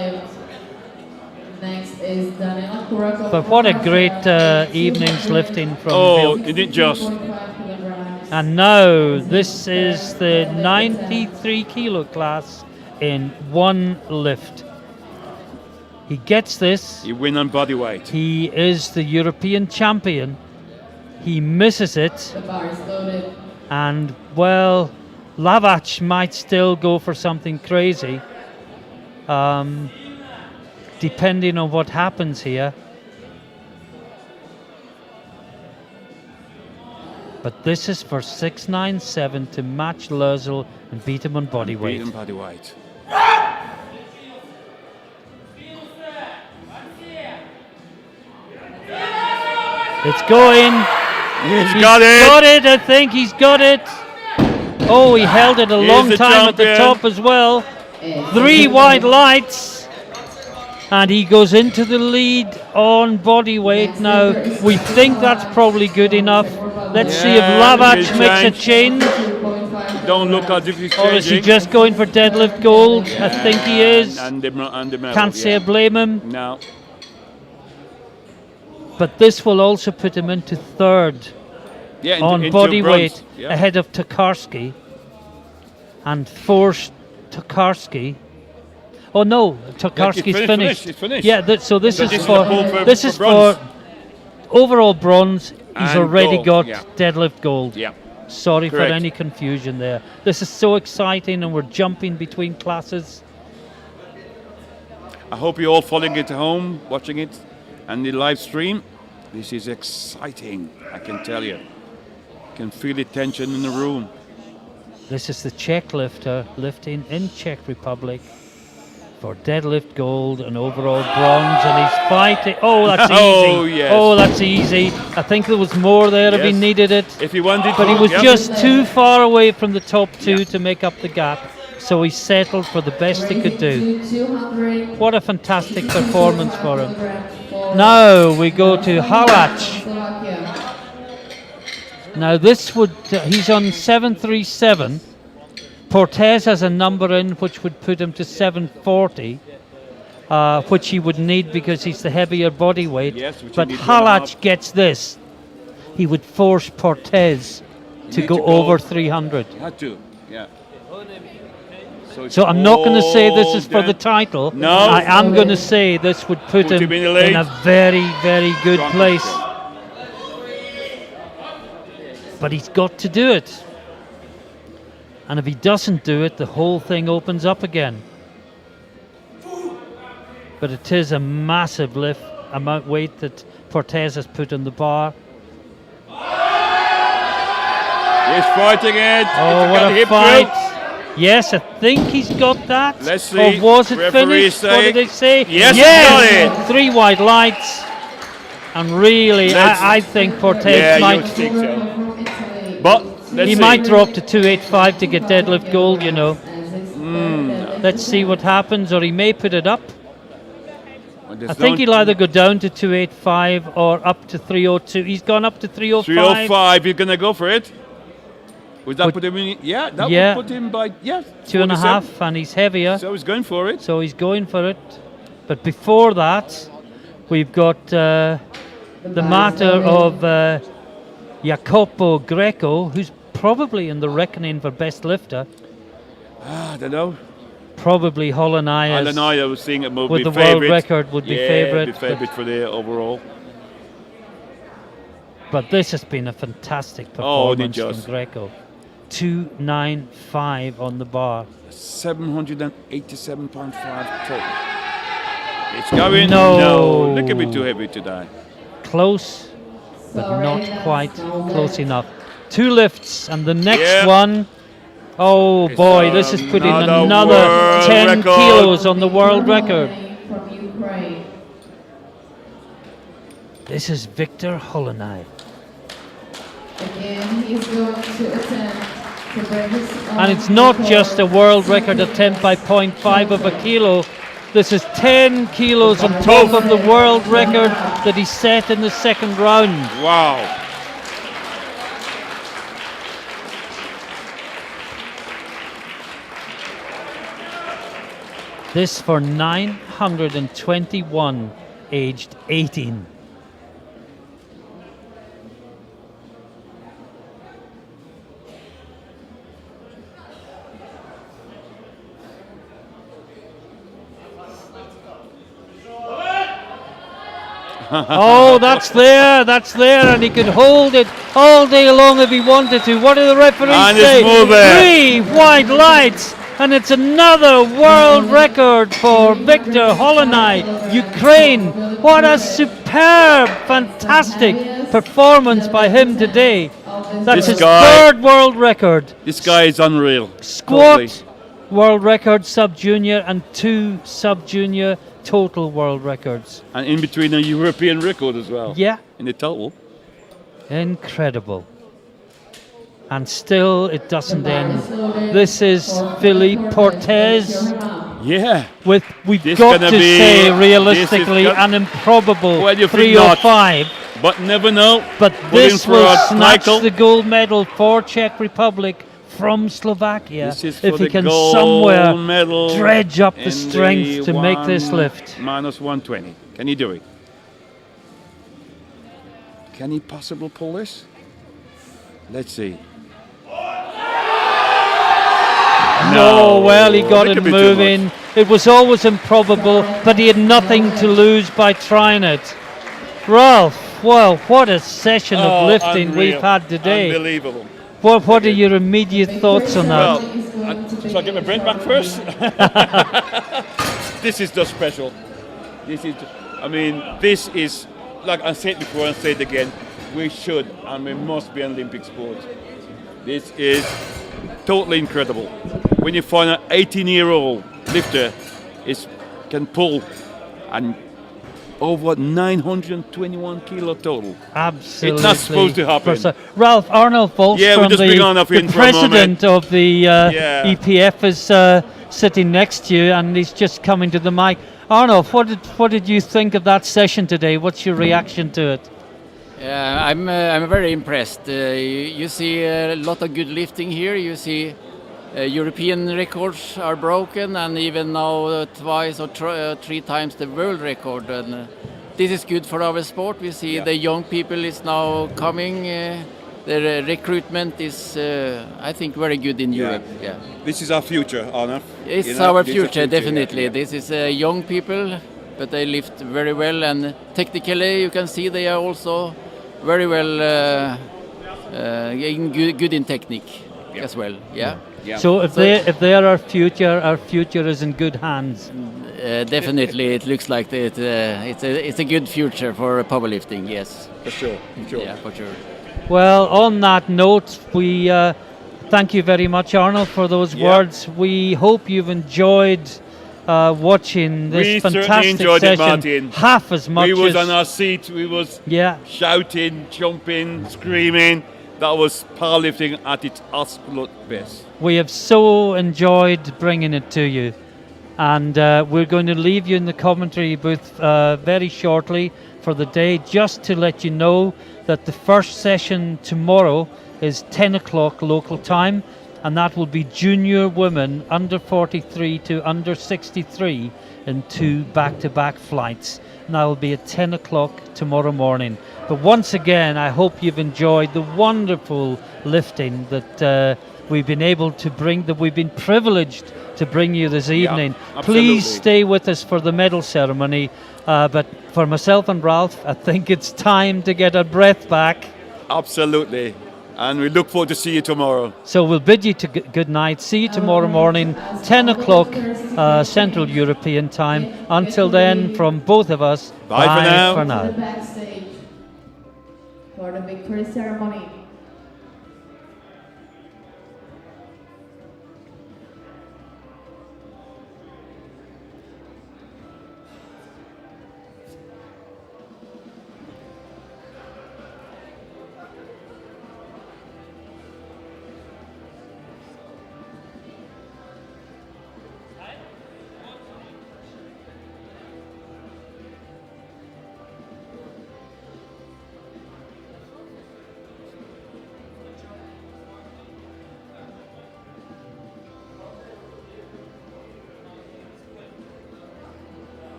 Next is Daniela Kurakov. But what a great evening's lifting from Vilk. Vilk. It did just. And now this is the 93 kilo class in one lift. He gets this. He win on body weight. He is the European champion. He misses it. The bar is loaded. And, well, Lavach might still go for something crazy, depending on what happens here. But this is for 697 to match Lösel and beat him on body weight. Beat him body weight. It's going. He's got it. Got it, I think he's got it. Oh, he held it a long time at the top as well. 3 wide lights. And he goes into the lead on body weight now. We think that's probably good enough. Let's see if Lavach makes a change. Don't look as if he's Or is he changing. just going for deadlift gold? I think he is. And the medal, Can't say I blame him. No. But this will also put him into third on into body bronze. weight Yeah. ahead of Tokarski, and forced Tokarski. Oh no, Tokarski's finished. It's finished. Yeah, so this So is this is for the pool for- this for is bronze. for overall bronze. He's And already gold, got yeah. deadlift gold. Yeah. Sorry Correct. for any confusion there. This is so exciting, and we're jumping between classes. I hope you're all following it at home, watching it, and the live stream. This is exciting, I can tell you. Can feel the tension in the room. This is the Czech lifter lifting in Czech Republic for deadlift gold and overall bronze, and he's fighting. Oh, that's easy. Oh, yes. Oh, that's easy. I think there was more there if he Yes. needed it. If he wanted But he to, was yeah. just too far away from the top two Yeah. to make up the gap. So he settled for the best he could do. What a fantastic performance for him. Now we go to Halak. Now this would, he's on 737. Portes has a number in which would put him to 740, which he would need because he's the heavier body weight. Yes, which he but needs 1.5. Halak gets this. He would force Portes to need go to go. over 300. Had to, yeah. it's So I'm not going to say this is for all the title. No. I am going to say this would put Put him him in the lead. in a very, very good Strong place. position. But he's got to do it. And if he doesn't do it, the whole thing opens up again. But it is a massive lift, amount weight that Portes has put on the bar. He's fighting it. Oh, He's what got a hip fight. through. Yes, I think he's got that. Let's see. Or was it Referee finished? What did they say? Yes, he got it. 3 wide lights. And really, I think Portes Yeah, might... you think so. But let's He see. might drop to 285 to get deadlift gold, you know. Let's see what happens, or he may put it up. Well, I think he'll either go down to 285 or up to 302. He's gone up to 305. 305, you're going to go for it? Would that put him in? Yeah, that Yeah. would put him by, yeah. 2.5, and he's heavier. So he's going for it. So he's going for it. But before that, we've got the matter of Jacopo Greco, who's probably in the reckoning for best lifter. I don't know. Probably Holland-I I don't know, I was seeing it would with be the favourite. world record would be favourite. Be favourite for the overall. But this has been a fantastic Oh, performance it from just. Greco. 295 on the bar. 787.5 total. It's going. No. Look a bit too heavy today. Close, but Sorry, not that's quite no close good. enough. 2 lifts, and the next Yeah. one, oh It's boy, this is putting another another world 10 record. kilos on the world record. From Ukraine. This is Victor Holland-I. Again, he's going to attempt to break his own And it's not record. just a world record attempt by 0.5 of a kilo. This is 10 kilos on top of the world record that he set in the second round. Wow. This for 921, aged 18. Oh, that's there, and he could hold it all day long if he wanted to. What do the referees And it's say? moving. 3 white lights, and it's another world record for Victor Holland-I, Ukraine. What a superb, fantastic performance by him today. That's This his guy- 3rd world record. This guy is unreal. Squat Totally. world record sub-junior and 2 sub-junior total world records. And in between a European record as well. Yeah. In the total. Incredible. And still it doesn't end. This is Philippe Portes Yeah. with, we've This got gonna to be- say, this realistically, is got- an improbable Well, you think not. 305. But never know. But Pulling this for will a snatch title. the gold medal for Czech Republic from Slovakia This is if for he the can gold somewhere medal dredge up the in strength to make this one- lift. Minus 120. Can he do it? Can he possibly pull this? Let's see. No, well, he got Look it a bit too moving. It was always improbable, but he had nothing to lose by trying it. Ralph, well, what a session of lifting unreal. we've had today. Unbelievable. What are your immediate thoughts on that? Well, shall I get my breath back first? This is just special. This is, I mean, this is, like I said before and say it again, we should and we must be an Olympic sport. This is totally incredible. When you find an 18-year-old lifter can pull and over 921 kilo total. Absolutely. It's not supposed to happen. Ralph, Arnold Volz Yeah, we'll from just bring Arnold in the for a moment. president of the Yeah. EPF is sitting next to you, and he's just coming to the mic. Arnold, what did you think of that session today? What's your reaction to it? I'm very impressed. You see a lot of good lifting here. You see European records are broken, and even now twice or 3 times the world record. And this is good for our sport. We see the young people is now coming. The recruitment is, I think, very good in Europe. Yeah, This is our future, Arne. it's our future, definitely. This is young people, but they lift very well, and technically you can see they are also very well good in technique as well. Yeah. So if they are our future is in good hands. Definitely, it looks like it's a good future for powerlifting. Yes. For sure. Yeah, for sure. Well, on that note, we thank you very much, Arnold, for those words. We hope you've enjoyed watching this We certainly fantastic enjoyed it, session. Martin. Half as much We was as on our seat, we was yeah. shouting, jumping, screaming. That was powerlifting at its absolute best. We have so enjoyed bringing it to you. And we're going to leave you in the commentary booth very shortly for the day, just to let you know that the first session tomorrow is 10 o'clock local time, and that will be junior women under 43 to under 63 in 2 back-to-back flights. And that will be at 10 o'clock tomorrow morning. But once again, I hope you've enjoyed the wonderful lifting that we've been able to bring, that we've been privileged to bring you this evening. Please stay with us for the medal ceremony. But for myself and Ralph, I think it's time to get our breath back. Absolutely. And we look forward to see you tomorrow. So we'll bid you to good night. See you tomorrow morning, 10 o'clock Central European time. Until then, from both of us, bye for now. To the backstage for the victory ceremony.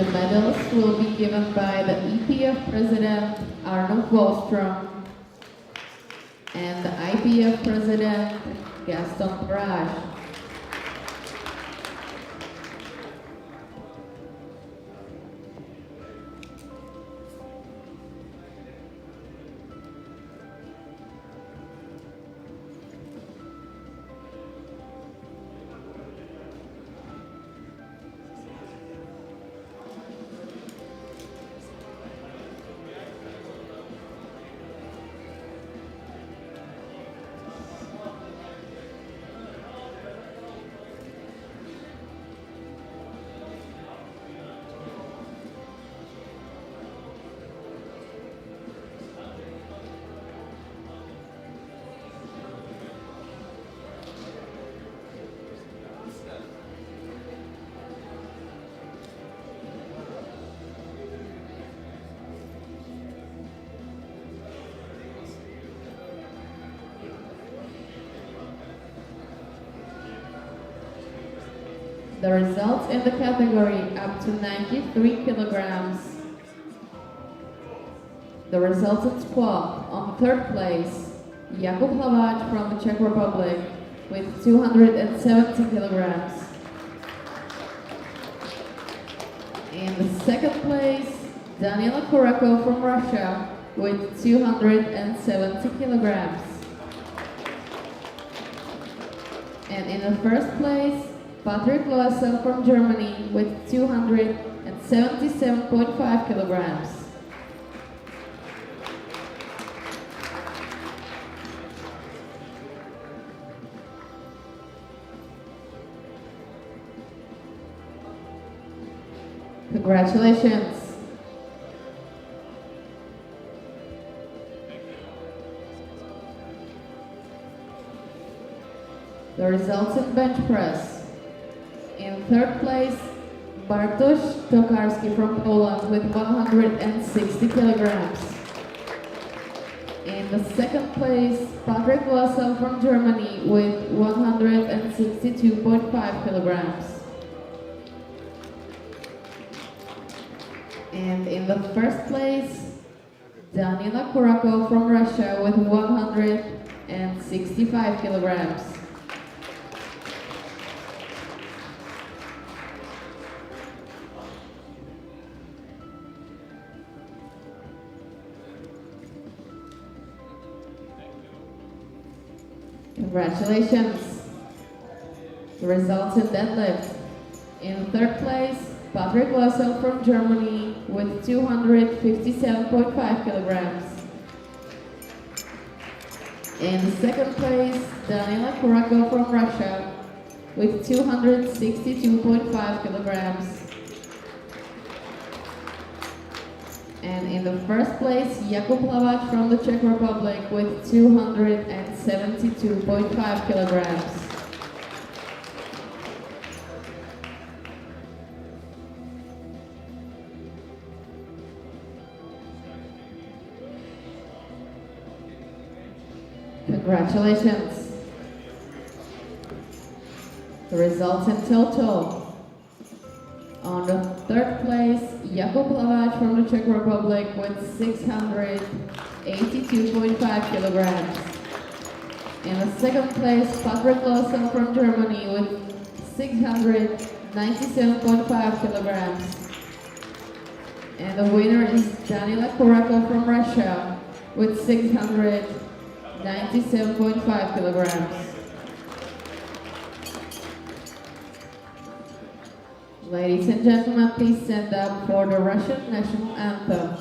The medals will be given by the EPF President Arnold Wallstrom and the IPF President Gaston Parage. The results in the category up to 93 kilograms. The results in squat: on third place, Jakub Halak from the Czech Republic with 270 kilograms. In the second place, Daniela Kurako from Russia with 270 kilograms. And in the first place, Patrick Loessel from Germany with 277.5 kilograms. Congratulations. The results in bench press. In third place, Bartosz Tokarski from Poland with 160 kilograms. In the second place, Patrick Loessel from Germany with 162.5 kilograms. And in the first place, Daniela Kurako from Russia with 165 kilograms. Congratulations. The results in deadlift. In third place, Patrick Loessel from Germany with 257.5 kilograms. In the second place, Daniela Kurako from Russia with 262.5 kilograms. And in the first place, Jakub Halak from the Czech Republic with 272.5 kilograms. Congratulations. The results in total. On the third place, Jakub Halak from the Czech Republic with 682.5 kilograms. In the second place, Patrick Loessel from Germany with 697.5 kilograms. And the winner is Daniela Kurako from Russia with 697.5 kilograms. Ladies and gentlemen, please stand up for the Russian national anthem.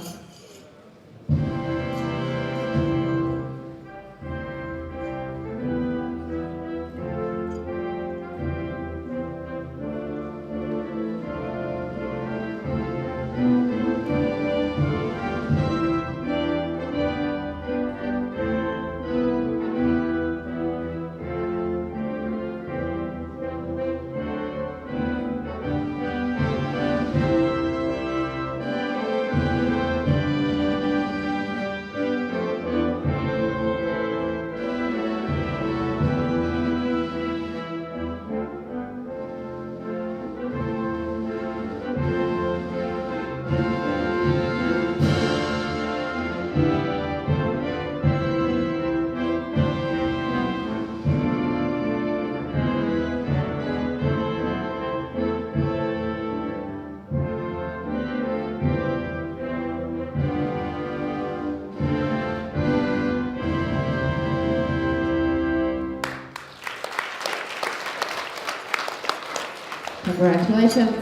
Congratulations.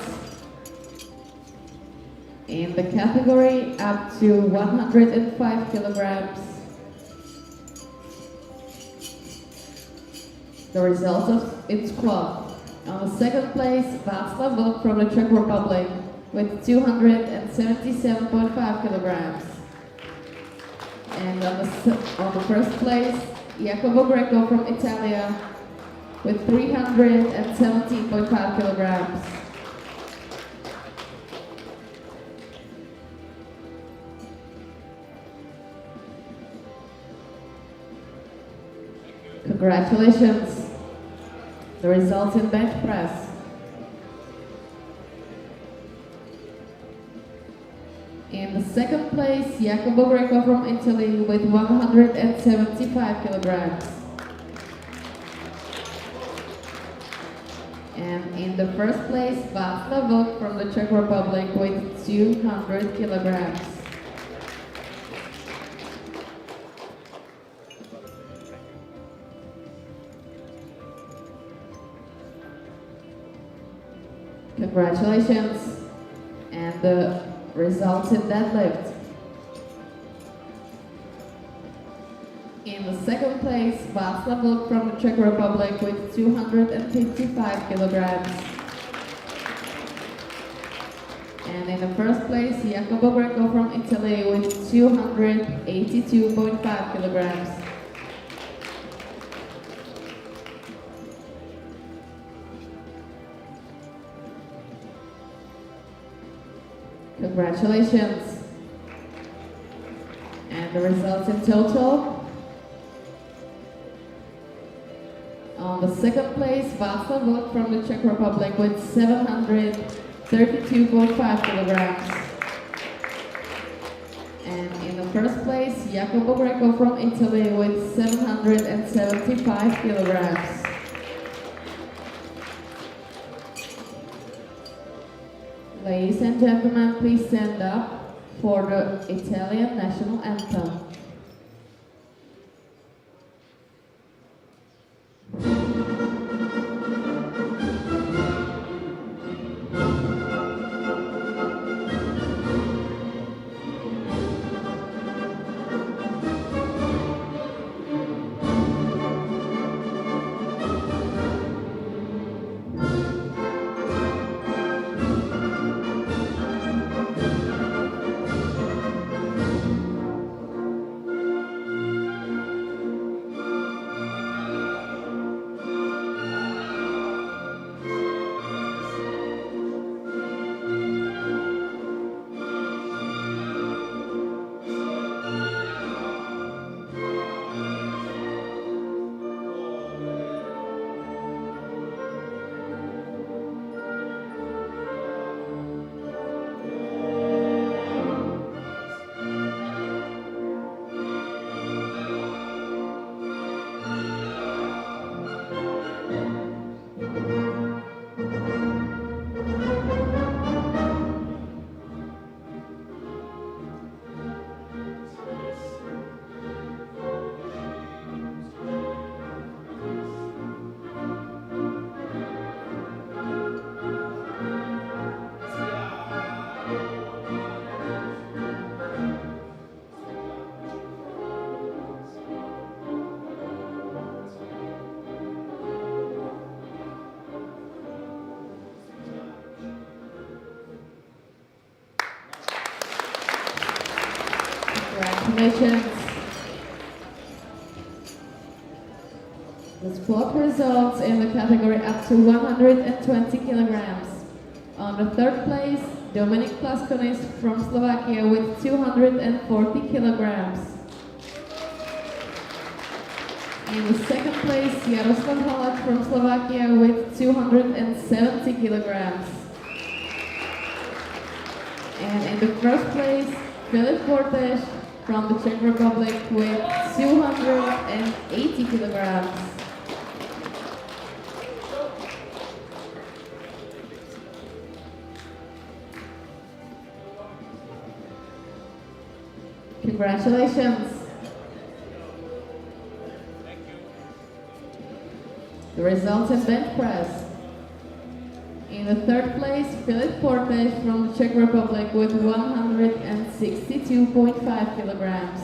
In the category up to 105 kilograms, the result of its squat. On the second place, Václav Vlk from the Czech Republic with 277.5 kilograms. And on the first place, Jacopo Greco from Italia with 317.5 kilograms. Congratulations. The results in bench press. In the second place, Jacopo Greco from Italy with 175 kilograms. And in the first place, Václav Vlk from the Czech Republic with 200 kilograms. Congratulations. And the results in deadlift. In the second place, Václav Vlk from the Czech Republic with 255 kilograms. And in the first place, Jacopo Greco from Italy with 282.5 kilograms. Congratulations. And the results in total. On the second place, Václav Vlk from the Czech Republic with 732.5 kilograms. And in the first place, Jacopo Greco from Italy with 775 kilograms. Ladies and gentlemen, please stand up for the Italian national anthem. Congratulations. The squat results in the category up to 120 kilograms. On the third place, Dominic Plas from Slovakia with 240 kilograms. In the second place, Jaroslav Halak from Slovakia with 270 kilograms. And in the first place, Philippe from the Czech Republic with 280 kilograms. Congratulations. The results in bench press. In the third place, Philippe from the Czech Republic with 162.5 kilograms.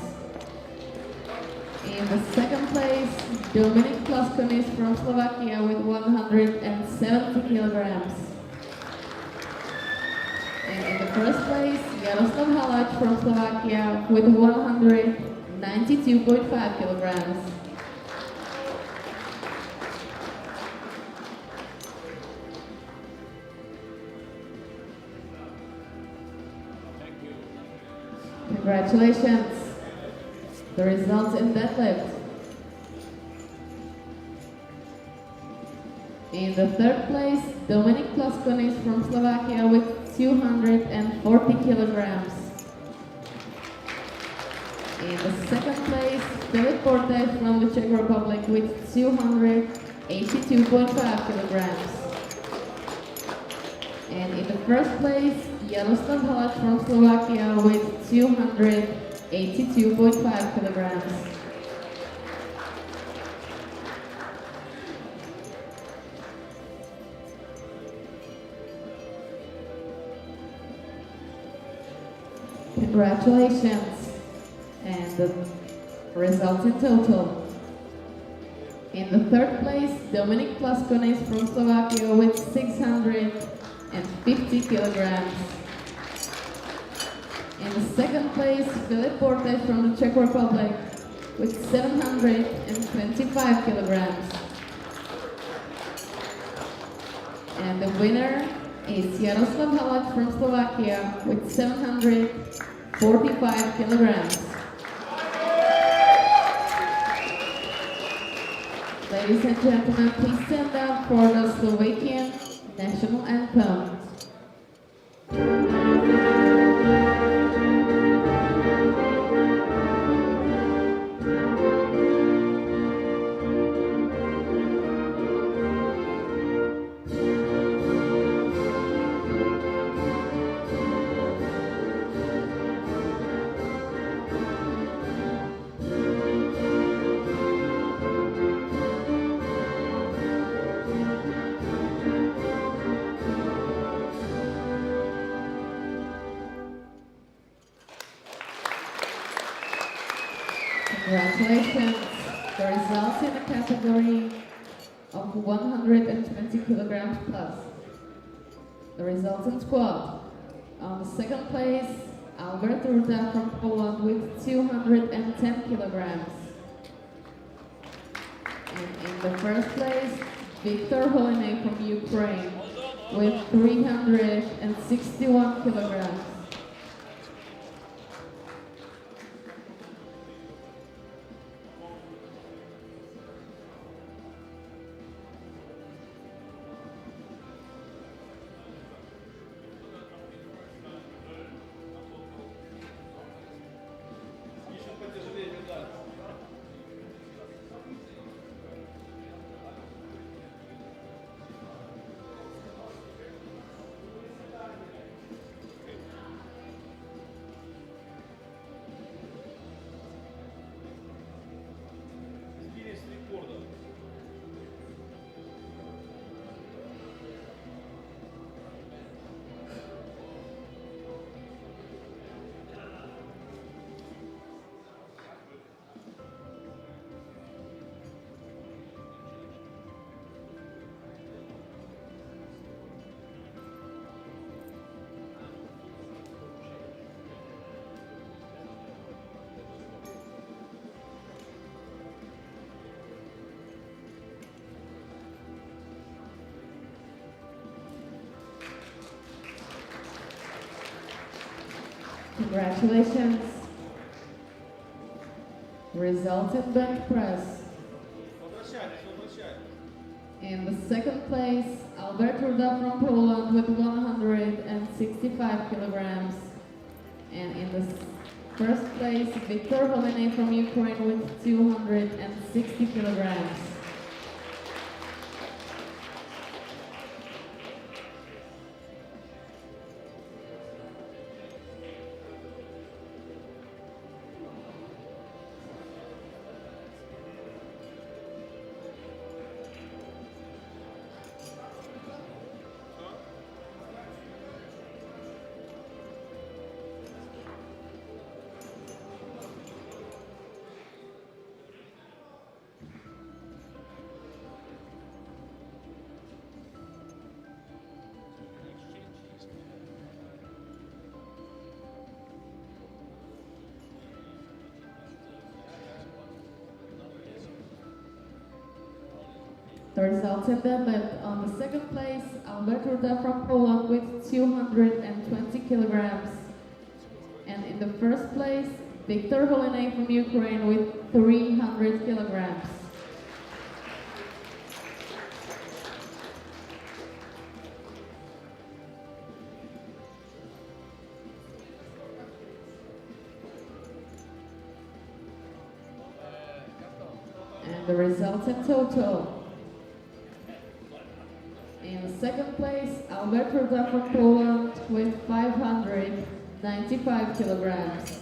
In the second place, Dominic Plas from Slovakia with 170 kilograms. And in the first place, Jaroslav Halak from Slovakia with 192.5 kilograms. Congratulations. The results in deadlift. In the third place, Dominic Plas from Slovakia with 240 kilograms. In the second place, Philippe from the Czech Republic with 282.5 kilograms. And in the first place, Jaroslav Halak from Slovakia with 282.5 kilograms. Congratulations. And the results in total. In the third place, Dominic Plas from Slovakia with 650 kilograms. In the second place, Philippe from the Czech Republic with 725 kilograms. And the winner is Jaroslav Halak from Slovakia with 745 kilograms. Ladies and gentlemen, please stand up for the Slovakian national anthem. Congratulations. The results in the category of 120 kilograms plus. The results in squat. On the second place, Ruta from Poland with 210 kilograms. And in the first place, Holland from Ukraine with 361 kilograms. Congratulations. Results in bench press. In the second place, Ruta from Poland with 165 kilograms. And in the first place, Holland from Ukraine with 260 kilograms. The results have been left on the second place, Ruta from Poland with 220 kilograms. And in the first place, Viktor Holland from Ukraine with 300 kilograms. And the results in total. In second place, Ruta from Poland with 595 kilograms.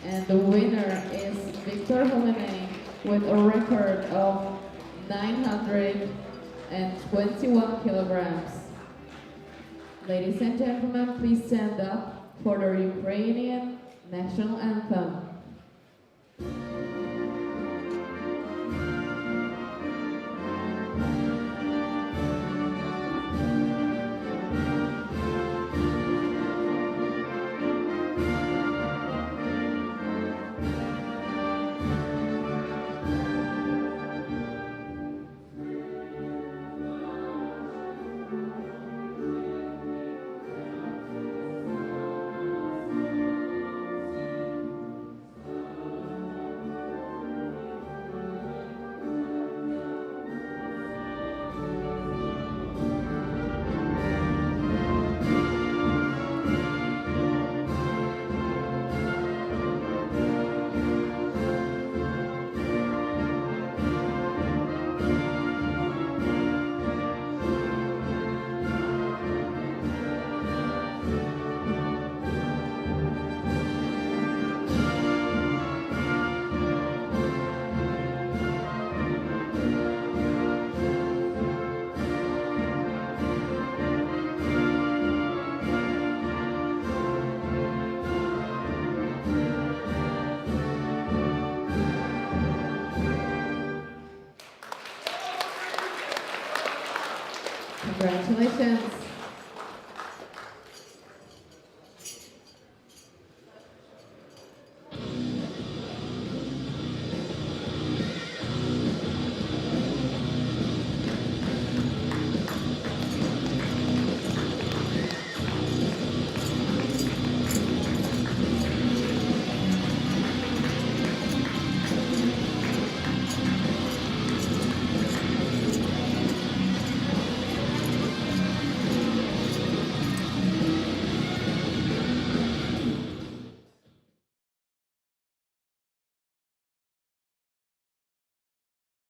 And the winner is Viktor Holland with a record of 921 kilograms. Ladies and gentlemen, please stand up for the Ukrainian national anthem. Congratulations.